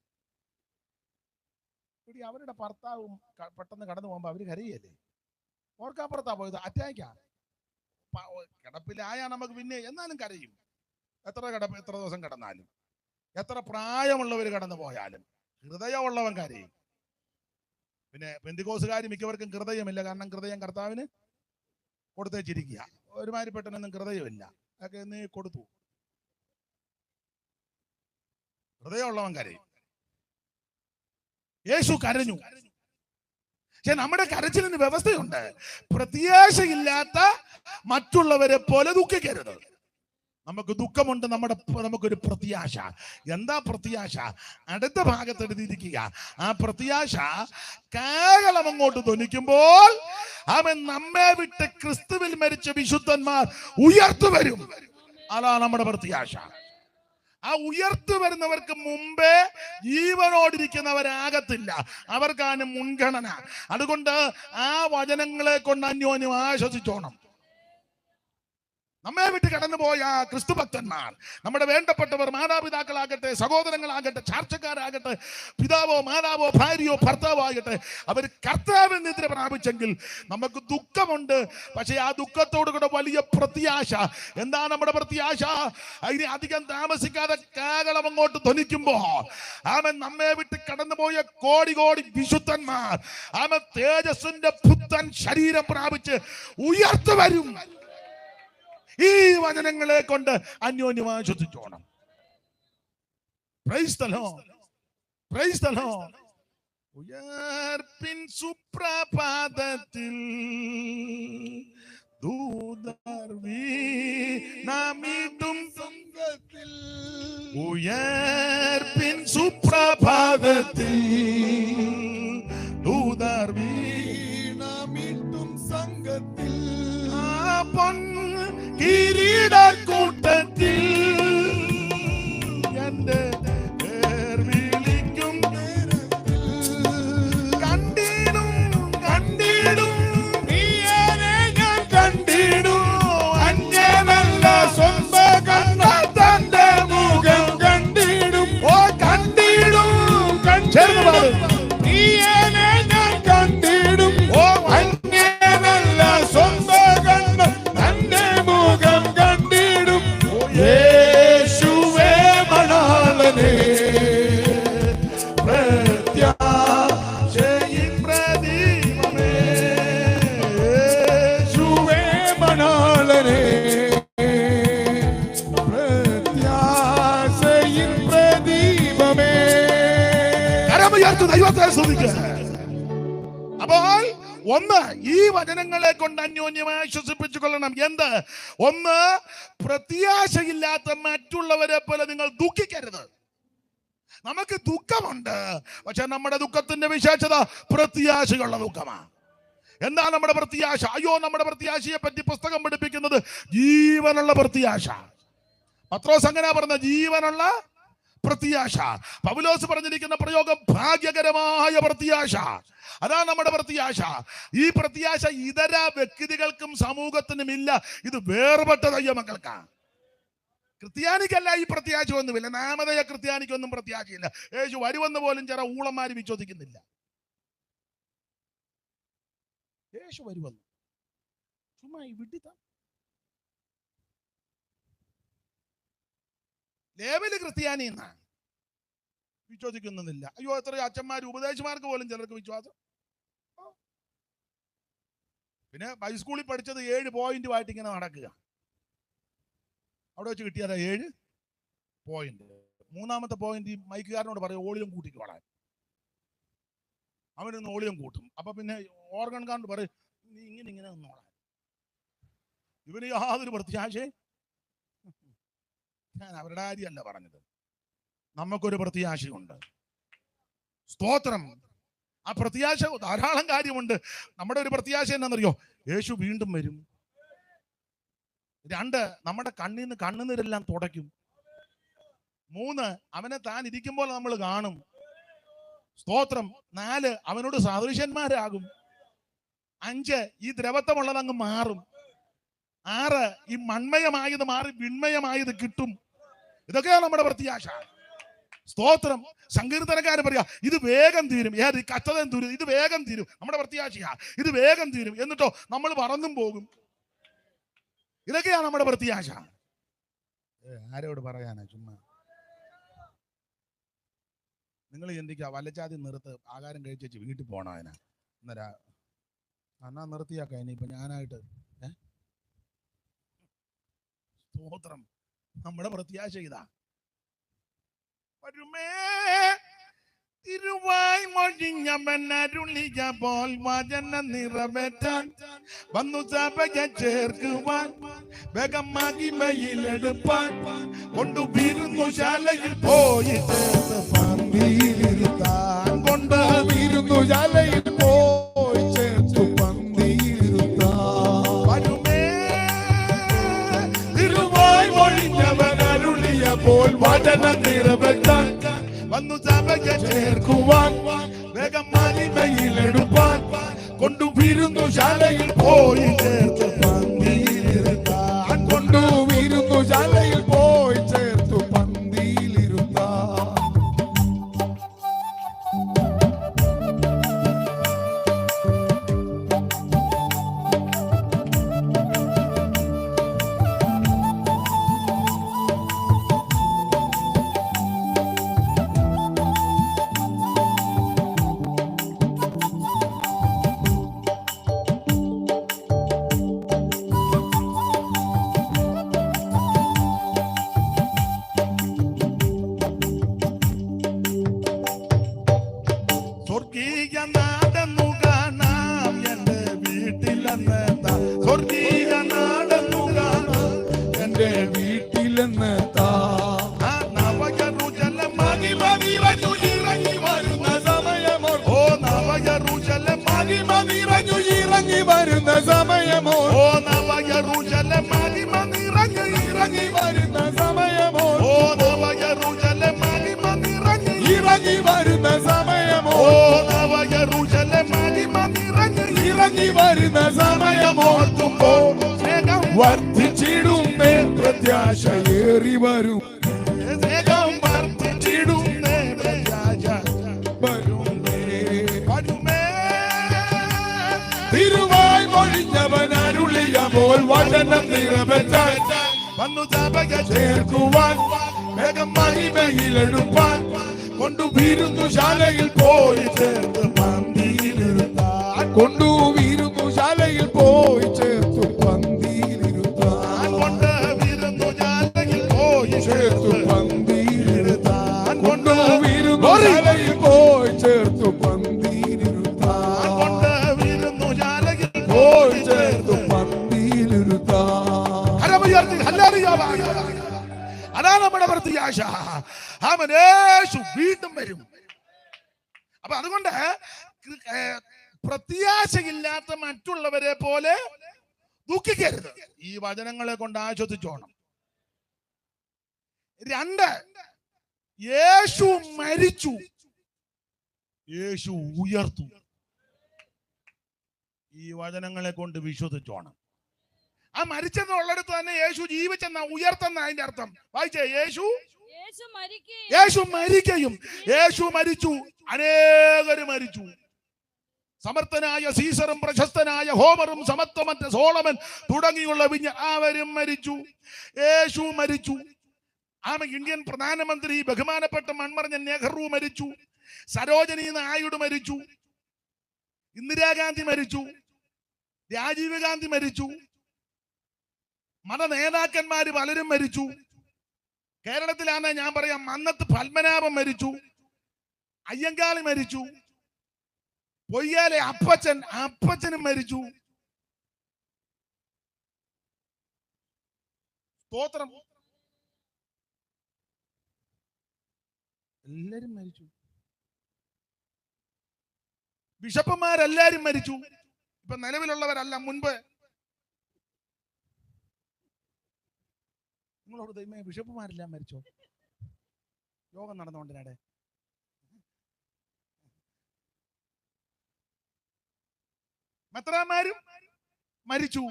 Speaker 1: ഇവിടെ അവരുടെ ഭർത്താവും പെട്ടെന്ന് കടന്നു പോകുമ്പോൾ അവർ കരയല്ലേ? ഓർക്കാപ്പുറത്താ പോയത്, അറ്റാക്കാ. കിടപ്പിലായാ നമുക്ക് പിന്നെ എന്നാലും കരയും. എത്ര ദിവസം കിടന്നാലും, എത്ര പ്രായമുള്ളവർ കടന്നു പോയാലും ഹൃദയമുള്ളവൻ കരയും. പിന്നെ പെന്തിക്കോസുകാർ മിക്കവർക്കും ഹൃദയമില്ല. കാരണം ഹൃദയം കർത്താവിന് കൊടുത്തേച്ചിരിക്കുക. ഒരുമാതിരിപ്പെട്ടൊന്നും ഹൃദയമില്ല, അതൊക്കെ നീ കൊടുത്തു. ഹൃദയമുള്ളവൻ കരയും. യേശു കരഞ്ഞു. പക്ഷെ നമ്മുടെ കരച്ചിലിന് വ്യവസ്ഥയുണ്ട്. പ്രത്യാശയില്ലാത്ത മറ്റുള്ളവരെ പോലെ ദുഃഖിക്കരുത്. നമുക്ക് ദുഃഖമുണ്ട്, നമുക്കൊരു പ്രത്യാശ. എന്താ പ്രത്യാശ? അടുത്ത ഭാഗത്ത് എഴുതിയിരിക്കുക. ആ പ്രത്യാശ കാഹളം അങ്ങോട്ട് ധ്വനിക്കുമ്പോൾ അവൻ നമ്മെ വിട്ട് ക്രിസ്തുവിൽ മരിച്ച വിശുദ്ധന്മാർ ഉയർത്തു വരും. അതാണ് നമ്മുടെ പ്രത്യാശ. ആ ഉയർത്തു വരുന്നവർക്ക് മുമ്പേ ജീവനോടിരിക്കുന്നവരാകത്തില്ല. അവർക്കാണ് മുൻഗണന. അതുകൊണ്ട് ആ വചനങ്ങളെ കൊണ്ട് അന്യോന്യം ആശ്വസിച്ചോണം. നമ്മെ വിട്ട് കടന്നുപോയ ക്രിസ്തുഭക്തന്മാർ, നമ്മുടെ വേണ്ടപ്പെട്ടവർ, മാതാപിതാക്കളാകട്ടെ, സഹോദരങ്ങളാകട്ടെ, ചാർച്ചക്കാരാകട്ടെ, പിതാവോ മാതാവോ ഭാര്യയോ ഭർത്താവോ ആകട്ടെ, അവർ കർത്താവിൽ നിദ്ര പ്രാപിച്ചെങ്കിൽ നമുക്ക് ദുഃഖമുണ്ട്. പക്ഷെ ആ ദുഃഖത്തോടു കൂടെ വലിയ പ്രത്യാശ. എന്താ നമ്മുടെ പ്രത്യാശ? അതിന് അധികം താമസിക്കാതെ കാഹളം അങ്ങോട്ട് ധ്വനിക്കുമ്പോൾ അവൻ നമ്മെ വിട്ട് കടന്നുപോയ കോടി വിശുദ്ധന്മാർ അവൻ തേജസ്സിന്റെ പുത്തൻ ശരീരം പ്രാപിച്ച് ഉയർത്തു വരും. ഈ വചനങ്ങളെ കൊണ്ട് അന്യോന്യമായി ശ്രദ്ധിച്ചോണം. Praise the lord, praise the lord. ഉയർപ്പിൻ സുപ്രഭാതത്തിൽ ദൂതർ വീണമിടും സംഘത്തിൽ. ഉയർപ്പിൻ സുപ്രഭാതത്തിൽ ദൂതർ വീണമിടും സംഘത്തിൽ. ആ പൊൻ കിരീടക്കൂട്ടത്തിൽ എന്റെ പേർ വിളിക്കും. കണ്ടിടും നീയനെ ഞാൻ കണ്ടിടും. അന്യമല്ല സ്വന്തം കണ്ട തന്റെ മുഖം കണ്ടിടും. ഓ കണ്ടിടും നീയനെ ഞാൻ കണ്ടിടും. ഓ അന്യമല്ല സ്വന്തം കണ്ട തന്റെ മുഖം കണ്ടിടും. യേശുവേ മണാളനെ കരമുയർത്തി ദൈവത്തെ സ്തുതിക്കുക. അപ്പോൾ ഒന്ന്, ഈ വചനങ്ങളെ കൊണ്ട് അന്യോന്യമായി ആശ്വസിപ്പിച്ചു കൊള്ളണം. എന്ത്? ഒന്ന്, പ്രത്യാശയില്ലാത്ത മറ്റുള്ളവരെ പോലെ നിങ്ങൾ ദുഃഖിക്കരുത്. നമുക്ക് ദുഃഖമുണ്ട്, പക്ഷെ നമ്മുടെ ദുഃഖത്തിന്റെ വിശേഷത പ്രത്യാശയുള്ള ദുഃഖമാണ്. എന്താണ് നമ്മുടെ പ്രത്യാശ? അയ്യോ, നമ്മുടെ പ്രത്യാശയെ പറ്റി പുസ്തകം പഠിപ്പിക്കുന്നത് ജീവനുള്ള പ്രത്യാശ. പത്രോസ് അങ്ങനെ പറഞ്ഞ ജീവനുള്ള പ്രത്യാശ. പൗലോസ് പറഞ്ഞിരിക്കുന്ന പ്രയോഗം ഭാഗ്യകരമായ പ്രത്യാശ. അതാണ് നമ്മുടെ പ്രത്യാശ. ഈ പ്രത്യാശ ഇതര വ്യക്തികൾക്കും സമൂഹത്തിനും ഇല്ല. ഇത് വേർപെട്ട ദൈവമക്കൾക്കാണ്. ക്രിസ്ത്യാനിക്കല്ല ഈ പ്രത്യാശ ഒന്നുമില്ല. നാമധേയ ക്രിസ്ത്യാനിക്കൊന്നും പ്രത്യാശയില്ല. യേശു വരുമെന്ന് പോലും ചില ഊളന്മാര് വിശ്വസിക്കുന്നില്ല. യേശു വരുമെന്ന് ചുമ്മാ വിട്ടിത്ത ലേവല് ക്രിസ്ത്യാനി എന്നാണ് വിശ്വസിക്കുന്നില്ല. അയ്യോ, എത്ര അച്ഛന്മാർ ഉപദേശമാർക്ക് പോലും ചിലർക്ക് വിശ്വാസം. പിന്നെ ഹൈസ്കൂളിൽ പഠിച്ചത് 7 പോയിന്റുമായിട്ട് ഇങ്ങനെ നടക്കുക. അവിടെ വെച്ച് കിട്ടിയതാ 7 പോയിന്റ്. 3-ാമത്തെ പോയിന്റ് മൈക്കുകാരനോട് പറയും ഓളിയം കൂട്ടിക്കോളാൻ. അവനൊന്ന് ഓളിയം കൂട്ടും. അപ്പൊ പിന്നെ ഓർഗൻകാരനോട് പറയും നീ ഇങ്ങനെ നിന്നോളാൻ. ഇവന് യാതൊരു പ്രത്യാശയും. ഞാൻ അവരുടെ കാര്യമല്ല പറഞ്ഞത്, നമുക്കൊരു പ്രത്യാശയുണ്ട്. സ്തോത്രം. ആ പ്രത്യാശ ധാരാളം കാര്യമുണ്ട്. നമ്മുടെ ഒരു പ്രത്യാശ എന്നാണെന്നറിയോ? യേശു വീണ്ടും വരും. 2, നമ്മുടെ കണ്ണീന്ന് കണ്ണുനീരെല്ലാം തുടയ്ക്കും. 3, അവനെ താൻ ഇരിക്കുമ്പോൾ നമ്മൾ കാണും. സ്തോത്രം. 4, അവനോട് സാദൃശ്യന്മാരാകും. 5, ഈ ദ്രവത്വമുള്ളത് അങ്ങ് മാറും. 6, ഈ മൺമയമായത് മാറി വിൺമയമായത് കിട്ടും. ഇതൊക്കെയാണ് നമ്മുടെ പ്രത്യാശ. സ്തോത്രം. സങ്കീർത്തനക്കാരൻ പറയാ ഇത് വേഗം തീരും. ഏത് കഷ്ടതയും തീരും, ഇത് വേഗം തീരും. നമ്മുടെ പ്രത്യാശയാ ഇത് വേഗം തീരും. എന്നിട്ടോ നമ്മൾ പറന്നും പോകും. ഇതൊക്കെയാണ് നമ്മുടെ പ്രത്യാശ. ആരോട് പറയാനാ? ചുമ്മാ നിങ്ങൾ ചിന്തിക്കുക, വല്ലച്ചാതി നിർത്ത്, ആഹാരം കഴിച്ചു വീട്ടിൽ പോകണം. അന്നേരാ എന്നാ നിർത്തിയാക്ക. ഇനിയിപ്പോ ഞാനായിട്ട് സ്തോത്രം. നമ്മുടെ പ്രത്യാശ ഇതാ. വരുമേ തിരുവായ് മൊഴിഞ്ഞവനരുളിയ പോൽ വചനം നിറവേറ്റാൻ വന്നു സഭയെ ചേർക്കുവാൻ വേഗം മഹിമയിലെടുപ്പാൻ കൊണ്ടുവരുന്നു ശാലയിൽ പോയി ചേർത്ത് പന്തിയിലിരുത്താൻ. കൊണ്ടുവരുന്നു ശാലയിൽ പോയി ചേർത്ത് പന്തിയിലിരുത്താൻ. വരുമേ തിരുവായ് മൊഴിഞ്ഞവനരുളിയ പോൽ വചനം നിറവേറ്റാൻ വന്നു സഭയെ ചേർക്കുവാൻ വേഗം മഹിമയിലെടുപ്പാൻ കൊണ്ടുവരുന്നു ശാലയിൽ പോയി ചേർത്ത് പന്തിയിലിരുത്താൻ. കൊണ്ടുവരുന്നു ശാലയിൽ പോയി ചേർത്ത് പന്തിയിലിരുത്താൻ. സ്വർഗീയ നാടെന്നു കാണാം എന്റെ വീട്ടിലെന്നെത്താ. സ്വർഗീയ നാടെന്നു കാണാം എന്റെ വീട്ടിലെന്നെത്താ. നവജെറുസലേം മഹിമ നിറഞ്ഞു ഇറങ്ങി വരുന്ന സമയമോ. ഓ നവജെറുസലേം മഹിമ നിറഞ്ഞു ഇറങ്ങി വരുന്ന സമയമോ. ഓ നവജെറുസലേം മഹിമ നിറഞ്ഞു ഇറങ്ങി വരുന്ന സമയമോ. ഓ നവജെറുസലേം മഹിമ നിറഞ്ഞു ഇറങ്ങി വരുന്ന സമയമോ. ഓ നവജെറുസലേം മഹിമ നിറഞ്ഞു ഇറങ്ങി വരുന്ന സമയമോർക്കുമ്പോൾ സ്നേഹം വർദ്ധിച്ചിടുന്നേ, പ്രത്യാശയേറി വരും. സ്നേഹം വർദ്ധിച്ചിടുന്നേ, പ്രത്യാശ വരുന്നേ. വരുമേ തിരുവായ് മൊഴിഞ്ഞവൻ അരുളിയ പോൽ വചനം നിറവേറ്റാൻ വന്നു സഭയെ ചേർക്കുവാൻ വേഗം മഹിമയിലെടുപ്പാൻ കൊണ്ടുവരുന്നു ശാലയിൽ പോയി ചേർത്ത് പന്തിയിലിരുത്താൻ. കൊണ്ടുവരുന്നു ശാലയിൽ പോയി ചേർത്ത് പന്തിയിലിരുത്താൻ. കൊണ്ടുവരുന്നു ശാലയിൽ പോയി ചേർത്ത് പന്തിയിലിരുത്താൻ. കൊണ്ടുവരുന്നു ശാലയിൽ പോയി അവൻ യേശു വീണ്ടും വരും. അപ്പൊ അതുകൊണ്ട് പ്രത്യാശയില്ലാത്ത മറ്റുള്ളവരെ പോലെ ദുഃഖിക്കരുത്. ഈ വചനങ്ങളെ കൊണ്ട് ആശ്വസിച്ചോണം. 2, യേശു മരിച്ചു, യേശു ഉയർത്തു. ഈ വചനങ്ങളെ കൊണ്ട് വിശ്വസിച്ചോണം. ആ മരിച്ചെന്നുള്ളിടത്ത് തന്നെ യേശു ജീവിച്ചെന്ന ഉയർത്തെന്ന അതിന്റെ അർത്ഥം. വായിച്ചേ, യേശു മരിക്കുകയും യേശു മരിച്ചു, അനേകര് മരിച്ചു. സമർത്ഥനായ സീസറും പ്രശസ്തനായ ഹോമറും സമത്വമറ്റ സോളമൻ തുടങ്ങിയുള്ള അവരും മരിച്ചു. യേശു മരിച്ചു. ഇന്ത്യൻ പ്രധാനമന്ത്രി ബഹുമാനപ്പെട്ട മൺമറഞ്ഞ നെഹ്റു മരിച്ചു. സരോജിനി നായിഡു മരിച്ചു. ഇന്ദിരാഗാന്ധി മരിച്ചു. രാജീവ് ഗാന്ധി മരിച്ചു. മത നേതാക്കന്മാര് പലരും മരിച്ചു. കേരളത്തിലാണ് ഞാൻ പറയാം, മന്നത്ത് പത്മനാഭൻ മരിച്ചു. അയ്യങ്കാളി മരിച്ചു. പൊയ്യാലെ അപ്പച്ചനും മരിച്ചു. സ്തോത്രം. എല്ലാരും മരിച്ചു. ബിഷപ്പുമാരെല്ലാരും മരിച്ചു. ഇപ്പൊ നിലവിലുള്ളവരല്ല, മുൻപ്. നിങ്ങളോട് ദൈവമേ, ബിഷപ്പുമാരെല്ലാം മരിച്ചോ? യോഗം നടന്നുകൊണ്ടിനാടെ. മെത്രാന്മാരും മരിച്ചു.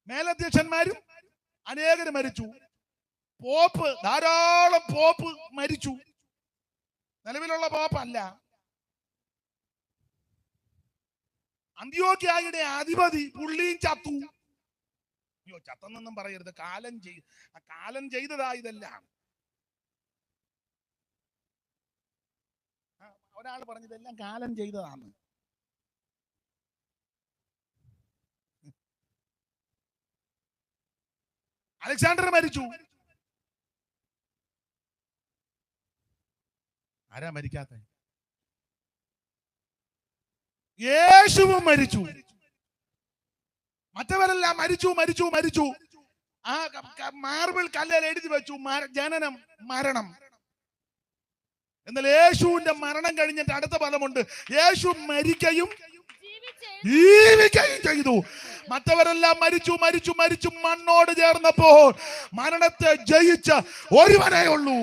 Speaker 1: മേലധ്യക്ഷന്മാരും അനേകര് മരിച്ചു. ധാരാളം പോപ്പ് മരിച്ചു. നിലവിലുള്ള പോപ്പല്ല. അന്ത്യോക്യയുടെ അധിപതി പുള്ളിയും ചത്തു. അയ്യോ, ചത്തെന്നൊന്നും പറയരുത്. കാലം ചെയ്തതാ ഇതെല്ലാം. ഒരാൾ പറഞ്ഞതെല്ലാം കാലം ചെയ്തതാണ്. അലക്സാണ്ടർ മരിച്ചു. ആരാ മരിക്കാത്ത? യേശുവും മരിച്ചു. മറ്റവരെല്ലാം മരിച്ചു. ആ മാർബിൾ കല്ലിൽ എഴുതി വെച്ചു ജനനം മരണം. എന്നാൽ യേശുവിന്റെ മരണം കഴിഞ്ഞിട്ട് അടുത്ത പദമുണ്ട്, യേശു മരിക്കുകയും ജീവിക്കുകയും ചെയ്തു. മറ്റവരെല്ലാം മരിച്ചു മണ്ണോട് ചേർന്നപ്പോൾ മരണത്തെ ജയിച്ച ഒരുവനേ ഉള്ളൂ.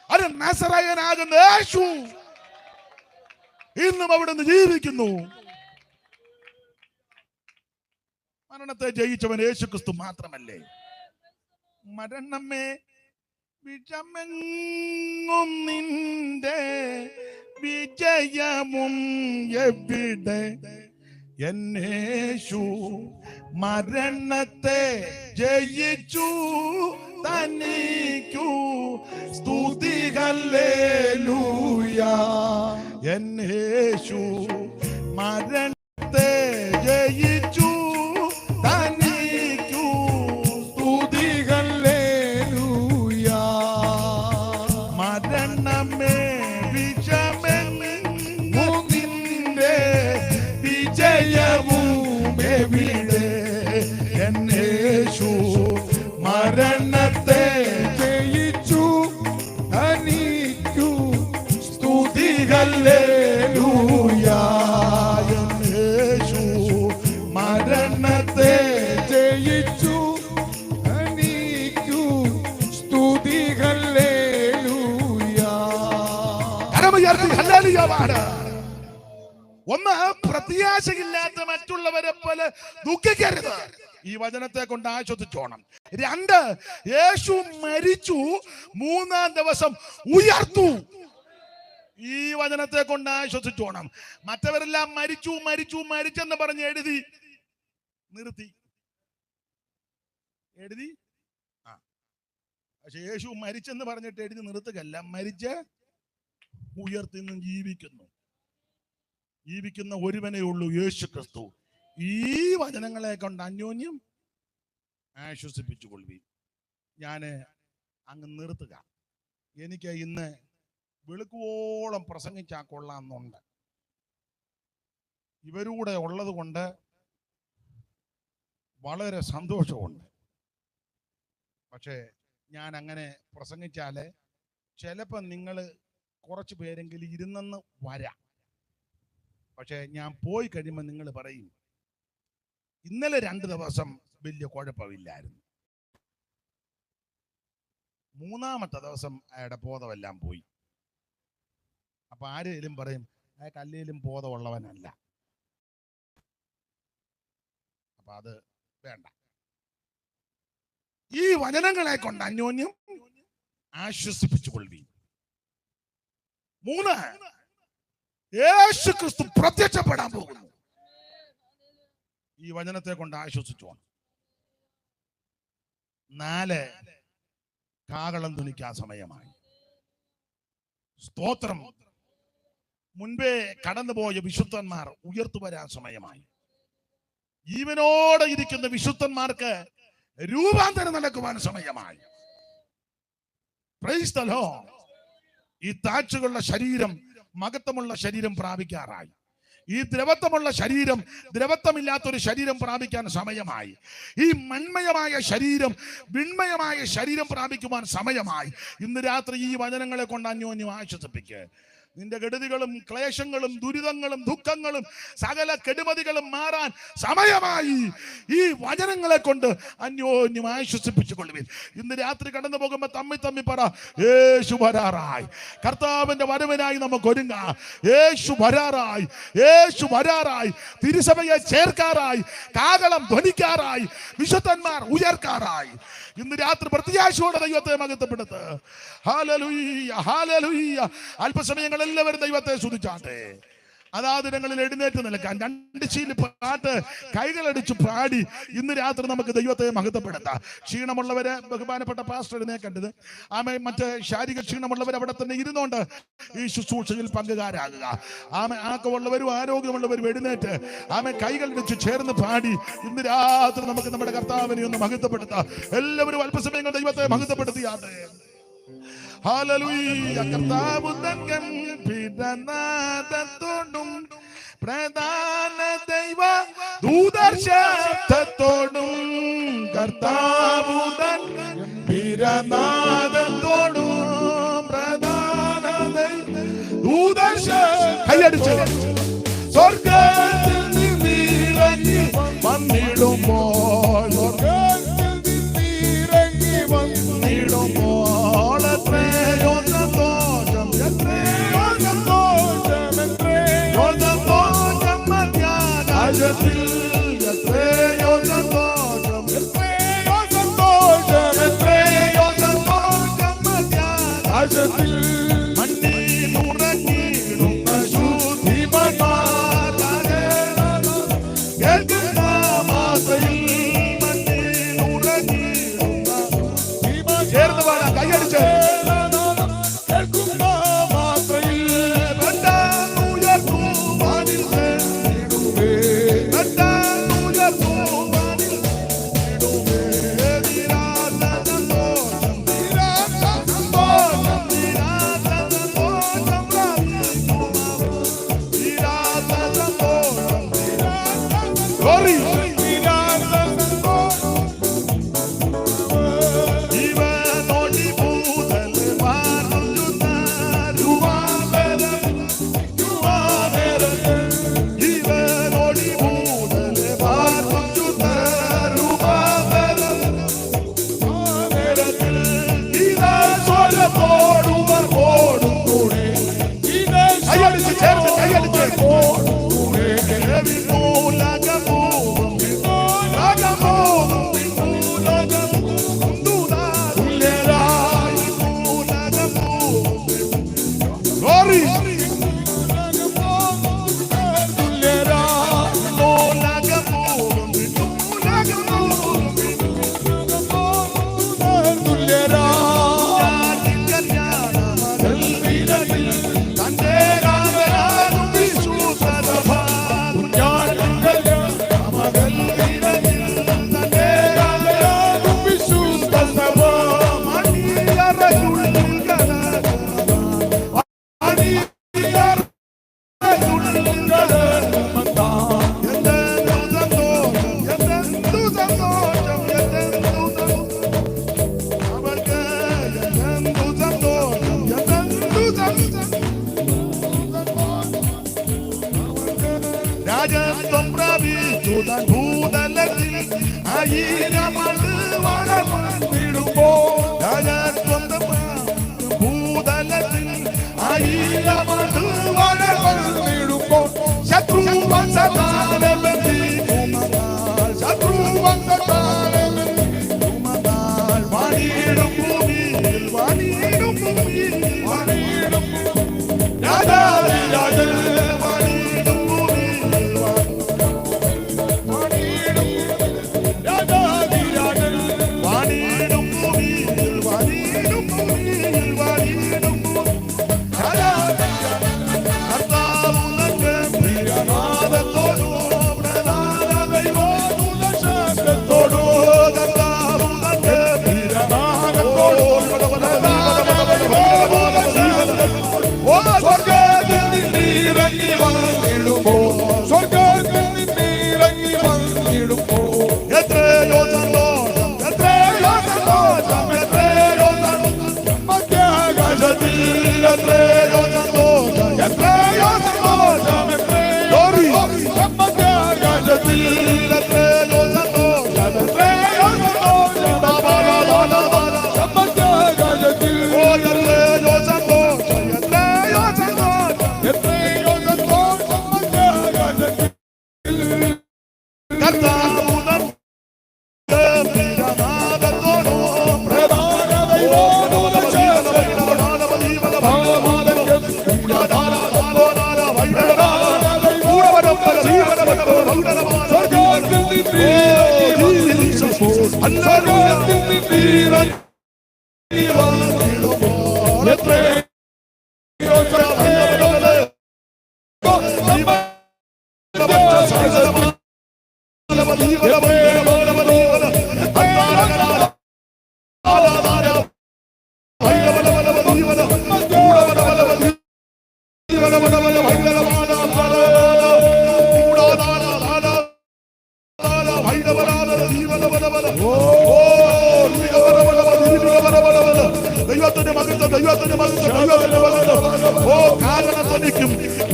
Speaker 1: അത് നസറയനാകുന്ന യേശു. ഇന്നും അവിടുന്ന് ജീവിക്കുന്നു. മരണത്തെ ജയിച്ചവൻ യേശു ക്രിസ്തു മാത്രമല്ലേ? മരണമേ വിജമെങ്ങും നിന്റെ വിജയമും എവിടെ? എന്നേശു മരണത്തെ ജയിച്ചു, തനിക്കു സ്തുതി ഹല്ലേലൂയ. എന്നേശു മരണത്തെ ജയിച്ചു, തനിക്കു സ്തുതി ഹല്ലേലൂയ. മരണമേ വിജമെങ്ങും നിന്റെ വിജയവും എവിടെ? എന്നേശു മരണത്തെ ജയിച്ചു, തനിക്കു സ്തുതി ഹല്ലേലൂയ. യേശു മരണത്തെ ജയിച്ചു, തനിക്കു സ്തുതി ഹല്ലേലൂയ. കരമുയർത്തി ഹല്ലേലൂയ പാട്. ഒന്ന്, പ്രത്യാശയില്ലാത്ത മറ്റുള്ളവരെ പോലെ ദുഃഖിക്കരുത്. ഈ വചനത്തെ കൊണ്ട് ആശ്വസിച്ചോണം. 2, യേശു മരിച്ചു, 3-ാം ദിവസം ഉയർത്തു. ഈ വചനത്തെ കൊണ്ട് ആശ്വസിച്ചോണം. മറ്റവരെല്ലാം മരിച്ചെന്ന് പറഞ്ഞ് എഴുതി നിർത്തി. പക്ഷെ യേശു മരിച്ചെന്ന് പറഞ്ഞിട്ട് എഴുതി നിർത്തുകയല്ല, മരിച്ച് ഉയർത്തിന്നും ജീവിക്കുന്ന ഒരുവനേ ഉള്ളൂ, യേശു ക്രിസ്തു. ഈ വചനങ്ങളെ കൊണ്ട് അന്യോന്യം ആശ്വസിപ്പിച്ചുകൊള്ളുവീൻ. ഞാൻ അങ്ങ് നിർത്തുക. എനിക്ക് ഇന്ന് വെളുക്കുവോളം പ്രസംഗിച്ചാൽ കൊള്ളാമെന്നുണ്ട്. ഇവരൂടെ ഉള്ളത് കൊണ്ട് വളരെ സന്തോഷമുണ്ട്. പക്ഷേ ഞാൻ അങ്ങനെ പ്രസംഗിച്ചാല് ചിലപ്പോൾ നിങ്ങൾ കുറച്ച് പേരെങ്കിലും ഇരുന്നെന്ന് വരാം. പക്ഷെ ഞാൻ പോയി കഴിയുമ്പോൾ നിങ്ങൾ പറയും ഇന്നലെ 2 ദിവസം വലിയ കുഴപ്പമില്ലായിരുന്നു, 3-ാമത്തെ ദിവസം അയാളുടെ ബോധമെല്ലാം പോയി. അപ്പൊ ആരെങ്കിലും പറയും അയാൾക്ക് അല്ലേലും ബോധമുള്ളവനല്ല. അപ്പൊ അത് വേണ്ട. ഈ വചനങ്ങളെ കൊണ്ട് അന്യോന്യം ആശ്വസിപ്പിച്ചു കൊള്ളുവീൻ. 3, യേശു ക്രിസ്തു പ്രത്യക്ഷപ്പെടാൻ പോകുന്നു. ഈ വചനത്തെ കൊണ്ട് ആശ്വസിച്ചു. 4, കാഹളം ധ്വനിക്കാൻ സമയമായി. സ്തോത്രം. മുൻപേ കടന്നുപോയ വിശുദ്ധന്മാർ ഉയർത്തു വരാൻ സമയമായി. ജീവനോടെ ഇരിക്കുന്ന വിശുദ്ധന്മാർക്ക് രൂപാന്തരം നടക്കുവാൻ സമയമായി. Price the Lord. ഈ താഴ്ചകളുള്ള ശരീരം മഹത്വമുള്ള ശരീരം പ്രാപിക്കാറായി. ഈ ദ്രവത്വമുള്ള ശരീരം ദ്രവത്വമില്ലാത്തൊരു ശരീരം പ്രാപിക്കാൻ സമയമായി. ഈ മൺമയമായ ശരീരം വിൺമയമായ ശരീരം പ്രാപിക്കുവാൻ സമയമായി. ഇന്ന് രാത്രി ഈ വചനങ്ങളെ കൊണ്ട് അന്യോന്യം ആശ്വസിപ്പിക്കുക. നിന്റെ കെടുതികളും ക്ലേശങ്ങളും ദുരിതങ്ങളും ദുഃഖങ്ങളും സകല കെടുമതികളും മാറാൻ സമയമായി. ഈ വചനങ്ങളെ കൊണ്ട് അന്യോന്യം ആശ്വസിപ്പിച്ചു കൊള്ളുവിൻ. ഇന്ന് രാത്രി കടന്നു പോകുമ്പോ തമ്മി പറ, യേശു വരാറായി. കർത്താവിന്റെ വരവിനായി നമുക്ക് ഒരുങ്ങാം. യേശു വരാറായി, യേശു വരാറായി. തിരുസഭയെ ചേർക്കാറായി, കാഹളം ധ്വനിക്കാറായി, വിശുദ്ധന്മാർ ഉയർക്കാറായി. ഇന്ന് രാത്രി പ്രത്യാശയോടെ ദൈവത്തെ മഹത്വപ്പെടുത്ത്. Hallelujah, hallelujah. അല്പസമയങ്ങൾ എല്ലാവരും ദൈവത്തെ സ്തുതിച്ചാട്ടെ. അതാതിരങ്ങളിൽ എഴുന്നേറ്റ് നിൽക്കാൻ 2 ശീല പാട്ട് കൈകളടിച്ച് പാടി ഇന്ന് രാത്രി നമുക്ക് ദൈവത്തെ മഹത്വപ്പെടുത്താം. ക്ഷീണമുള്ളവരെ ബഹുമാനപ്പെട്ട പാസ്റ്റർ എഴുന്നേക്കേണ്ടത്. മറ്റ് ശാരീരിക ക്ഷീണമുള്ളവർ അവിടെ തന്നെ ഇരുന്നുകൊണ്ട് ഈ ശുശ്രൂഷയിൽ പങ്കുകാരാകുക. ആക്കമുള്ളവരും ആരോഗ്യമുള്ളവരും എഴുന്നേറ്റ് കൈകളടിച്ച് ചേർന്ന് പാടി ഇന്ന് രാത്രി നമുക്ക് നമ്മുടെ കർത്താവിനെ ഒന്ന് മഹത്വപ്പെടുത്താം. എല്ലാവരും അല്പസമയങ്ങൾ ദൈവത്തെ മഹത്വപ്പെടുത്തിയാട്ടെ. ഹല്ലേലൂയ. കർത്താവ് തൻ ഗംഭീരനാദത്തോടും പ്രധാന ദൈവ ദൂതർശബ്ദത്തോടും കർത്താവ് തൻ ഗംഭീരനാദത്തോടും പ്രധാന ദൈവ കൈയടിച്ച് സ്വർഗ്ഗത്തിൽ നിന്നിറങ്ങി വന്നിടുമ്പോൾ ഭൂതലത്തിൽ ആയിരമാണ്ട് വളർന്നിടുമ്പോ ഭൂതലത്തിൽ ആയിരമാണ്ട് വളർന്നിടുമ്പോ ശത്രു വംശത്താലെ ശത്രു വംശത്താലെ വാണിയിടും ഭൂമിയിൽ വാണിയിടും ഭൂമിയിൽ വാണിയിടും രാജാതി രാജൻ വാണിയിടും ഭൂമിയിൽ വാണിയിടും രാജാതി രാജൻ വാണിയിടും ഭൂമിയിൽ വാണിയിടും ഭൂമിയിൽ വാണിയിടും രാജാതി കർത്താവ് തന്റെ പ്രിയനാഥത്തോടു പ്രധാന ദൈവദൂത ശബ്ദത്തോടു കർത്താവ് തന്റെ പ്രിയനാഥത്തോടു ഓ സ്വർഗ്ഗത്തിൽ നിന്നിറങ്ങി വന്നിടുമ്പോ സ്വർഗ്ഗത്തിൽ നിന്നിറങ്ങി വന്നിടുമ്പോ എത്രയോ സന്തോഷം എത്രയോ സന്തോഷം എത്രയോ സന്തോഷം മധ്യാകാശത്തിൽ എത്രയോ സന്തോഷം എത്രയോ സന്തോഷം എത്രയോ മധ്യാകാശത്തിൽ എത്രയോ സന്തോഷം എത്രയോ സന്തോഷം മധ്യാകാശത്തിൽ ഓ എത്രയോ സന്തോഷം എത്രയോ സന്തോഷം എത്രയോ സന്തോഷം മധ്യാകാശത്തിൽ കർത്താവ്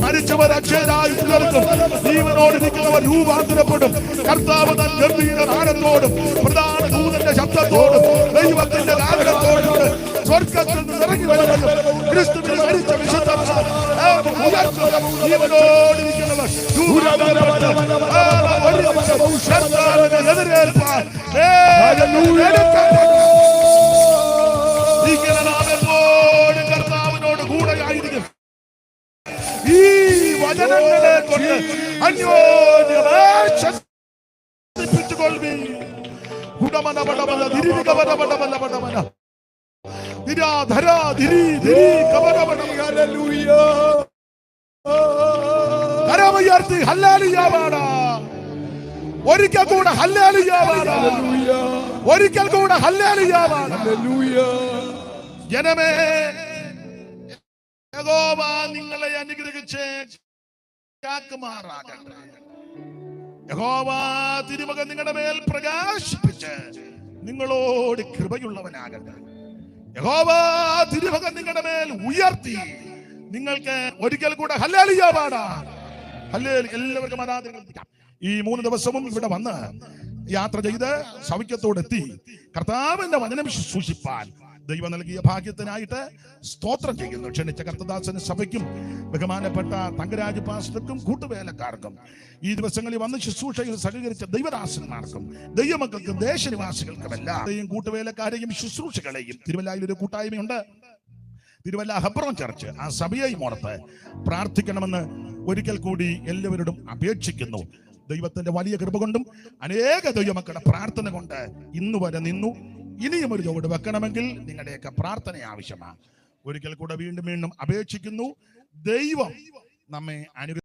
Speaker 1: മരിച്ചവർ അക്ഷയരായി ഉയർത്തും ജീവനോട് നിൽക്കുന്നവർ രൂപാന്തരപ്പെടും കർത്താവ് തൻ ഗംഭീര നാദത്തോടും പ്രധാന ദൂതന്റെ ശബ്ദത്തോടും ദൈവത്തിന്റെ നാദത്തോടും സ്വർഗത്തിൽ നിന്ന് ഇറങ്ങി വരുമെന്നും ക്രിസ്തുവിൽ മരിച്ച വിശുദ്ധന്മാർ ജീവനോട് നിൽക്കുന്നവർ എതിരേൽപ്പാൻ എപ്പോഴും കർത്താവിനോട് കൂടെയായിരിക്കും ഈ വചനങ്ങളെ കൊണ്ട് അന്യോന്യമായിക്കൊള്ളുവീൻ കരമുയർത്തി ഹല്ലേലൂയ പാടാം ഒരിക്കൽ കൂടെ ഹല്ലേലൂയ പാടാം ഒരിക്കൽ കൂടെ ഹല്ലേലൂയ പാടാം ജനമേ യഹോവ നിങ്ങളെ അനുഗ്രഹിച്ച് കാക്കുമാറാകട്ടെ യഹോവ തിരുമുഖം നിങ്ങളുടെ മേൽ പ്രകാശിപ്പിച്ച് നിങ്ങളോട് കൃപയുള്ളവനാകട്ടെ യഹോവ തിരുമുഖം നിങ്ങളുടെ മേൽ ഉയർത്തി നിങ്ങൾക്ക് ഒരിക്കൽ കൂടെ ഹല്ലേലൂയ പാടാം ഹല്ലേലൂയ എല്ലാവർക്കും ആരാധന ഈ 3 ദിവസവും ഇവിടെ വന്ന് യാത്ര ചെയ്ത് സൗഖ്യത്തോടെത്തി കർത്താവിന്റെ വചനം ശുശ്രൂഷിപ്പാൻ ദൈവം നൽകിയ ഭാഗ്യത്തിനായിട്ട് സ്തോത്രം ചെയ്യുന്നു. ക്ഷണിച്ച കർത്തദാസന് സഭയ്ക്കും ബഹുമാനപ്പെട്ട തങ്കരാജ് പാസ്റ്റർക്കും കൂട്ടുവേലക്കാർക്കും ഈ ദിവസങ്ങളിൽ വന്ന് ശുശ്രൂഷയിൽ സഹകരിച്ച ദൈവദാസന്മാർക്കും ദൈവമക്കൾക്കും ദേശനിവാസികൾക്കും എല്ലാവരെയും കൂട്ടുവേലക്കാരെയും ശുശ്രൂഷകളെയും തിരുവല്ലയിൽ ഒരു കൂട്ടായ്മയുണ്ട്, തിരുവല്ല ഹെബ്രോൻ ചർച്ച്. ആ സഭയെയും ഓർത്ത് പ്രാർത്ഥിക്കണമെന്ന് ഒരിക്കൽ കൂടി എല്ലാവരോടും അപേക്ഷിക്കുന്നു. ദൈവത്തിന്റെ വലിയ കൃപ കൊണ്ടും അനേക ദൈവമക്കളുടെ പ്രാർത്ഥന കൊണ്ട് ഇന്നു വരെ നിന്നു. ഇനിയും ഒരു ചുവട് വെക്കണമെങ്കിൽ നിങ്ങളുടെയൊക്കെ പ്രാർത്ഥന ആവശ്യമാണ്. ഒരിക്കൽ കൂടെ വീണ്ടും വീണ്ടും അപേക്ഷിക്കുന്നു. ദൈവം നമ്മെ അനുഗ്രഹിക്കട്ടെ.